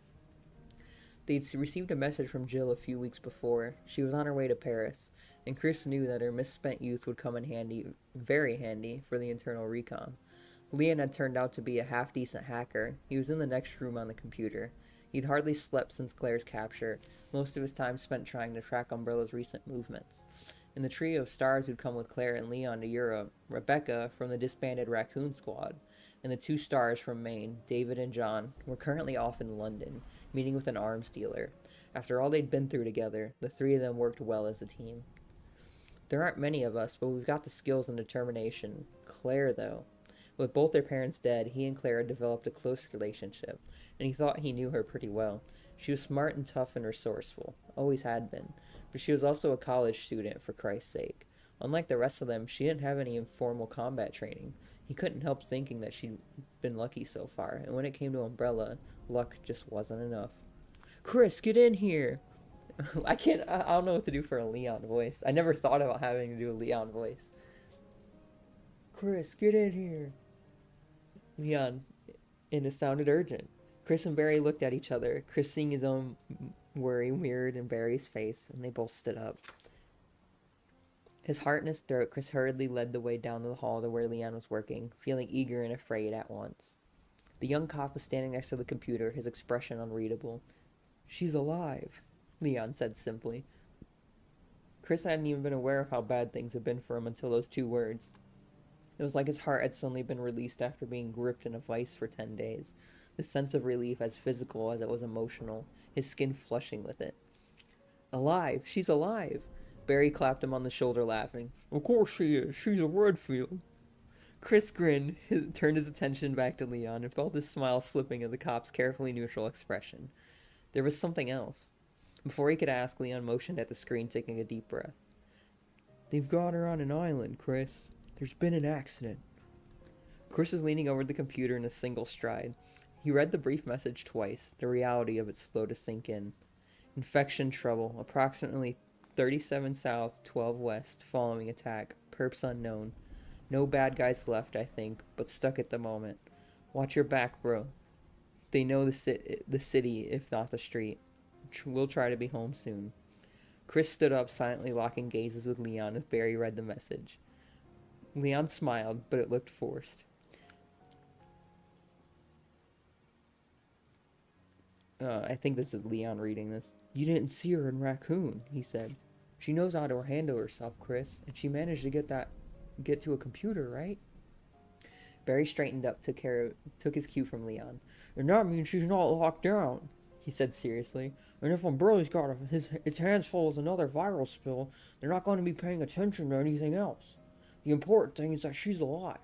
They'd received a message from Jill a few weeks before. She was on her way to Paris, and Chris knew that her misspent youth would come in handy, very handy, for the internal recon. Leon had turned out to be a half-decent hacker. He was in the next room on the computer. He'd hardly slept since Claire's capture, most of his time spent trying to track Umbrella's recent movements. In the trio of stars who'd come with Claire and Leon to Europe, Rebecca, from the disbanded Raccoon Squad, and the 2 stars from Maine, David and John, were currently off in London, meeting with an arms dealer. After all they'd been through together, the 3 of them worked well as a team. There aren't many of us, but we've got the skills and determination. Claire, though. With both their parents dead, he and Claire had developed a close relationship, and he thought he knew her pretty well. She was smart and tough and resourceful, always had been, but she was also a college student, for Christ's sake. Unlike the rest of them, she didn't have any informal combat training. He couldn't help thinking that she'd been lucky so far, and when it came to Umbrella, luck just wasn't enough. Chris, get in here! I don't know what to do for a Leon voice. I never thought about having to do a Leon voice. Chris, get in here! Leon, and it sounded urgent. Chris and Barry looked at each other, Chris seeing his own worry mirrored in Barry's face, and they both stood up. His heart in his throat, Chris hurriedly led the way down the hall to where Leon was working, feeling eager and afraid at once. The young cop was standing next to the computer, his expression unreadable. She's alive, Leon said simply. Chris hadn't even been aware of how bad things had been for him until those 2 words. It was like his heart had suddenly been released after being gripped in a vice for 10 days. The sense of relief as physical as it was emotional, his skin flushing with it. Alive! She's alive! Barry clapped him on the shoulder, laughing. Of course she is. She's a Redfield. Chris grinned, turned his attention back to Leon, and felt his smile slipping in the cop's carefully neutral expression. There was something else. Before he could ask, Leon motioned at the screen, taking a deep breath. They've got her on an island, Chris. There's been an accident. Chris is leaning over the computer in a single stride. He read the brief message twice, the reality of it slow to sink in. Infection trouble, approximately 37 south, 12 west, following attack. Perps unknown. No bad guys left, I think, but stuck at the moment. Watch your back, bro. They know the city, if not the street. We'll try to be home soon. Chris stood up, silently locking gazes with Leon as Barry read the message. Leon smiled, but it looked forced. I think this is Leon reading this. You didn't see her in Raccoon, he said. She knows how to handle herself, Chris, and she managed to get to a computer, right? Barry straightened up, took his cue from Leon. And that means she's not locked down, he said seriously. And if Umbrella's got its hands full with another viral spill, they're not going to be paying attention to anything else. The important thing is that she's alive.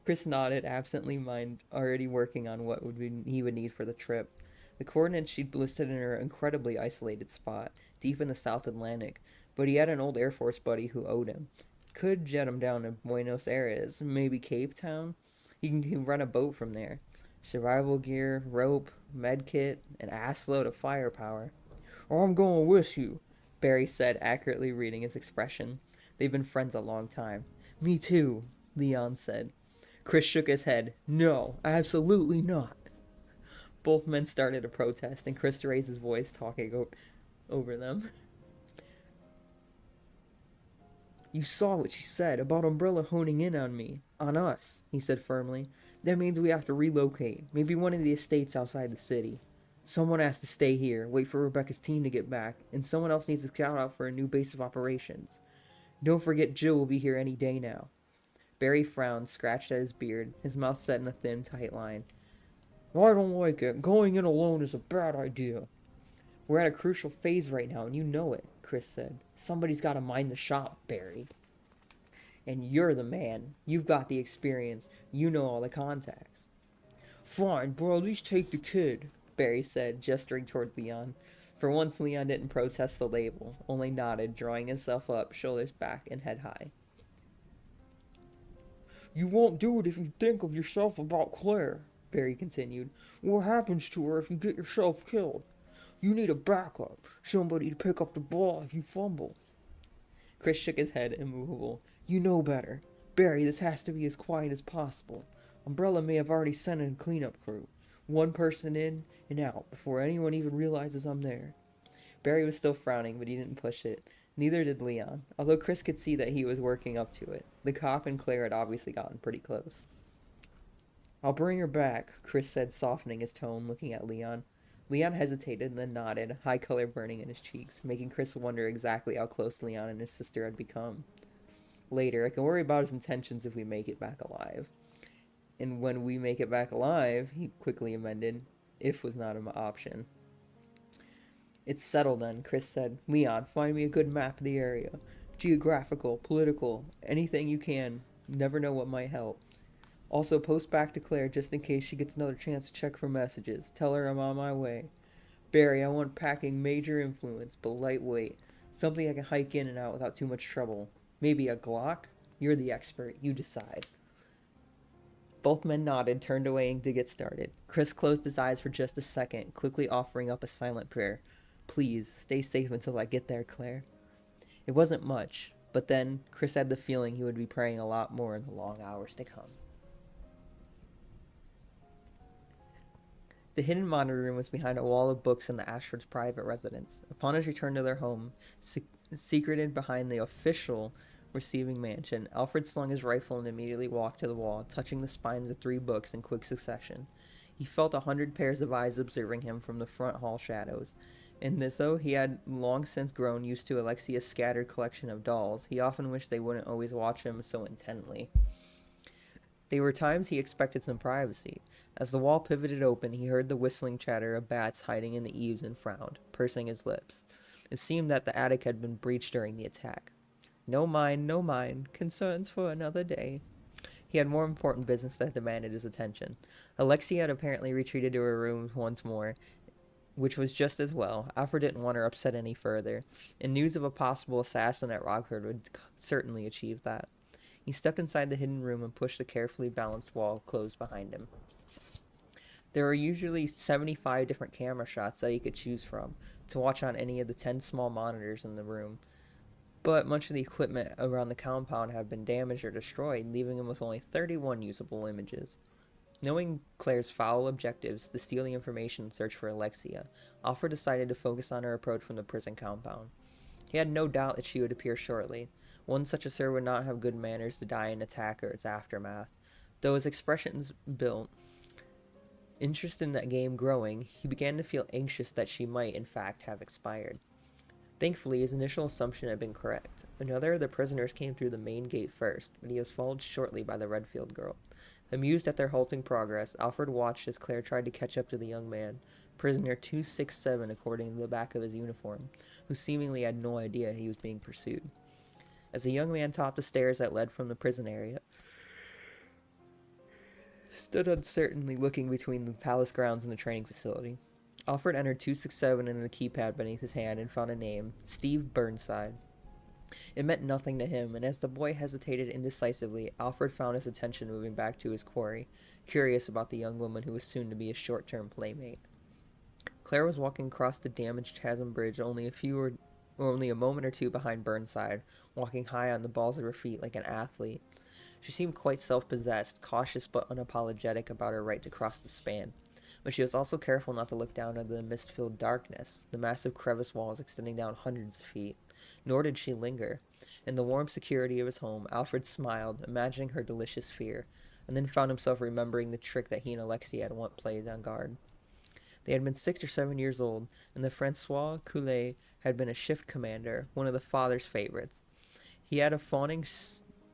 Chris nodded, absently mind already working on what he would need for the trip. The coordinates she'd listed in her incredibly isolated spot, deep in the South Atlantic, but he had an old Air Force buddy who owed him. Could jet him down to Buenos Aires, maybe Cape Town. He can run a boat from there. Survival gear, rope, medkit, an assload of firepower. Oh, I'm going with you, Barry said, accurately reading his expression. They've been friends a long time. Me too, Leon said. Chris shook his head. No, absolutely not. Both men started a protest, and Chris raised his voice, talking over them. You saw what she said about Umbrella honing in on me, on us, he said firmly. That means we have to relocate, maybe one of the estates outside the city. Someone has to stay here, wait for Rebecca's team to get back, and someone else needs to scout out for a new base of operations. Don't forget Jill will be here any day now. Barry frowned, scratched at his beard, his mouth set in a thin, tight line. I don't like it. Going in alone is a bad idea. We're at a crucial phase right now, and you know it, Chris said. Somebody's got to mind the shop, Barry. And you're the man. You've got the experience. You know all the contacts. Fine, but at least take the kid, Barry said, gesturing toward Leon. For once, Leon didn't protest the label, only nodded, drawing himself up, shoulders back, and head high. You won't do it if you think of yourself about Claire, Barry continued. What happens to her if you get yourself killed? You need a backup, somebody to pick up the ball if you fumble. Chris shook his head, immovable. You know better. Barry, this has to be as quiet as possible. Umbrella may have already sent in a cleanup crew. One person in and out before anyone even realizes I'm there. Barry was still frowning, but he didn't push it. Neither did Leon, although Chris could see that he was working up to it. The cop and Claire had obviously gotten pretty close. I'll bring her back, Chris said, softening his tone, looking at Leon. Leon hesitated and then nodded, high color burning in his cheeks, making Chris wonder exactly how close Leon and his sister had become. Later, I can worry about his intentions if we make it back alive. And when we make it back alive, he quickly amended, if was not an option. It's settled then, Chris said. Leon, find me a good map of the area. Geographical, political, anything you can. Never know what might help. Also, post back to Claire just in case she gets another chance to check for messages. Tell her I'm on my way. Barry, I want packing major influence, but lightweight. Something I can hike in and out without too much trouble. Maybe a Glock? You're the expert. You decide. Both men nodded, turned away to get started. Chris closed his eyes for just a second, quickly offering up a silent prayer. Please, stay safe until I get there, Claire. It wasn't much, but then Chris had the feeling he would be praying a lot more in the long hours to come. The hidden monitor room was behind a wall of books in the Ashfords' private residence. Upon his return to their home, secreted behind the official receiving mansion, Alfred slung his rifle and immediately walked to the wall, touching the spines of 3 books in quick succession. He felt 100 pairs of eyes observing him from the front hall shadows. In this, though, he had long since grown used to Alexia's scattered collection of dolls. He often wished they wouldn't always watch him so intently. There were times he expected some privacy. As the wall pivoted open, he heard the whistling chatter of bats hiding in the eaves and frowned, pursing his lips. It seemed that the attic had been breached during the attack. No mind, no mind. Concerns for another day. He had more important business that demanded his attention. Alexia had apparently retreated to her room once more, which was just as well. Alfred didn't want her upset any further, and news of a possible assassin at Rockford would certainly achieve that. He stepped inside the hidden room and pushed the carefully balanced wall closed behind him. There were usually 75 different camera shots that he could choose from to watch on any of the 10 small monitors in the room, but much of the equipment around the compound had been damaged or destroyed, leaving him with only 31 usable images. Knowing Claire's foul objectives to steal the information and search for Alexia, Alfred decided to focus on her approach from the prison compound. He had no doubt that she would appear shortly. One such as her would not have good manners to die in attack or its aftermath. Though his expressions built interest in that game growing, he began to feel anxious that she might, in fact, have expired. Thankfully, his initial assumption had been correct. Another of the prisoners came through the main gate first, but he was followed shortly by the Redfield girl. Amused at their halting progress, Alfred watched as Claire tried to catch up to the young man, prisoner 267 according to the back of his uniform, who seemingly had no idea he was being pursued. As the young man topped the stairs that led from the prison area, stood uncertainly looking between the palace grounds and the training facility. Alfred entered 267 in the keypad beneath his hand and found a name, Steve Burnside. It meant nothing to him, and as the boy hesitated indecisively, Alfred found his attention moving back to his quarry, curious about the young woman who was soon to be his short-term playmate. Claire was walking across the damaged chasm bridge only a moment or two behind Burnside, walking high on the balls of her feet like an athlete. She seemed quite self-possessed, cautious but unapologetic about her right to cross the span. But she was also careful not to look down into the mist-filled darkness, the massive crevice walls extending down hundreds of feet. Nor did she linger. In the warm security of his home, Alfred smiled, imagining her delicious fear, and then found himself remembering the trick that he and Alexia had once played on guard. They had been 6 or 7 years old, and the Francois Coulet had been a shift commander, one of the father's favorites. He had a fawning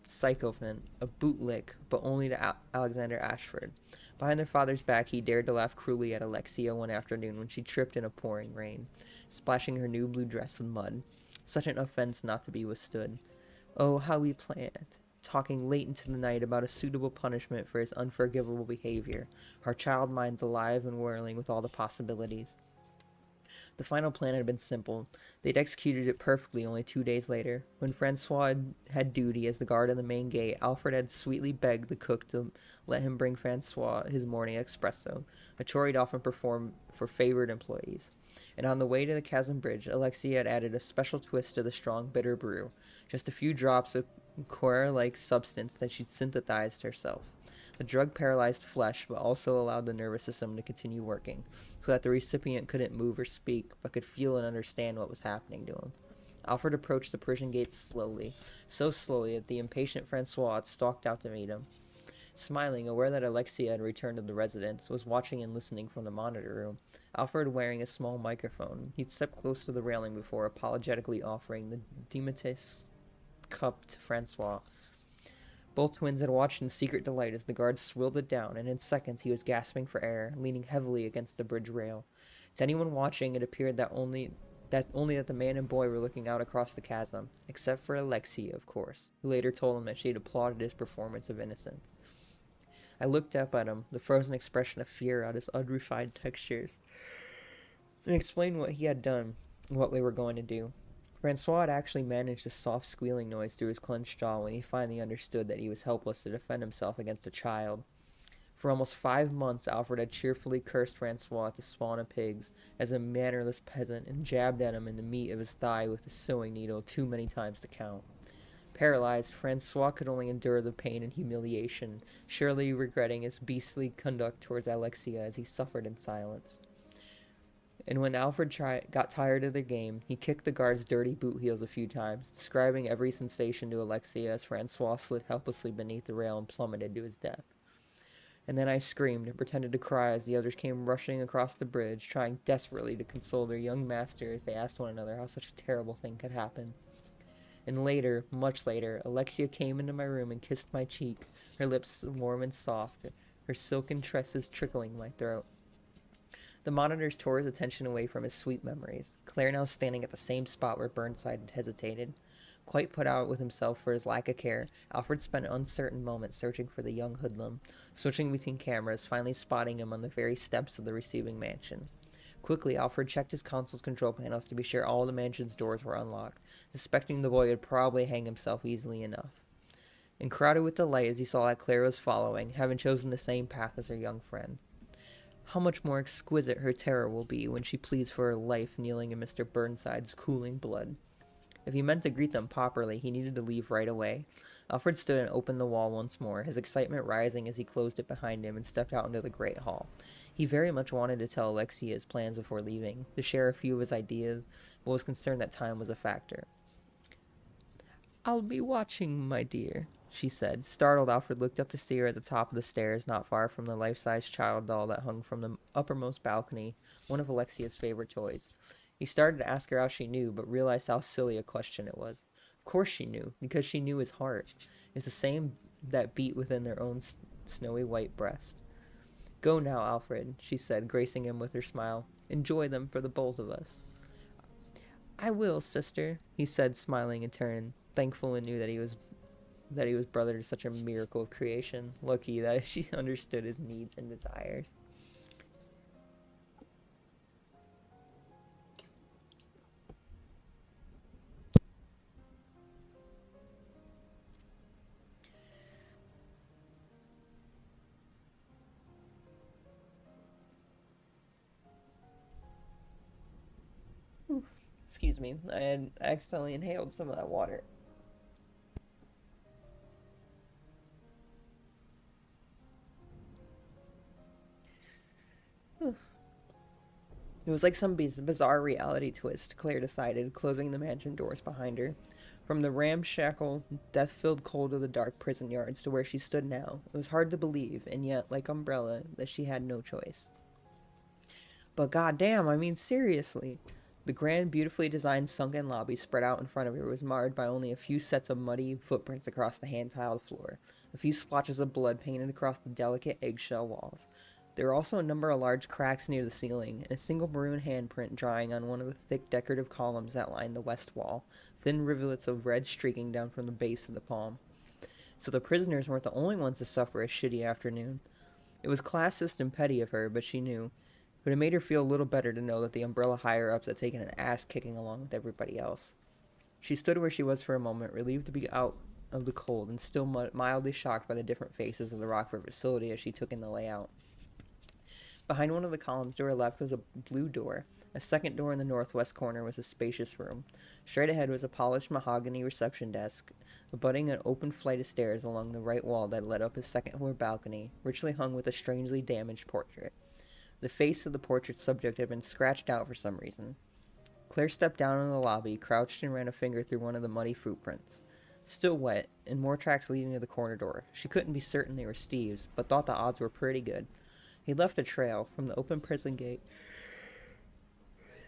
sycophant, a bootlick, but only to Alexander Ashford. Behind their father's back, he dared to laugh cruelly at Alexia one afternoon when she tripped in a pouring rain, splashing her new blue dress with mud. Such an offense not to be withstood. Oh, how we planned, talking late into the night about a suitable punishment for his unforgivable behavior, our child minds alive and whirling with all the possibilities. The final plan had been simple. They'd executed it perfectly only 2 days later. When Francois had duty as the guard in the main gate, Alfred had sweetly begged the cook to let him bring Francois his morning espresso, a chore he'd often perform for favored employees. And on the way to the chasm bridge, Alexia had added a special twist to the strong, bitter brew, just a few drops of coir-like substance that she'd synthesized herself. The drug paralyzed flesh, but also allowed the nervous system to continue working, so that the recipient couldn't move or speak, but could feel and understand what was happening to him. Alfred approached the prison gates slowly, so slowly that the impatient Francois had stalked out to meet him. Smiling, aware that Alexia had returned to the residence, was watching and listening from the monitor room, Alfred wearing a small microphone. He'd stepped close to the railing before apologetically offering the Dimatis cup to Francois. Both twins had watched in secret delight as the guard swilled it down, and in seconds he was gasping for air, leaning heavily against the bridge rail. To anyone watching, it appeared that only the man and boy were looking out across the chasm, except for Alexia, of course, who later told him that she had applauded his performance of innocence. I looked up at him, the frozen expression of fear on his unrefined textures, and explained what he had done, and what we were going to do. Francois had actually managed a soft squealing noise through his clenched jaw when he finally understood that he was helpless to defend himself against a child. For almost 5 months, Alfred had cheerfully cursed Francois to spawn of pigs as a mannerless peasant and jabbed at him in the meat of his thigh with a sewing needle too many times to count. Paralyzed, Francois could only endure the pain and humiliation, surely regretting his beastly conduct towards Alexia as he suffered in silence. And when Alfred got tired of the game, he kicked the guard's dirty boot heels a few times, describing every sensation to Alexia as Francois slid helplessly beneath the rail and plummeted to his death. And then I screamed and pretended to cry as the others came rushing across the bridge, trying desperately to console their young master as they asked one another how such a terrible thing could happen. And later, much later, Alexia came into my room and kissed my cheek, her lips warm and soft, her silken tresses trickling my throat. The monitors tore his attention away from his sweet memories, Claire now standing at the same spot where Burnside had hesitated. Quite put out with himself for his lack of care, Alfred spent uncertain moments searching for the young hoodlum, switching between cameras, finally spotting him on the very steps of the receiving mansion. Quickly, Alfred checked his console's control panels to be sure all the mansion's doors were unlocked, suspecting the boy would probably hang himself easily enough. And crowded with delight as he saw that Claire was following, having chosen the same path as her young friend. How much more exquisite her terror will be when she pleads for her life kneeling in Mr. Burnside's cooling blood. If he meant to greet them properly, he needed to leave right away. Alfred stood and opened the wall once more, his excitement rising as he closed it behind him and stepped out into the great hall. He very much wanted to tell Alexia his plans before leaving, to share a few of his ideas, but was concerned that time was a factor. "I'll be watching, my dear," she said. Startled, Alfred looked up to see her at the top of the stairs, not far from the life-size child doll that hung from the uppermost balcony, one of Alexia's favorite toys. He started to ask her how she knew, but realized how silly a question it was. Of course she knew, because she knew his heart. It's the same that beat within their own snowy white breast. "Go now, Alfred," she said, gracing him with her smile. "Enjoy them for the both of us." "I will, sister," he said, smiling in turn, thankful and knew that he was brother to such a miracle of creation. Lucky that she understood his needs and desires. Excuse me, I had accidentally inhaled some of that water. It was like some bizarre reality twist, Claire decided, closing the mansion doors behind her. From the ramshackle, death-filled cold of the dark prison yards to where she stood now, it was hard to believe, and yet, like Umbrella, that she had no choice. But goddamn, I mean seriously. The grand, beautifully designed sunken lobby spread out in front of her was marred by only a few sets of muddy footprints across the hand-tiled floor, a few splotches of blood painted across the delicate eggshell walls. There were also a number of large cracks near the ceiling, and a single maroon handprint drying on one of the thick decorative columns that lined the west wall, thin rivulets of red streaking down from the base of the palm. So the prisoners weren't the only ones to suffer a shitty afternoon. It was classist and petty of her, but she knew. But it made her feel a little better to know that the Umbrella higher-ups had taken an ass-kicking along with everybody else. She stood where she was for a moment, relieved to be out of the cold, and still mildly shocked by the different faces of the Rockford facility as she took in the layout. Behind one of the columns to her left was a blue door. A second door in the northwest corner was a spacious room. Straight ahead was a polished mahogany reception desk, abutting an open flight of stairs along the right wall that led up a second-floor balcony, richly hung with a strangely damaged portrait. The face of the portrait's subject had been scratched out for some reason. Claire stepped down in the lobby, crouched and ran a finger through one of the muddy footprints. Still wet, and more tracks leading to the corner door. She couldn't be certain they were Steve's, but thought the odds were pretty good. He left a trail from the open prison gate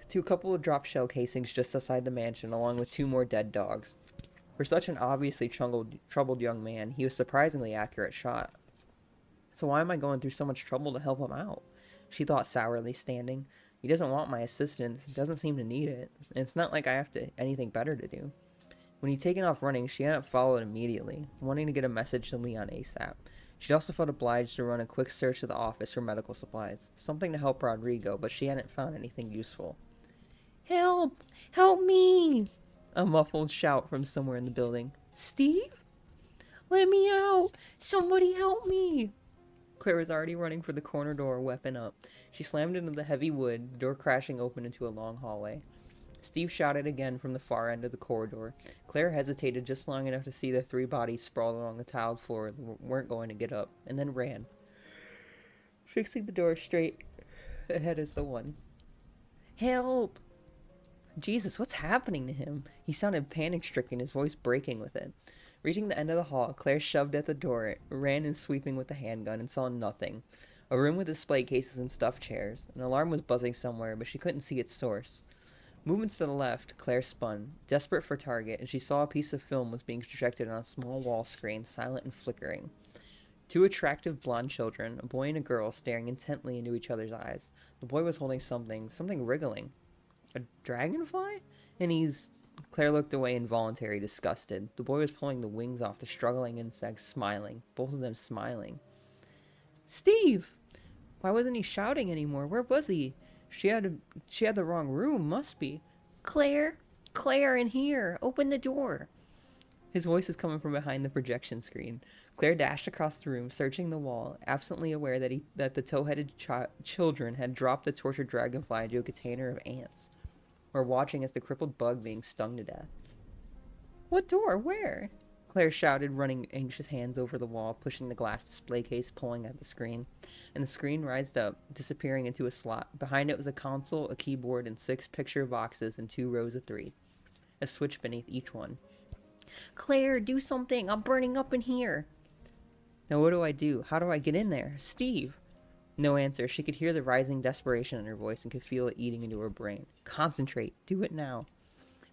to a couple of drop shell casings just outside the mansion, along with 2 more dead dogs. For such an obviously troubled young man, he was a surprisingly accurate shot. So why am I going through so much trouble to help him out? She thought sourly, standing. He doesn't want my assistance, doesn't seem to need it, and it's not like I have anything better to do. When he'd taken off running, she hadn't followed immediately, wanting to get a message to Leon ASAP. She'd also felt obliged to run a quick search of the office for medical supplies, something to help Rodrigo, but she hadn't found anything useful. "Help! Help me!" A muffled shout from somewhere in the building. "Steve? Let me out! Somebody help me!" Claire was already running for the corner door, weapon up. She slammed into the heavy wood, the door crashing open into a long hallway. Steve shouted again from the far end of the corridor. Claire hesitated just long enough to see the 3 bodies sprawled along the tiled floor that weren't going to get up, and then ran, fixing the door straight ahead as the one. "Help!" Jesus, what's happening to him? He sounded panic-stricken, his voice breaking with it. Reaching the end of the hall, Claire shoved at the door, ran in sweeping with the handgun, and saw nothing. A room with display cases and stuffed chairs. An alarm was buzzing somewhere, but she couldn't see its source. Movements to the left, Claire spun, desperate for target, and she saw a piece of film was being projected on a small wall screen, silent and flickering. Two attractive blonde children, a boy and a girl, staring intently into each other's eyes. The boy was holding something wriggling. A dragonfly? Claire looked away involuntarily, disgusted. The boy was pulling the wings off the struggling insect, smiling. Both of them smiling. Steve! Why wasn't he shouting anymore? Where was he? She had the wrong room, must be. Claire! Claire, in here! Open the door! His voice was coming from behind the projection screen. Claire dashed across the room, searching the wall, absently aware that the tow-headed children had dropped the tortured dragonfly into a container of ants, or watching as the crippled bug being stung to death. What door? Where? Claire shouted, running anxious hands over the wall, pushing the glass display case, pulling at the screen. And the screen rised up, disappearing into a slot. Behind it was a console, a keyboard, and 6 picture boxes in 2 rows of 3. A switch beneath each one. Claire, do something! I'm burning up in here! Now what do I do? How do I get in there? Steve! No answer. She could hear the rising desperation in her voice and could feel it eating into her brain. Concentrate. Do it now.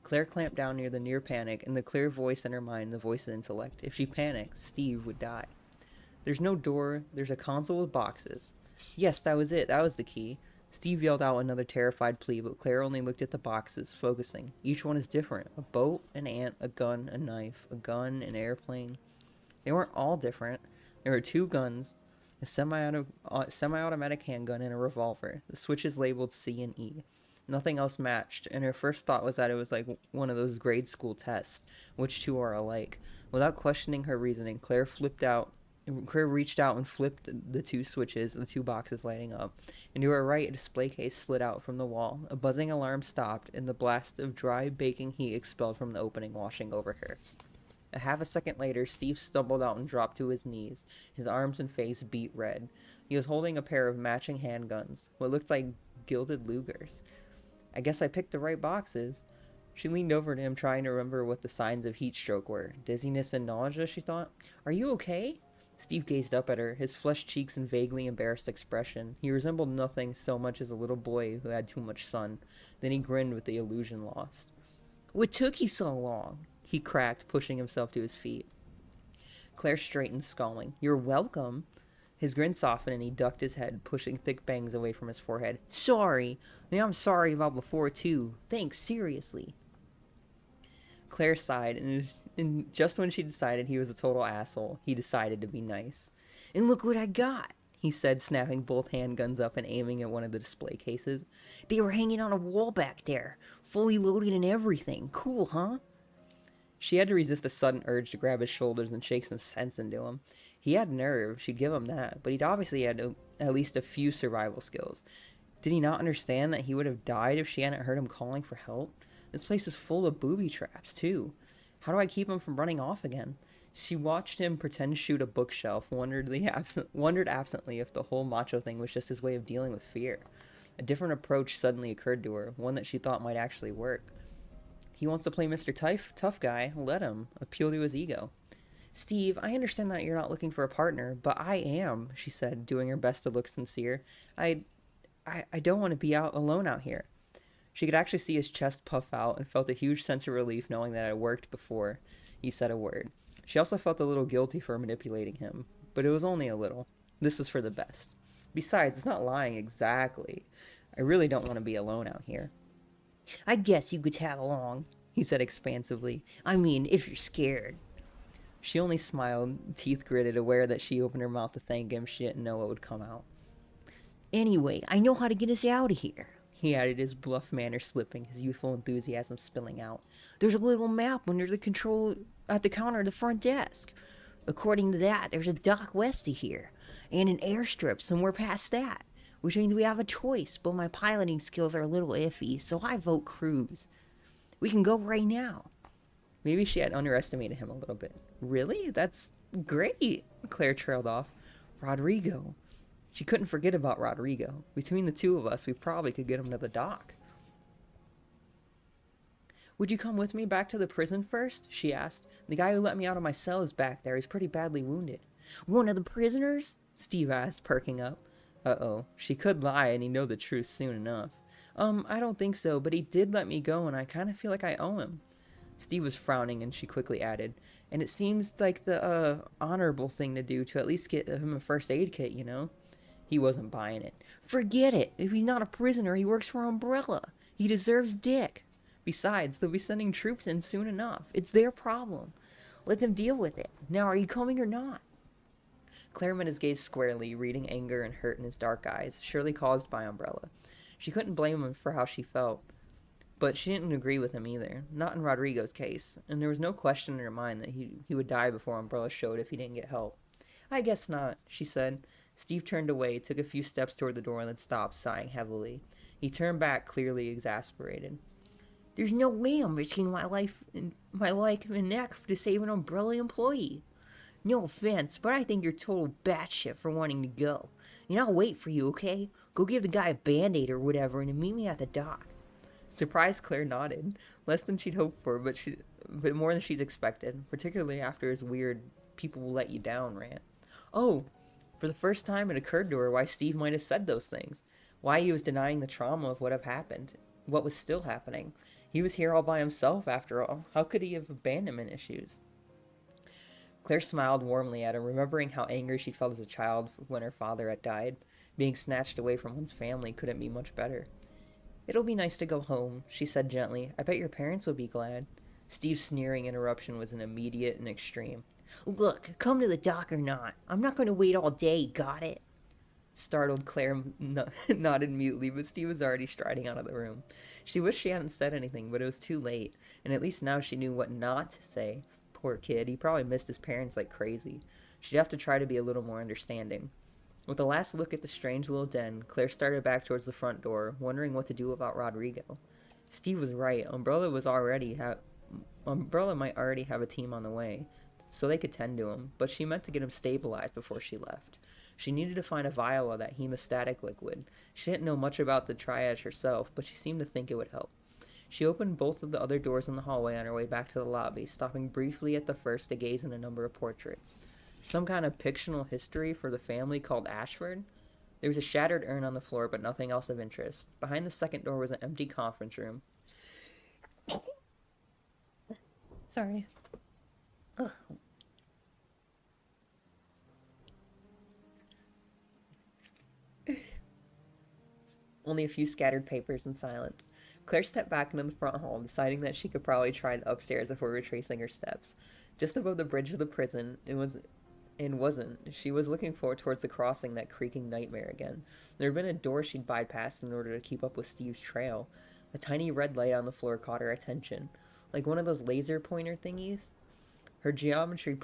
Claire clamped down near the near panic, and the clear voice in her mind, the voice of intellect. If she panicked, Steve would die. There's no door. There's a console with boxes. Yes, that was it. That was the key. Steve yelled out another terrified plea, but Claire only looked at the boxes, focusing. Each one is different. A boat, an ant, a gun, a knife, a gun, an airplane. They weren't all different. There were 2 guns, a semi-automatic handgun, and a revolver. The switches labeled C and E. Nothing else matched, and her first thought was that it was like one of those grade school tests, which 2 are alike. Without questioning her reasoning, Claire reached out and flipped the 2 switches, the 2 boxes lighting up. And to her right, a display case slid out from the wall. A buzzing alarm stopped, and the blast of dry, baking heat expelled from the opening, washing over her. A half a second later, Steve stumbled out and dropped to his knees. His arms and face beat red. He was holding a pair of matching handguns, what looked like gilded Lugers. I guess I picked the right boxes. She leaned over to him, trying to remember what the signs of heat stroke were. Dizziness and nausea, she thought. Are you okay? Steve gazed up at her, his flushed cheeks in vaguely embarrassed expression. He resembled nothing so much as a little boy who had too much sun. Then he grinned with the illusion lost. What took you so long? He cracked, pushing himself to his feet. Claire straightened, scowling. You're welcome. His grin softened and he ducked his head, pushing thick bangs away from his forehead. Sorry. I'm sorry about before, too. Thanks, seriously. Claire sighed, and just when she decided he was a total asshole, he decided to be nice. And look what I got, he said, snapping both handguns up and aiming at one of the display cases. They were hanging on a wall back there, fully loaded and everything. Cool, huh? She had to resist a sudden urge to grab his shoulders and shake some sense into him. He had nerve, she'd give him that, but he'd obviously had at least a few survival skills. Did he not understand that he would have died if she hadn't heard him calling for help? This place is full of booby traps, too. How do I keep him from running off again? She watched him pretend to shoot a bookshelf, wondered absently if the whole macho thing was just his way of dealing with fear. A different approach suddenly occurred to her, one that she thought might actually work. He wants to play Mr. Tough Guy. Let him. Appeal to his ego. Steve, I understand that you're not looking for a partner, but I am, she said, doing her best to look sincere. I don't want to be alone out here. She could actually see his chest puff out and felt a huge sense of relief knowing that it worked before he said a word. She also felt a little guilty for manipulating him, but it was only a little. This was for the best. Besides, it's not lying exactly. I really don't want to be alone out here. I guess you could tag along, he said expansively. I mean, if you're scared. She only smiled, teeth gritted, aware that she opened her mouth to thank him. She didn't know what would come out. Anyway, I know how to get us out of here, he added, his bluff manner slipping, his youthful enthusiasm spilling out. There's a little map under the control at the counter of the front desk. According to that, there's a dock west of here, and an airstrip somewhere past that, which means we have a choice, but my piloting skills are a little iffy, so I vote cruise. We can go right now. Maybe she had underestimated him a little bit. Really? That's great, Claire trailed off. Rodrigo. She couldn't forget about Rodrigo. Between the 2 of us, we probably could get him to the dock. Would you come with me back to the prison first? She asked. The guy who let me out of my cell is back there. He's pretty badly wounded. One of the prisoners? Steve asked, perking up. Uh-oh. She could lie, and he'd know the truth soon enough. I don't think so, but he did let me go, and I kind of feel like I owe him. Steve was frowning, and she quickly added, and it seems like the, honorable thing to do to at least get him a first aid kit, you know? He wasn't buying it. Forget it! If he's not a prisoner, he works for Umbrella. He deserves dick. Besides, they'll be sending troops in soon enough. It's their problem. Let them deal with it. Now, are you coming or not? Claire met his gaze squarely, reading anger and hurt in his dark eyes, surely caused by Umbrella. She couldn't blame him for how she felt, but she didn't agree with him either, not in Rodrigo's case, and there was no question in her mind that he would die before Umbrella showed if he didn't get help. I guess not, she said. Steve turned away, took a few steps toward the door, and then stopped, sighing heavily. He turned back, clearly exasperated. There's no way I'm risking my life and neck to save an Umbrella employee. No offense, but I think you're total batshit for wanting to go. And I'll wait for you, okay? Go give the guy a Band-Aid or whatever and then meet me at the dock. Surprised, Claire nodded. Less than she'd hoped for, but more than she'd expected, particularly after his weird people will let you down rant. Oh, for the first time it occurred to her why Steve might have said those things. Why he was denying the trauma of what had happened. What was still happening. He was here all by himself, after all. How could he have abandonment issues? Claire smiled warmly at him, remembering how angry she felt as a child when her father had died. Being snatched away from one's family couldn't be much better. It'll be nice to go home, she said gently. I bet your parents will be glad. Steve's sneering interruption was an immediate and extreme. Look, come to the dock or not. I'm not going to wait all day, got it? Startled, Claire nodded mutely, but Steve was already striding out of the room. She wished she hadn't said anything, but it was too late, and at least now she knew what not to say. Poor kid, he probably missed his parents like crazy. She'd have to try to be a little more understanding. With a last look at the strange little den, Claire started back towards the front door, wondering what to do about Rodrigo. Steve was right. Umbrella might already have a team on the way, so they could tend to him, but she meant to get him stabilized before she left. She needed to find a vial of that hemostatic liquid. She didn't know much about the triage herself, but she seemed to think it would help. She opened both of the other doors in the hallway on her way back to the lobby, stopping briefly at the first to gaze at a number of portraits. Some kind of fictional history for the family called Ashford? There was a shattered urn on the floor, but nothing else of interest. Behind the second door was an empty conference room. Sorry. Ugh. Only a few scattered papers and silence. Claire stepped back into the front hall, deciding that she could probably try the upstairs before retracing her steps. Just above the bridge of the prison, she was looking forward towards the crossing, that creaking nightmare again. There had been a door she'd bypassed in order to keep up with Steve's trail. A tiny red light on the floor caught her attention, like one of those laser pointer thingies. Her geometry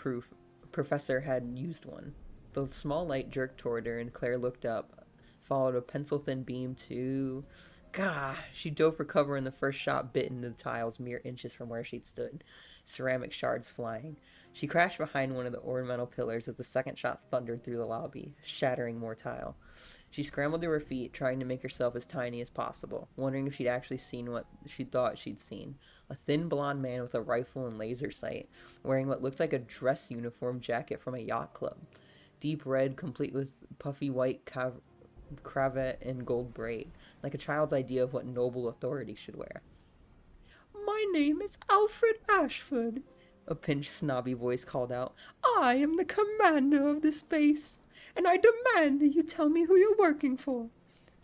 professor had used one. The small light jerked toward her, and Claire looked up, followed a pencil-thin beam to... Gah! She dove for cover, and the first shot bit into the tiles mere inches from where she'd stood, ceramic shards flying. She crashed behind one of the ornamental pillars as the second shot thundered through the lobby, shattering more tile. She scrambled to her feet, trying to make herself as tiny as possible, wondering if she'd actually seen what she thought she'd seen. A thin blonde man with a rifle and laser sight, wearing what looked like a dress uniform jacket from a yacht club. Deep red, complete with puffy white cravat and gold braid, like a child's idea of what noble authority should wear. My name is Alfred Ashford, a pinched, snobby voice called out. I am the commander of this base, and I demand that you tell me who you're working for.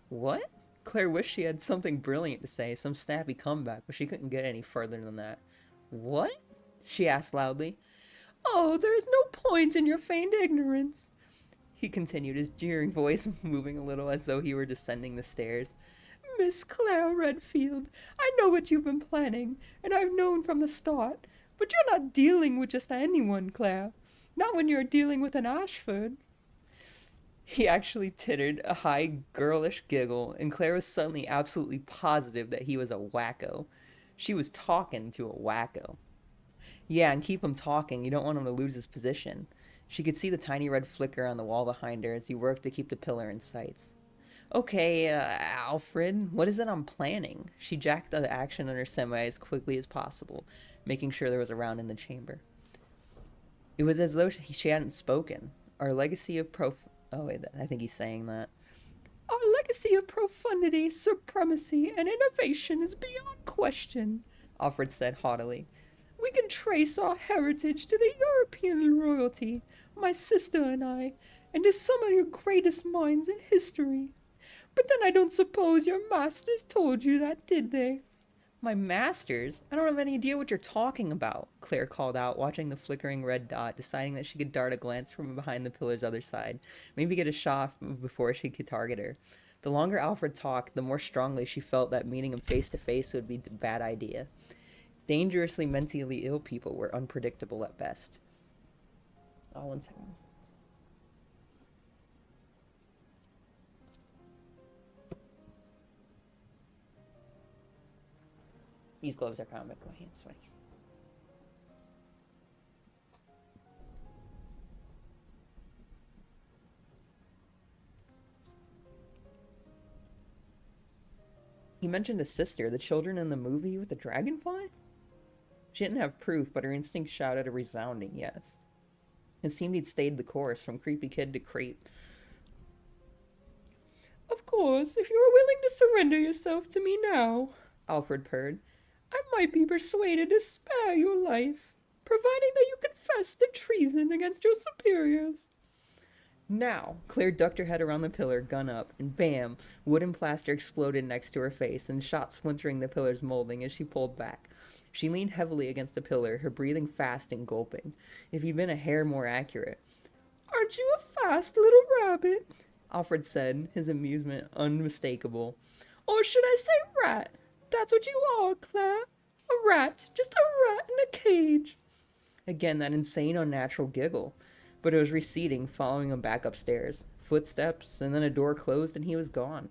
What? Claire wished she had something brilliant to say, some snappy comeback, but she couldn't get any further than that. What? She asked loudly. Oh, there is no point in your feigned ignorance, he continued, his jeering voice moving a little as though he were descending the stairs. Miss Claire Redfield, I know what you've been planning, and I've known from the start, but you're not dealing with just anyone, Claire. Not when you're dealing with an Ashford. He actually tittered a high, girlish giggle, and Claire was suddenly absolutely positive that he was a wacko. She was talking to a wacko. Yeah, and keep him talking. You don't want him to lose his position. She could see the tiny red flicker on the wall behind her as he worked to keep the pillar in sight. Okay, Alfred, what is it I'm planning? She jacked the action on her semi as quickly as possible, making sure there was a round in the chamber. It was as though she hadn't spoken. Our legacy of Oh, wait, I think he's saying that. Our legacy of profundity, supremacy, and innovation is beyond question, Alfred said haughtily. We can trace our heritage to the European royalty, my sister and I, and to some of your greatest minds in history. But then I don't suppose your masters told you that, did they? My masters? I don't have any idea what you're talking about, Claire called out, watching the flickering red dot, deciding that she could dart a glance from behind the pillar's other side, maybe get a shot before she could target her. The longer Alfred talked, the more strongly she felt that meeting him face to face would be a bad idea. Dangerously mentally ill people were unpredictable at best. Oh, 1 second. These gloves are kind of making my hands sweaty. He mentioned a sister, the children in the movie with the dragonfly? She didn't have proof, but her instinct shouted a resounding yes. It seemed he'd stayed the course, from creepy kid to creep. Of course, if you are willing to surrender yourself to me now, Alfred purred, I might be persuaded to spare your life, providing that you confess to treason against your superiors. Now, Claire ducked her head around the pillar, gun up, and bam, wooden plaster exploded next to her face and shot splintering the pillar's molding as she pulled back. She leaned heavily against the pillar, her breathing fast and gulping. If he'd been a hair more accurate. Aren't you a fast little rabbit? Alfred said, his amusement unmistakable. Or should I say rat? That's what you are, Claire. A rat. Just a rat in a cage. Again, that insane, unnatural giggle. But it was receding, following him back upstairs. Footsteps, and then a door closed and he was gone.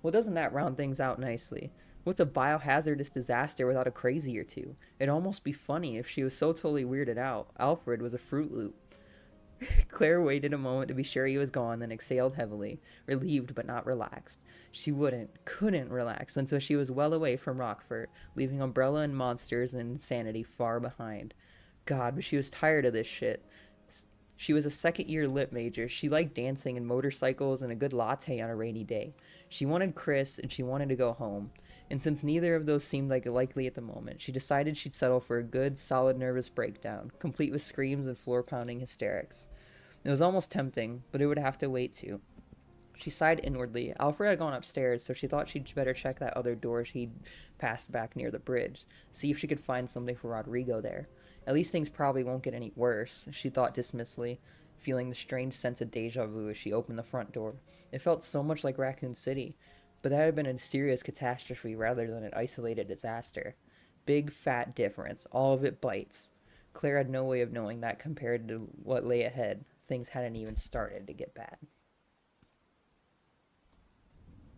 Well, doesn't that round things out nicely? What's a biohazardous disaster without a crazy or two? It'd almost be funny if she was so totally weirded out. Alfred was a Fruit Loop. Claire waited a moment to be sure he was gone, then exhaled heavily, relieved but not relaxed. She couldn't relax until she was well away from Rockfort, leaving Umbrella and monsters and insanity far behind. God, but she was tired of this shit. She was a second-year lit major. She liked dancing and motorcycles and a good latte on a rainy day. She wanted Chris, and she wanted to go home. And since neither of those seemed like likely at the moment, she decided she'd settle for a good, solid nervous breakdown, complete with screams and floor-pounding hysterics. It was almost tempting, but it would have to wait too. She sighed inwardly. Alfred had gone upstairs, so she thought she'd better check that other door she'd passed back near the bridge, see if she could find something for Rodrigo there. At least things probably won't get any worse, she thought dismissively, feeling the strange sense of deja vu as she opened the front door. It felt so much like Raccoon City, but that had been a serious catastrophe rather than an isolated disaster. Big, fat difference. All of it bites. Claire had no way of knowing that compared to what lay ahead. Things hadn't even started to get bad.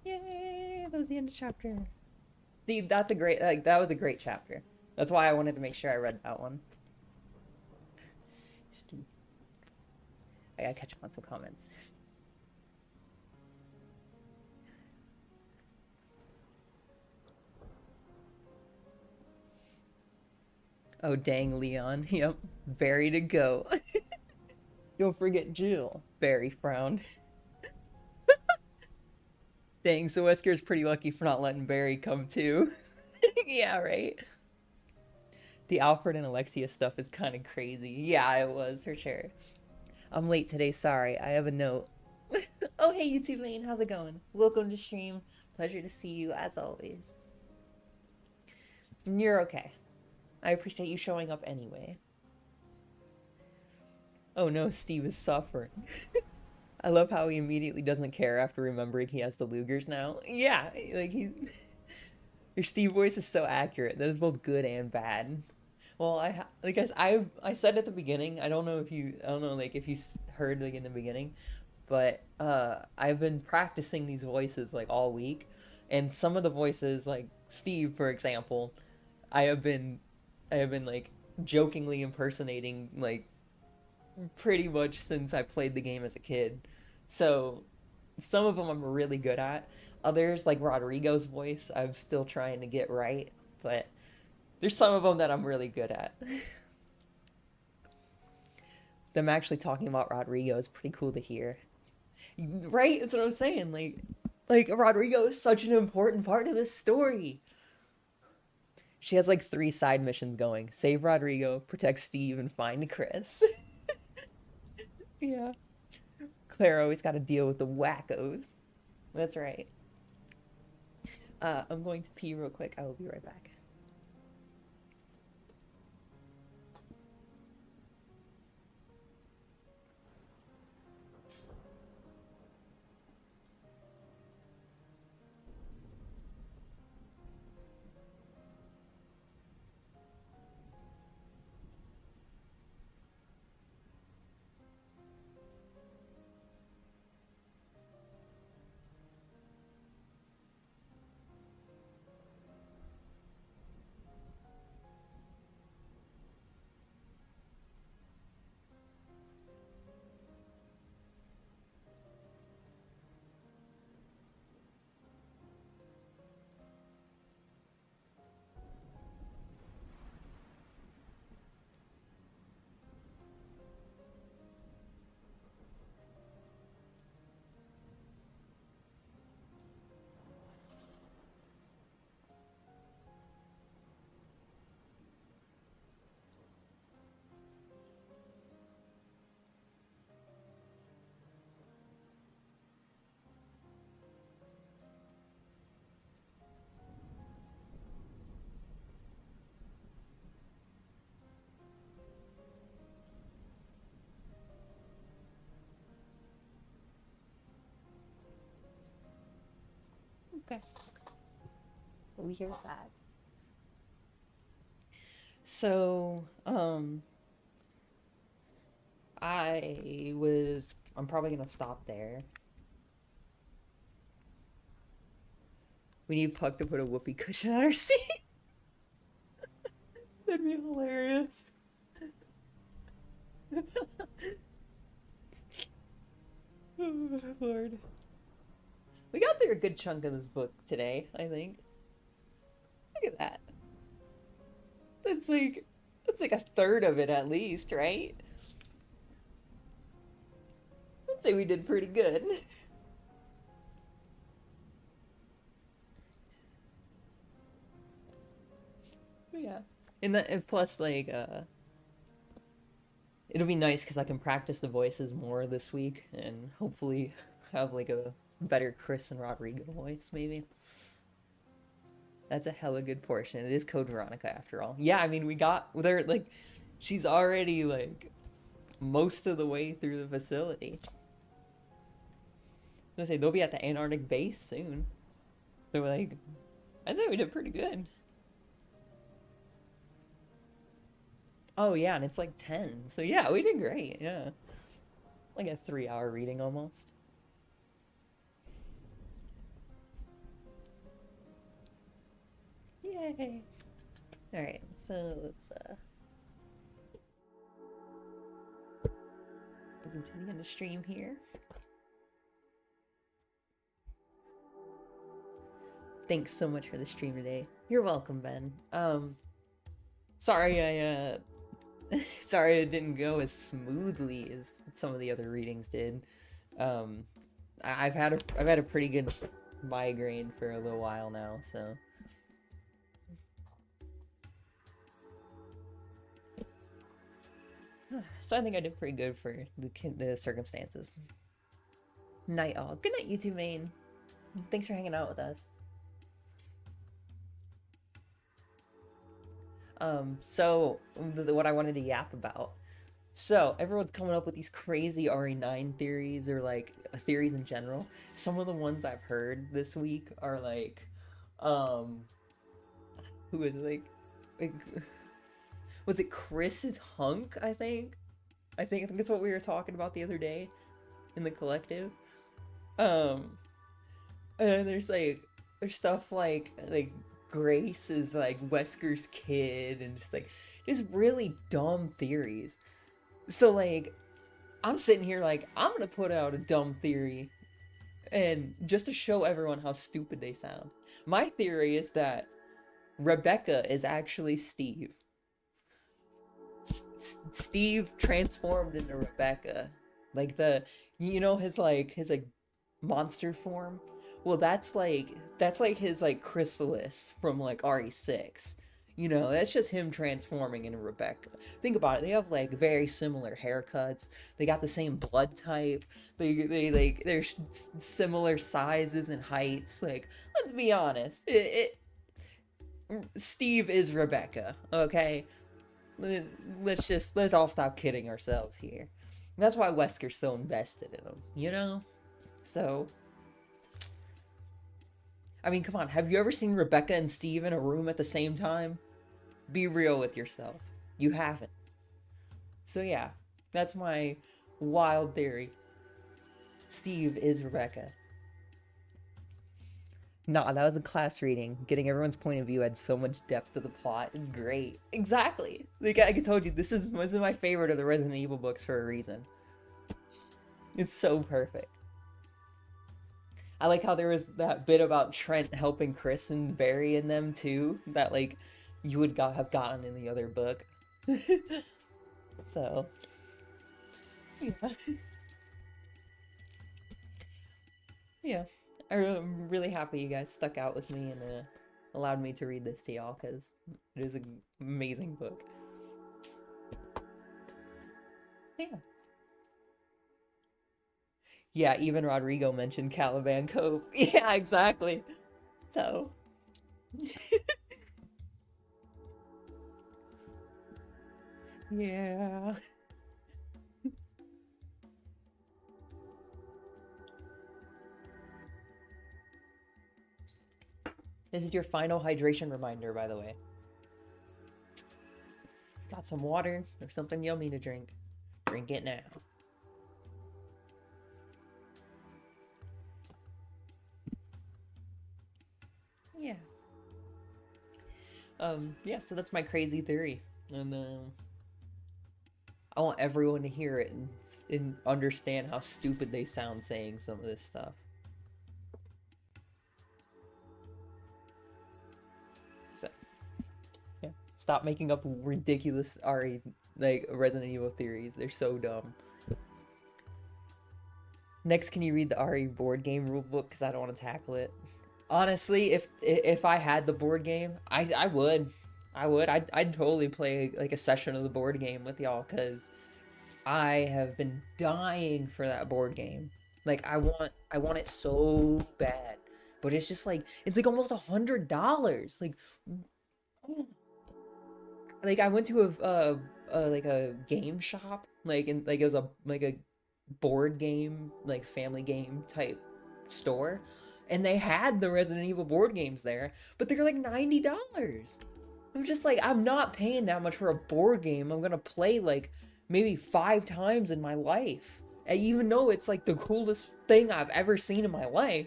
Yay! That was the end of the chapter. See, that was a great chapter. That's why I wanted to make sure I read that one. I gotta catch up on some comments. Oh, dang, Leon. Yep. Barry to go. Don't forget Jill. Barry frowned. Dang, so Wesker's pretty lucky for not letting Barry come too. Yeah, right? The Alfred and Alexia stuff is kind of crazy. Yeah, it was, for sure. I'm late today, sorry. I have a note. Oh, hey, YouTube Lane. How's it going? Welcome to stream. Pleasure to see you, as always. You're okay. I appreciate you showing up anyway. Oh no, Steve is suffering. I love how he immediately doesn't care after remembering he has the Lugers now. Yeah, like your Steve voice is so accurate. That is both good and bad. Well, I said at the beginning. I don't know if you heard like in the beginning, but I've been practicing these voices like all week, and some of the voices, like Steve, for example, I have been like jokingly impersonating like pretty much since I played the game as a kid. So Some of them I'm really good at. Others, like Rodrigo's voice, I'm still trying to get right. But there's some of them that I'm really good at. Them actually talking about Rodrigo is pretty cool to hear. Right? That's what I'm saying. Like Rodrigo is such an important part of this story. She has like 3 side missions going: save Rodrigo, protect Steve, and find Chris. Yeah. Claire always got to deal with the wackos. That's right. I'm going to pee real quick. I will be right back. Okay. We hear that. So, I'm probably gonna stop there. We need Puck to put a whoopee cushion on our seat. That'd be hilarious. Oh, Lord. We got through a good chunk of this book today, I think. Look at that. That's like a third of it at least, right? I'd say we did pretty good. Yeah. And plus, like, it'll be nice because I can practice the voices more this week and hopefully have like a better Chris and Rodrigo voice, maybe. That's a hella good portion. It is Code Veronica after all. Yeah, I mean, we got there, like, she's already like most of the way through the facility. I was gonna say they'll be at the Antarctic base soon. So like, I think we did pretty good. Oh yeah, and it's like 10. So yeah, we did great. Yeah, like a 3-hour reading almost. Yay! All right, so let's go to the end of stream here. Thanks so much for the stream today. You're welcome, Ben. Sorry sorry it didn't go as smoothly as some of the other readings did. I've had a pretty good migraine for a little while now, so. So I think I did pretty good for the circumstances. Night all. Good night, YouTube main. Thanks for hanging out with us. So what I wanted to yap about. So everyone's coming up with these crazy RE9 theories or like theories in general. Some of the ones I've heard this week are like, who is like was it Chris's hunk? I think that's what we were talking about the other day in the collective. And there's stuff like Grace is like Wesker's kid and just really dumb theories. So like I'm sitting here like I'm gonna put out a dumb theory And just to show everyone how stupid they sound, my theory is that Rebecca is actually Steve. Steve transformed into Rebecca. Like his monster form. Well, that's like his like chrysalis from like RE6. That's just him transforming into Rebecca. Think about it. They have like very similar haircuts. They got the same blood type. They're similar sizes and heights. Like, let's be honest. Steve is Rebecca, okay? Let's all stop kidding ourselves here. That's why Wesker's so invested in him, So, I mean, come on. Have you ever seen Rebecca and Steve in a room at the same time? Be real with yourself. You haven't. So yeah, that's my wild theory. Steve is Rebecca. Nah, that was a class reading. Getting everyone's point of view had so much depth to the plot. It's great. Exactly. Like I told you, this is my favorite of the Resident Evil books for a reason. It's so perfect. I like how there was that bit about Trent helping Chris and Barry and them too. That like you would have gotten in the other book. So, yeah. Yeah. I'm really happy you guys stuck out with me and allowed me to read this to y'all, because it is an amazing book. Yeah. Yeah, even Rodrigo mentioned Caliban Cove. Yeah, exactly. So... yeah. This is your final hydration reminder, by the way. Got some water or something yummy to drink. Drink it now. Yeah. Yeah, so that's my crazy theory. And, I want everyone to hear it and understand how stupid they sound saying some of this stuff. So, yeah. Stop making up ridiculous Resident Evil theories. They're so dumb. Next, can you read the RE board game rulebook? Because I don't want to tackle it. Honestly, if I had the board game, I would. I'd totally play like a session of the board game with y'all, because I have been dying for that board game. Like I want it so bad, but it's just like it's like almost $100. Like I went to a game shop, it was a board game, like family game type store, and they had the Resident Evil board games there, but they're like $90. I'm just like, I'm not paying that much for a board game I'm gonna play like maybe 5 times in my life. And even though it's like the coolest thing I've ever seen in my life,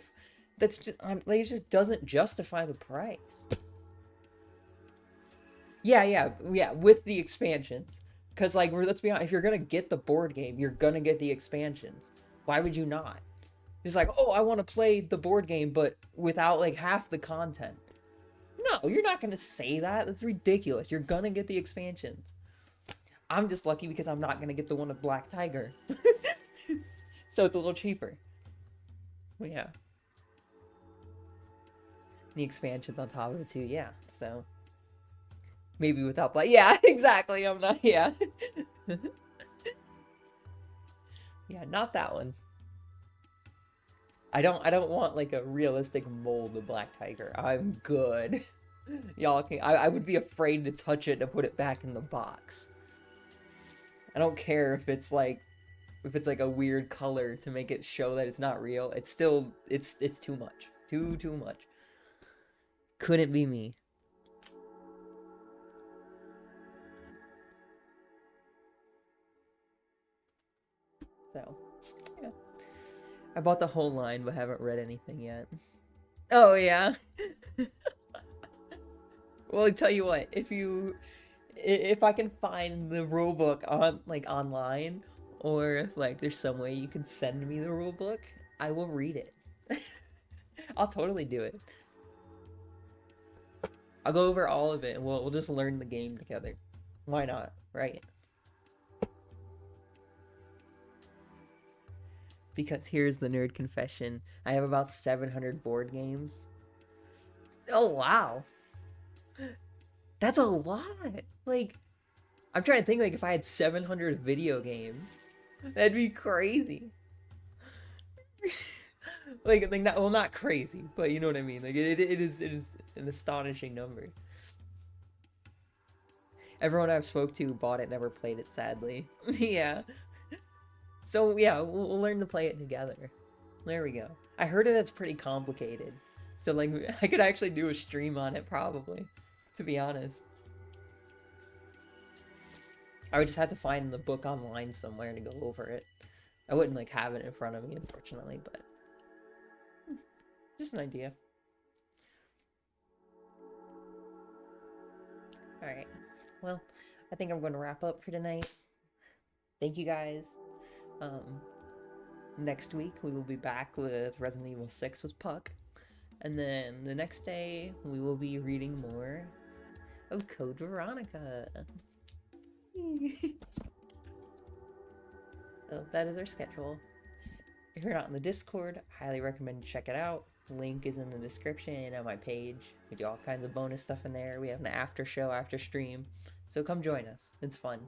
that's just it just doesn't justify the price. Yeah, with the expansions. Because like, let's be honest, if you're gonna get the board game, you're gonna get the expansions. Why would you not? It's like, oh, I want to play the board game, but without like half the content. No, you're not going to say that. That's ridiculous. You're going to get the expansions. I'm just lucky because I'm not going to get the one with Black Tiger. So it's a little cheaper. Well, yeah. The expansions on top of it too, yeah. So maybe without Black... Yeah, exactly. I'm not... Yeah. Yeah, not that one. I don't want like a realistic mold of Black Tiger. I'm good. Y'all can... I would be afraid to touch it to put it back in the box. I don't care if it's like a weird color to make it show that it's not real. It's still it's too much. Too much. Couldn't be me. So, yeah. I bought the whole line, but haven't read anything yet. Oh, yeah? Well, I tell you what, if I can find the rulebook on, like, online, or if, like, there's some way you can send me the rulebook, I will read it. I'll totally do it. I'll go over all of it and we'll just learn the game together. Why not, right? Because here's the nerd confession. I have about 700 board games. Oh, wow. That's a lot. Like, I'm trying to think, like, if I had 700 video games, that'd be crazy. like not, well, not crazy, but you know what I mean. Like, it is an astonishing number. Everyone I've spoke to bought it, never played it, sadly. Yeah. So yeah, we'll learn to play it together. There we go. I heard it's pretty complicated. So like, I could actually do a stream on it probably, to be honest. I would just have to find the book online somewhere to go over it. I wouldn't like have it in front of me, unfortunately, but just an idea. Alright, well, I think I'm going to wrap up for tonight. Thank you guys. Next week we will be back with Resident Evil 6 with Puck. And then the next day we will be reading more of Code Veronica. So that is our schedule. If you're not in the Discord, I highly recommend you check it out. Link is in the description and on my page. We do all kinds of bonus stuff in there. We have an after show, after stream. So come join us. It's fun.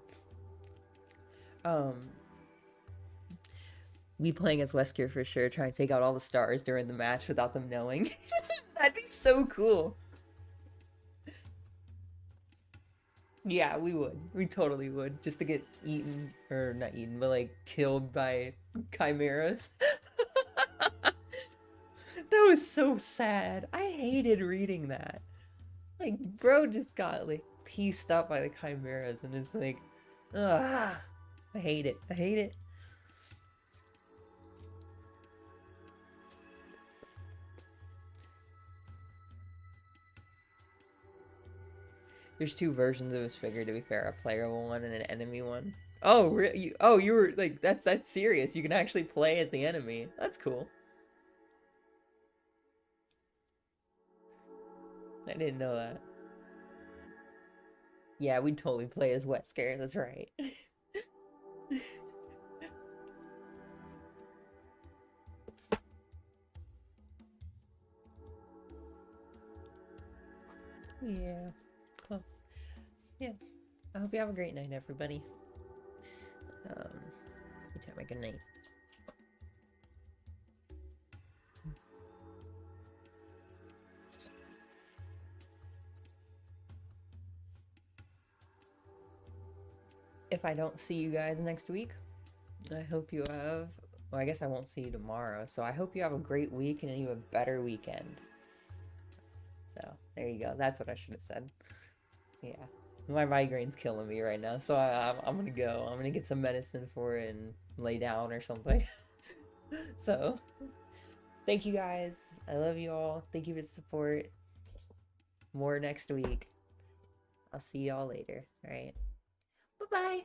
Me playing as Wesker for sure, trying to take out all the stars during the match without them knowing. That'd be so cool. Yeah, we would. We totally would. Just to get eaten, or not eaten, but like killed by chimeras. That was so sad. I hated reading that. Like, bro just got like pieced up by the chimeras and it's like, ugh. I hate it. I hate it. There's two versions of his figure, to be fair, a playable one and an enemy one. Oh, really? Oh, you were like, that's serious. You can actually play as the enemy. That's cool. I didn't know that. Yeah, we'd totally play as Wesker, that's right. Yeah. Well, yeah. I hope you have a great night, everybody. You tell me good night. If I don't see you guys next week, I hope you have... Well, I guess I won't see you tomorrow, so I hope you have a great week and an even better weekend. So, there you go. That's what I should have said. Yeah. My migraine's killing me right now, so I'm gonna go. I'm gonna get some medicine for it and lay down or something. So, thank you guys. I love you all. Thank you for the support. More next week. I'll see y'all later. Alright. Bye-bye.